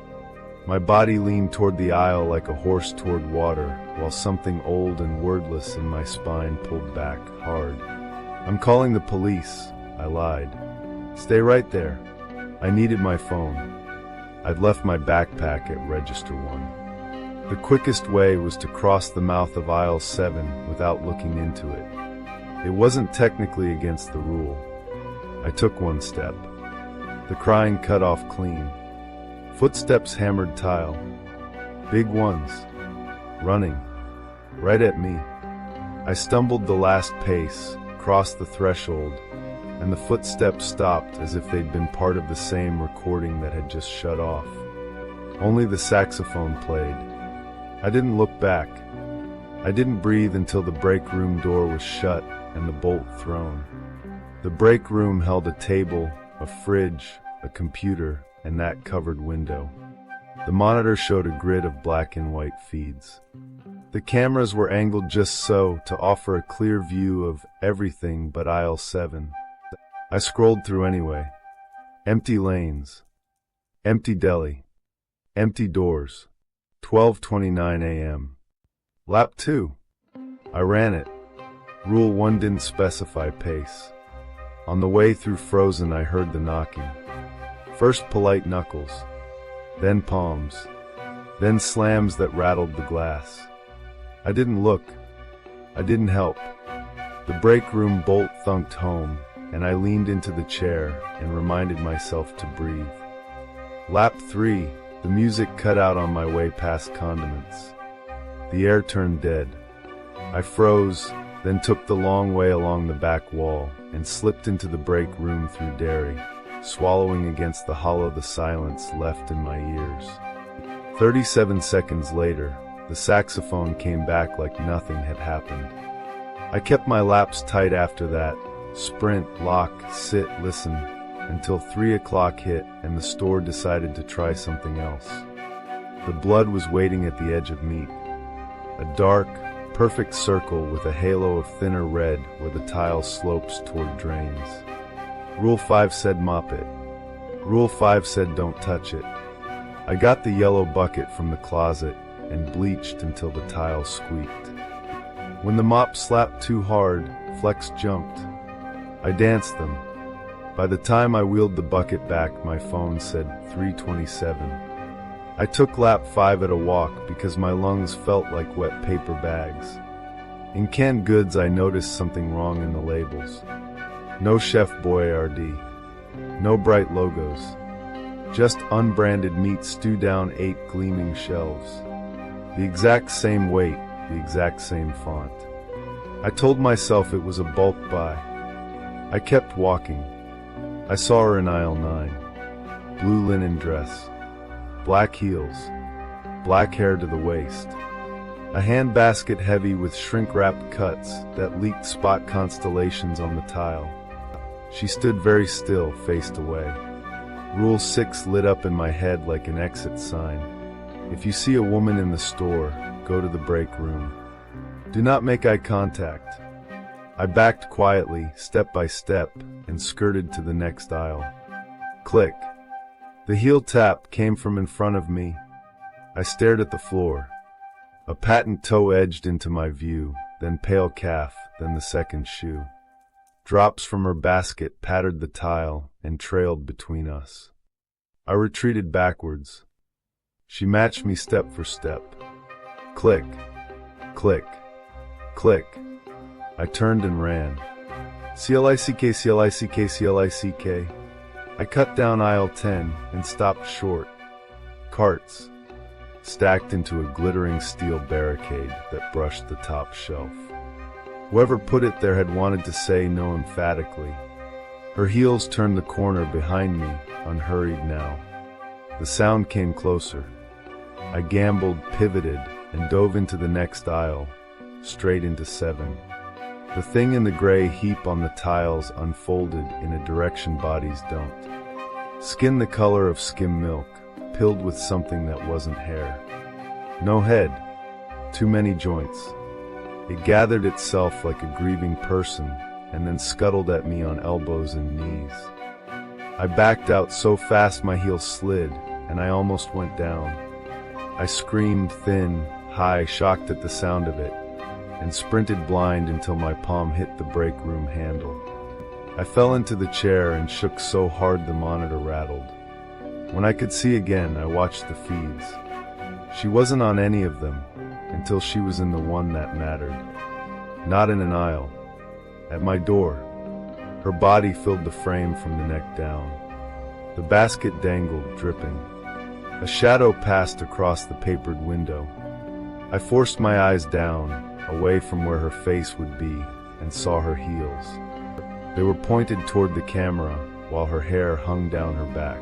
My body leaned toward the aisle like a horse toward water, while something old and wordless in my spine pulled back hard. I'm calling the police, I lied. Stay right there. I needed my phone. I'd left my backpack at register 1. The quickest way was to cross the mouth of aisle 7 without looking into it. It wasn't technically against the rule. I took 1 step. The crying cut off clean. Footsteps hammered tile. Big ones. Running. Right at me. I stumbled the last pace, crossed the threshold, and the footsteps stopped as if they'd been part of the same recording that had just shut off. Only the saxophone played. I didn't look back. I didn't breathe until the break room door was shut and the bolt thrown. The break room held a table, a fridge, a computer, and that covered window. The monitor showed a grid of black and white feeds. The cameras were angled just so to offer a clear view of everything but aisle 7. I scrolled through anyway. Empty lanes. Empty deli. Empty doors. 12:29 a.m. Lap 2. I ran it. Rule 1 didn't specify pace. On the way through frozen I heard the knocking. First polite knuckles. Then palms. Then slams that rattled the glass. I didn't look. I didn't help. The break room bolt thunked home, and I leaned into the chair and reminded myself to breathe. Lap 3, the music cut out on my way past condiments. The air turned dead. I froze, then took the long way along the back wall and slipped into the break room through dairy, swallowing against the hollow the silence left in my ears. 37 seconds later, the saxophone came back like nothing had happened. I kept my laps tight after that. Sprint, lock, sit, listen. until 3 o'clock hit and the store decided to try something else. The blood was waiting at the edge of meat. A dark, perfect circle with a halo of thinner red where the tile slopes toward drains. Rule 5 said mop it. Rule 5 said don't touch it. I got the yellow bucket from the closet and bleached until the tile squeaked. When the mop slapped too hard, flecks jumped. I danced them. By the time I wheeled the bucket back, my phone said 3:27. I took lap 5 at a walk because my lungs felt like wet paper bags. In canned goods, I noticed something wrong in the labels. No Chef Boyardee. No bright logos. Just unbranded meat stew down 8 gleaming shelves. The exact same weight, the exact same font. I told myself it was a bulk buy. I kept walking. I saw her in aisle 9. Blue linen dress. Black heels. Black hair to the waist. A hand basket heavy with shrink-wrapped cuts that leaked spot constellations on the tile. She stood very still, faced away. Rule 6 lit up in my head like an exit sign. If you see a woman in the store, go to the break room. Do not make eye contact. I backed quietly, step by step, and skirted to the next aisle. Click. The heel tap came from in front of me. I stared at the floor. A patent toe edged into my view, then pale calf, then the second shoe. Drops from her basket pattered the tile and trailed between us. I retreated backwards. She matched me step for step. Click, click, click. I turned and ran. C-L-I-C-K, C-L-I-C-K, C-L-I-C-K. I cut down aisle 10 and stopped short. Carts, stacked into a glittering steel barricade that brushed the top shelf. Whoever put it there had wanted to say no emphatically. Her heels turned the corner behind me, unhurried now. The sound came closer. I gambled, pivoted, and dove into the next aisle, straight into 7. The thing in the gray heap on the tiles unfolded in a direction bodies don't. Skin the color of skim milk, pilled with something that wasn't hair. No head, too many joints. It gathered itself like a grieving person and then scuttled at me on elbows and knees. I backed out so fast my heels slid and I almost went down. I screamed thin, high, shocked at the sound of it, and sprinted blind until my palm hit the break room handle. I fell into the chair and shook so hard the monitor rattled. When I could see again, I watched the feeds. She wasn't on any of them until she was in the one that mattered. Not in an aisle. At my door. Her body filled the frame from the neck down. The basket dangled, dripping. A shadow passed across the papered window. I forced my eyes down, away from where her face would be, and saw her heels. They were pointed toward the camera, while her hair hung down her back.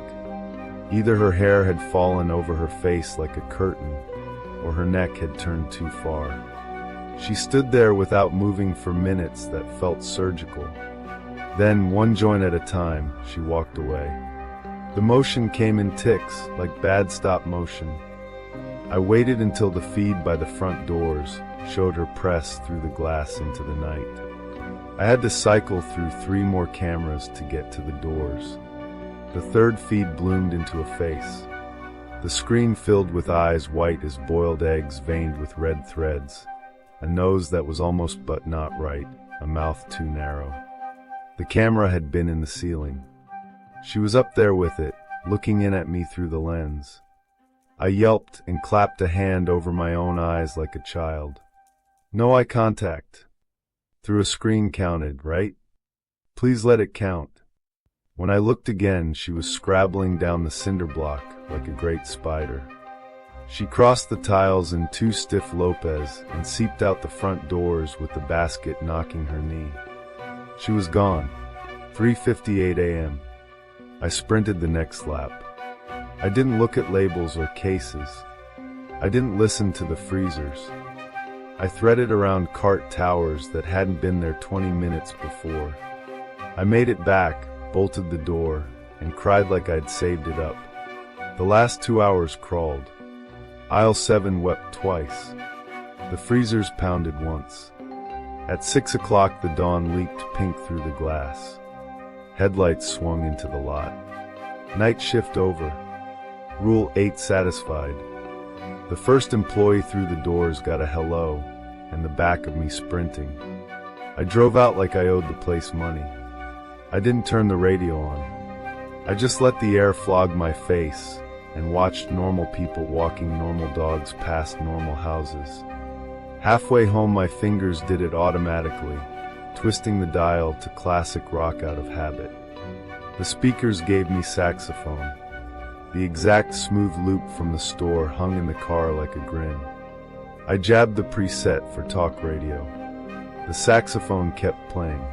Either her hair had fallen over her face like a curtain, or her neck had turned too far. She stood there without moving for minutes that felt surgical. Then, one joint at a time, she walked away. The motion came in ticks, like bad stop motion. I waited until the feed by the front doors showed her press through the glass into the night. I had to cycle through 3 more cameras to get to the doors. The third feed bloomed into a face. The screen filled with eyes white as boiled eggs veined with red threads, a nose that was almost but not right, a mouth too narrow. The camera had been in the ceiling. She was up there with it, looking in at me through the lens. I yelped and clapped a hand over my own eyes like a child. No eye contact. Through a screen counted, right? Please let it count. When I looked again, she was scrabbling down the cinder block like a great spider. She crossed the tiles in 2 stiff lopes and seeped out the front doors with the basket knocking her knee. She was gone. 3:58 a.m. I sprinted the next lap. I didn't look at labels or cases. I didn't listen to the freezers. I threaded around cart towers that hadn't been there 20 minutes before. I made it back, bolted the door, and cried like I'd saved it up. The last 2 hours crawled. Aisle 7 wept twice. The freezers pounded once. At 6 o'clock the dawn leaked pink through the glass. Headlights swung into the lot. Night shift over. Rule 8 satisfied. The first employee through the doors got a hello, and the back of me sprinting. I drove out like I owed the place money. I didn't turn the radio on. I just let the air flog my face and watched normal people walking normal dogs past normal houses. Halfway home my fingers did it automatically, twisting the dial to classic rock out of habit. The speakers gave me saxophone. The exact smooth loop from the store hung in the car like a grin. I jabbed the preset for talk radio. The saxophone kept playing.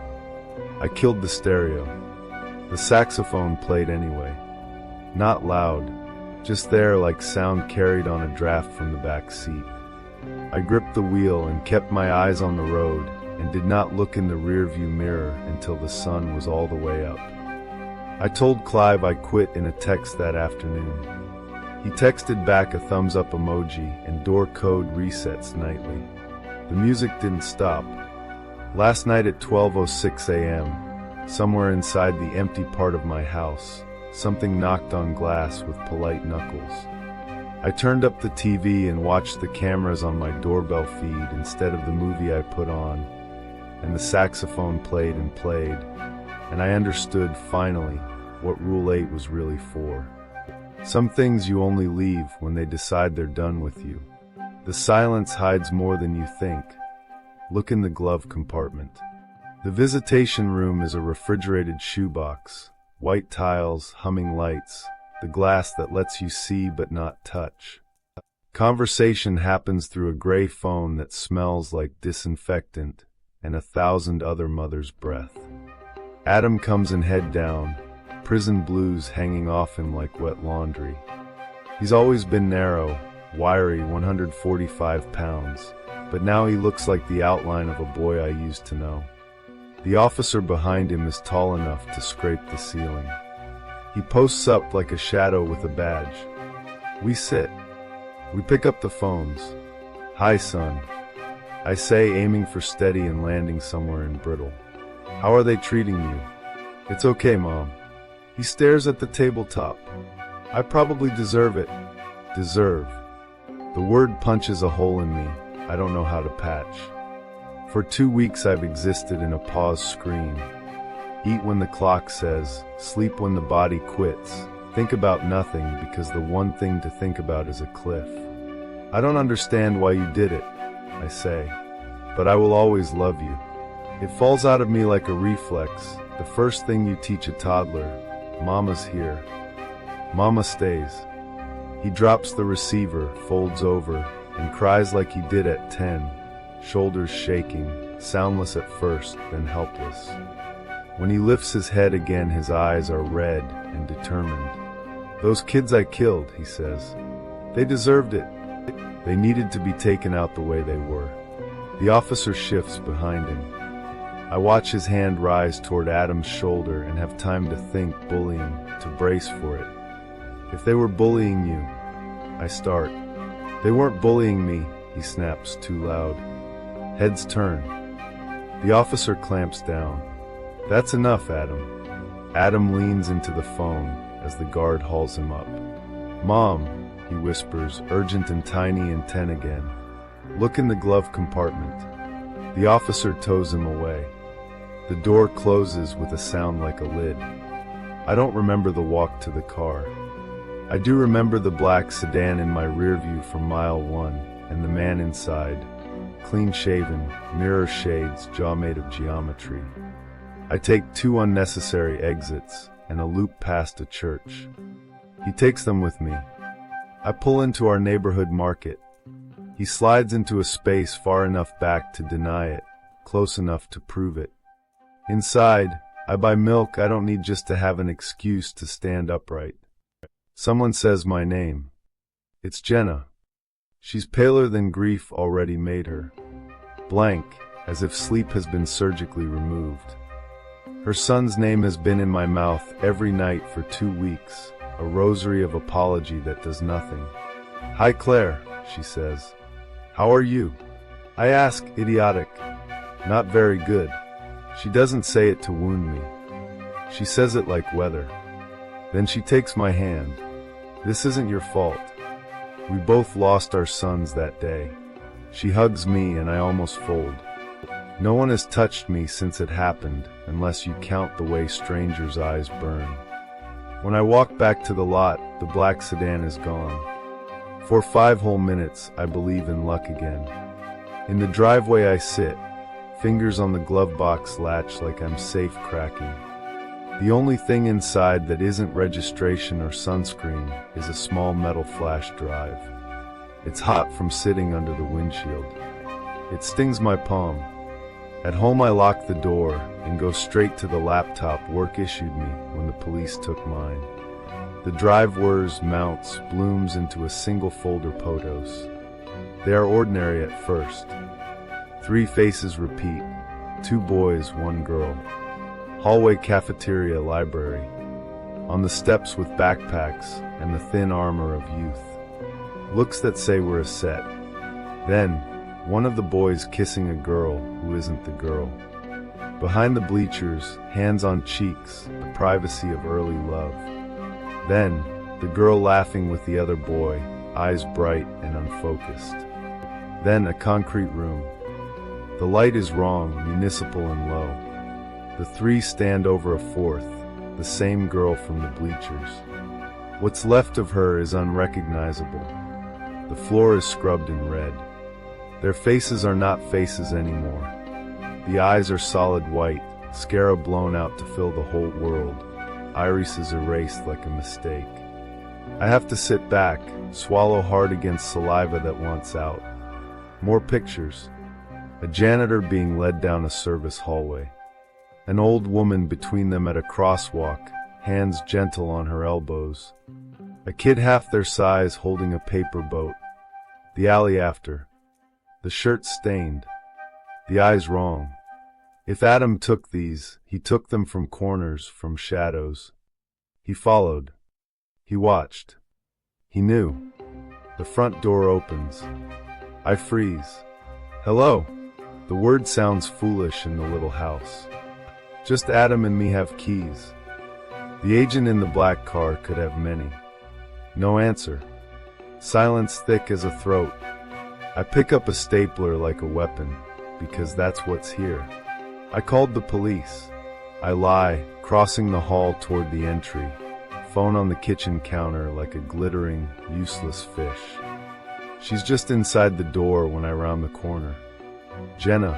I killed the stereo. The saxophone played anyway. Not loud, just there like sound carried on a draft from the back seat. I gripped the wheel and kept my eyes on the road and did not look in the rearview mirror until the sun was all the way up. I told Clive I quit in a text that afternoon. He texted back a thumbs up emoji and door code resets nightly. The music didn't stop. Last night at 12:06 a.m., somewhere inside the empty part of my house, something knocked on glass with polite knuckles. I turned up the TV and watched the cameras on my doorbell feed instead of the movie I put on, and the saxophone played and played, and I understood, finally, what Rule 8 was really for. Some things you only leave when they decide they're done with you. The silence hides more than you think. Look in the glove compartment. The visitation room is a refrigerated shoebox, white tiles, humming lights, the glass that lets you see but not touch. Conversation happens through a gray phone that smells like disinfectant and 1,000 other mothers' breath. Adam comes in head down, prison blues hanging off him like wet laundry. He's always been narrow, wiry, 145 pounds, but now he looks like the outline of a boy I used to know. The officer behind him is tall enough to scrape the ceiling. He posts up like a shadow with a badge. We sit. We pick up the phones. "Hi, son," I say, aiming for steady and landing somewhere in brittle. "How are they treating you?" "It's okay, Mom." He stares at the tabletop. "I probably deserve it." Deserve. The word punches a hole in me I don't know how to patch. For 2 weeks I've existed in a pause screen. Eat when the clock says, sleep when the body quits, think about nothing because the one thing to think about is a cliff. "I don't understand why you did it," I say, "but I will always love you." It falls out of me like a reflex, the first thing you teach a toddler: Mama's here. Mama stays. He drops the receiver, folds over, and cries like he did at 10, shoulders shaking, soundless at first, then helpless. When he lifts his head again, his eyes are red and determined. "Those kids I killed," he says. "They deserved it. They needed to be taken out the way they were." The officer shifts behind him. I watch his hand rise toward Adam's shoulder and have time to think bullying, to brace for it. "If they were bullying you," I start. "They weren't bullying me," he snaps too loud. Heads turn. The officer clamps down. "That's enough, Adam." Adam leans into the phone as the guard hauls him up. "Mom," he whispers, urgent and tiny and 10 again. "Look in the glove compartment." The officer tows him away. The door closes with a sound like a lid. I don't remember the walk to the car. I do remember the black sedan in my rear view from mile 1, and the man inside, clean-shaven, mirror shades, jaw made of geometry. I take 2 unnecessary exits and a loop past a church. He takes them with me. I pull into our neighborhood market. He slides into a space far enough back to deny it, close enough to prove it. Inside, I buy milk I don't need just to have an excuse to stand upright. Someone says my name. It's Jenna. She's paler than grief already made her. Blank, as if sleep has been surgically removed. Her son's name has been in my mouth every night for 2 weeks, a rosary of apology that does nothing. "Hi Claire," she says. "How are you?" I ask, idiotic. "Not very good." She doesn't say it to wound me. She says it like weather. Then she takes my hand. "This isn't your fault. We both lost our sons that day." She hugs me and I almost fold. No one has touched me since it happened, unless you count the way strangers' eyes burn. When I walk back to the lot, the black sedan is gone. For 5 whole minutes, I believe in luck again. In the driveway I sit, fingers on the glove box latch like I'm safe cracking. The only thing inside that isn't registration or sunscreen is a small metal flash drive. It's hot from sitting under the windshield. It stings my palm. At home I lock the door and go straight to the laptop work issued me when the police took mine. The drive whirs, mounts, blooms into a single folder photos. They are ordinary at first. 3 faces repeat, 2 boys, 1 girl. Hallway, cafeteria, library. On the steps with backpacks and the thin armor of youth. Looks that say we're a set. Then, one of the boys kissing a girl who isn't the girl. Behind the bleachers, hands on cheeks, the privacy of early love. Then, the girl laughing with the other boy, eyes bright and unfocused. Then a concrete room. The light is wrong, municipal and low. The 3 stand over a 4th, the same girl from the bleachers. What's left of her is unrecognizable. The floor is scrubbed in red. Their faces are not faces anymore. The eyes are solid white, mascara blown out to fill the whole world. Irises erased like a mistake. I have to sit back, swallow hard against saliva that wants out. More pictures. A janitor being led down a service hallway. An old woman between them at a crosswalk, hands gentle on her elbows. A kid half their size holding a paper boat. The alley after. The shirt stained. The eyes wrong. If Adam took these, he took them from corners, from shadows. He followed. He watched. He knew. The front door opens. I freeze. "Hello." The word sounds foolish in the little house. Just Adam and me have keys. The agent in the black car could have many. No answer. Silence thick as a throat. I pick up a stapler like a weapon, because that's what's here. I called the police. I lie, crossing the hall toward the entry, phone on the kitchen counter like a glittering, useless fish. She's just inside the door when I round the corner. Jenna.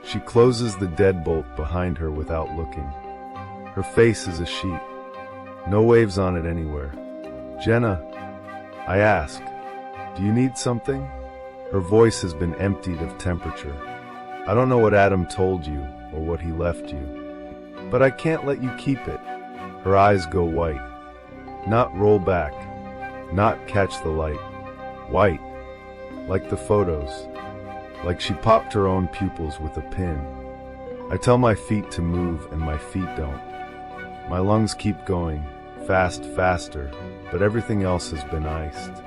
She closes the deadbolt behind her without looking. Her face is a sheet. No waves on it anywhere. "Jenna," I ask, "do you need something?" Her voice has been emptied of temperature. "I don't know what Adam told you or what he left you, but I can't let you keep it." Her eyes go white. Not roll back. Not catch the light. White. Like the photos. Like she popped her own pupils with a pin. I tell my feet to move and my feet don't. My lungs keep going, fast, faster, but everything else has been iced.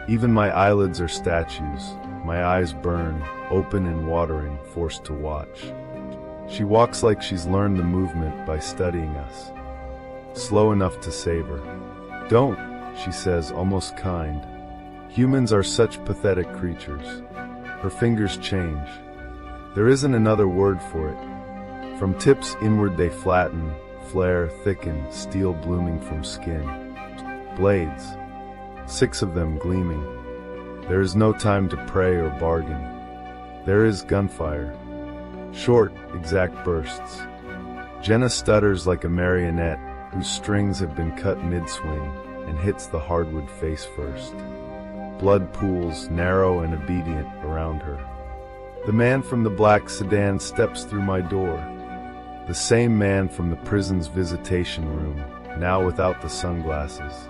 Even my eyelids are statues. My eyes burn, open and watering, forced to watch. She walks like she's learned the movement by studying us. Slow enough to save her. "Don't," she says, almost kind. Humans are such pathetic creatures. Her fingers change. There isn't another word for it. From tips inward they flatten, flare, thicken, steel blooming from skin. Blades. 6 of them gleaming. There is no time to pray or bargain. There is gunfire. Short, exact bursts. Jenna stutters like a marionette whose strings have been cut mid-swing and hits the hardwood face first. Blood pools, narrow and obedient, around her. The man from the black sedan steps through my door. The same man from the prison's visitation room, now without the sunglasses.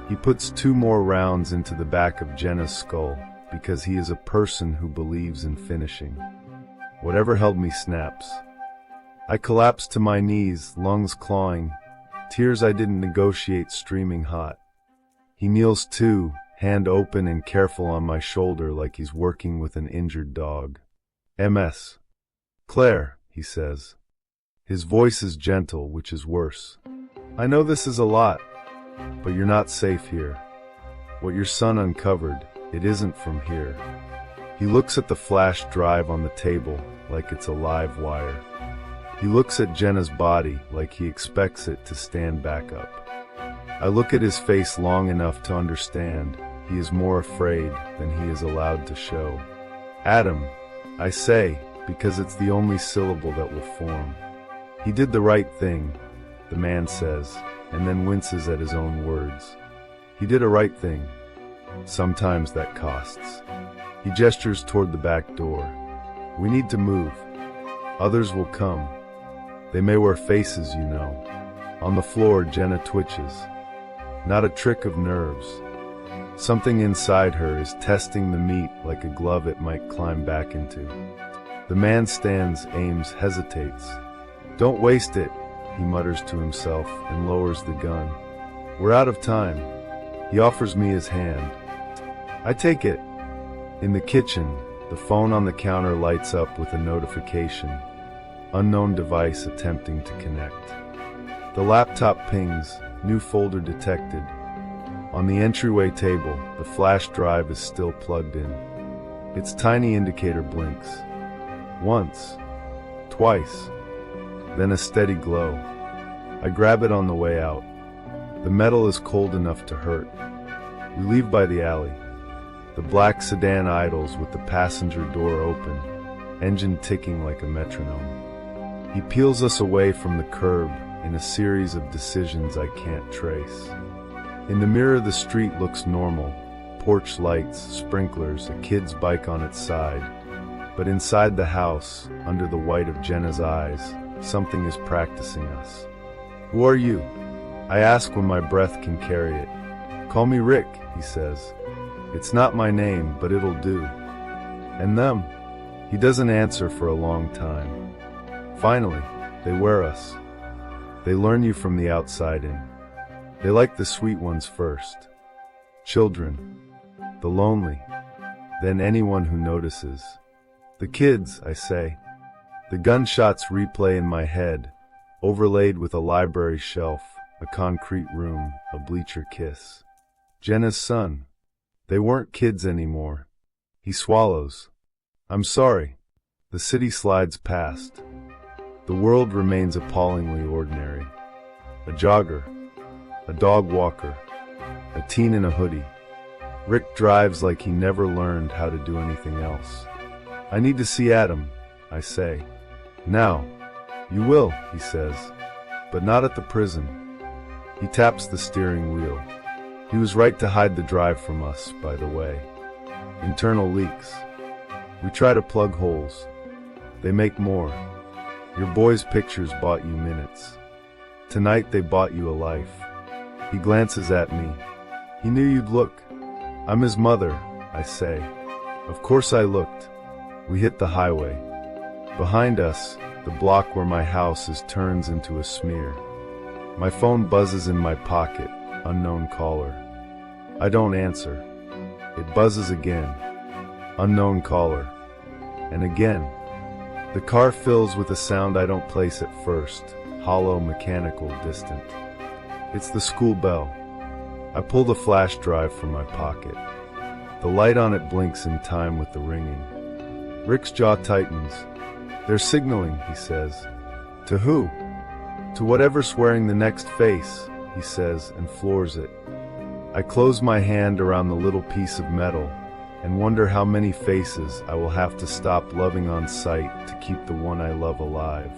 He puts 2 more rounds into the back of Jenna's skull, because he is a person who believes in finishing. Whatever held me snaps. I collapse to my knees, lungs clawing, tears I didn't negotiate streaming hot. He kneels too, hand open and careful on my shoulder like he's working with an injured dog. MS. Claire, he says. His voice is gentle, which is worse. I know this is a lot, but you're not safe here. What your son uncovered, it isn't from here. He looks at the flash drive on the table like it's a live wire. He looks at Jenna's body like he expects it to stand back up. I look at his face long enough to understand he is more afraid than he is allowed to show. Adam, I say, because it's the only syllable that will form. He did the right thing, the man says, and then winces at his own words. He did a right thing. Sometimes that costs. He gestures toward the back door. We need to move. Others will come. They may wear faces, you know. On the floor, Jenna twitches. Not a trick of nerves. Something inside her is testing the meat like a glove it might climb back into. The man stands, aims, hesitates. Don't waste it, he mutters to himself and lowers the gun. We're out of time. He offers me his hand. I take it. In the kitchen, the phone on the counter lights up with a notification. Unknown device attempting to connect. The laptop pings, new folder detected. On the entryway table, the flash drive is still plugged in. Its tiny indicator blinks. Once, twice, then a steady glow. I grab it on the way out. The metal is cold enough to hurt. We leave by the alley. The black sedan idles with the passenger door open, engine ticking like a metronome. He peels us away from the curb in a series of decisions I can't trace. In the mirror, the street looks normal. Porch lights, sprinklers, a kid's bike on its side. But inside the house, under the white of Jenna's eyes, something is practicing us. Who are you? I ask when my breath can carry it. Call me Rick, he says. It's not my name, but it'll do. And them? He doesn't answer for a long time. Finally, they wear us. They learn you from the outside in. They like the sweet ones first. Children. The lonely. Then anyone who notices. The kids, I say. The gunshots replay in my head, overlaid with a library shelf, a concrete room, a bleacher kiss. Jenna's son. They weren't kids anymore. He swallows. I'm sorry. The city slides past. The world remains appallingly ordinary. A jogger. A dog walker. A teen in a hoodie. Rick drives like he never learned how to do anything else. I need to see Adam, I say. Now. You will, he says. But not at the prison. He taps the steering wheel. He was right to hide the drive from us, by the way. Internal leaks. We try to plug holes. They make more. Your boy's pictures bought you minutes. Tonight they bought you a life. He glances at me. He knew you'd look. I'm his mother, I say. Of course I looked. We hit the highway. Behind us, the block where my house is turns into a smear. My phone buzzes in my pocket, unknown caller. I don't answer. It buzzes again. Unknown caller. And again. The car fills with a sound I don't place at first, hollow, mechanical, distant. It's the school bell. I pull the flash drive from my pocket. The light on it blinks in time with the ringing. Rick's jaw tightens. They're signaling, he says. To who? To whatever's wearing the next face, he says, and floors it. I close my hand around the little piece of metal and wonder how many faces I will have to stop loving on sight to keep the one I love alive.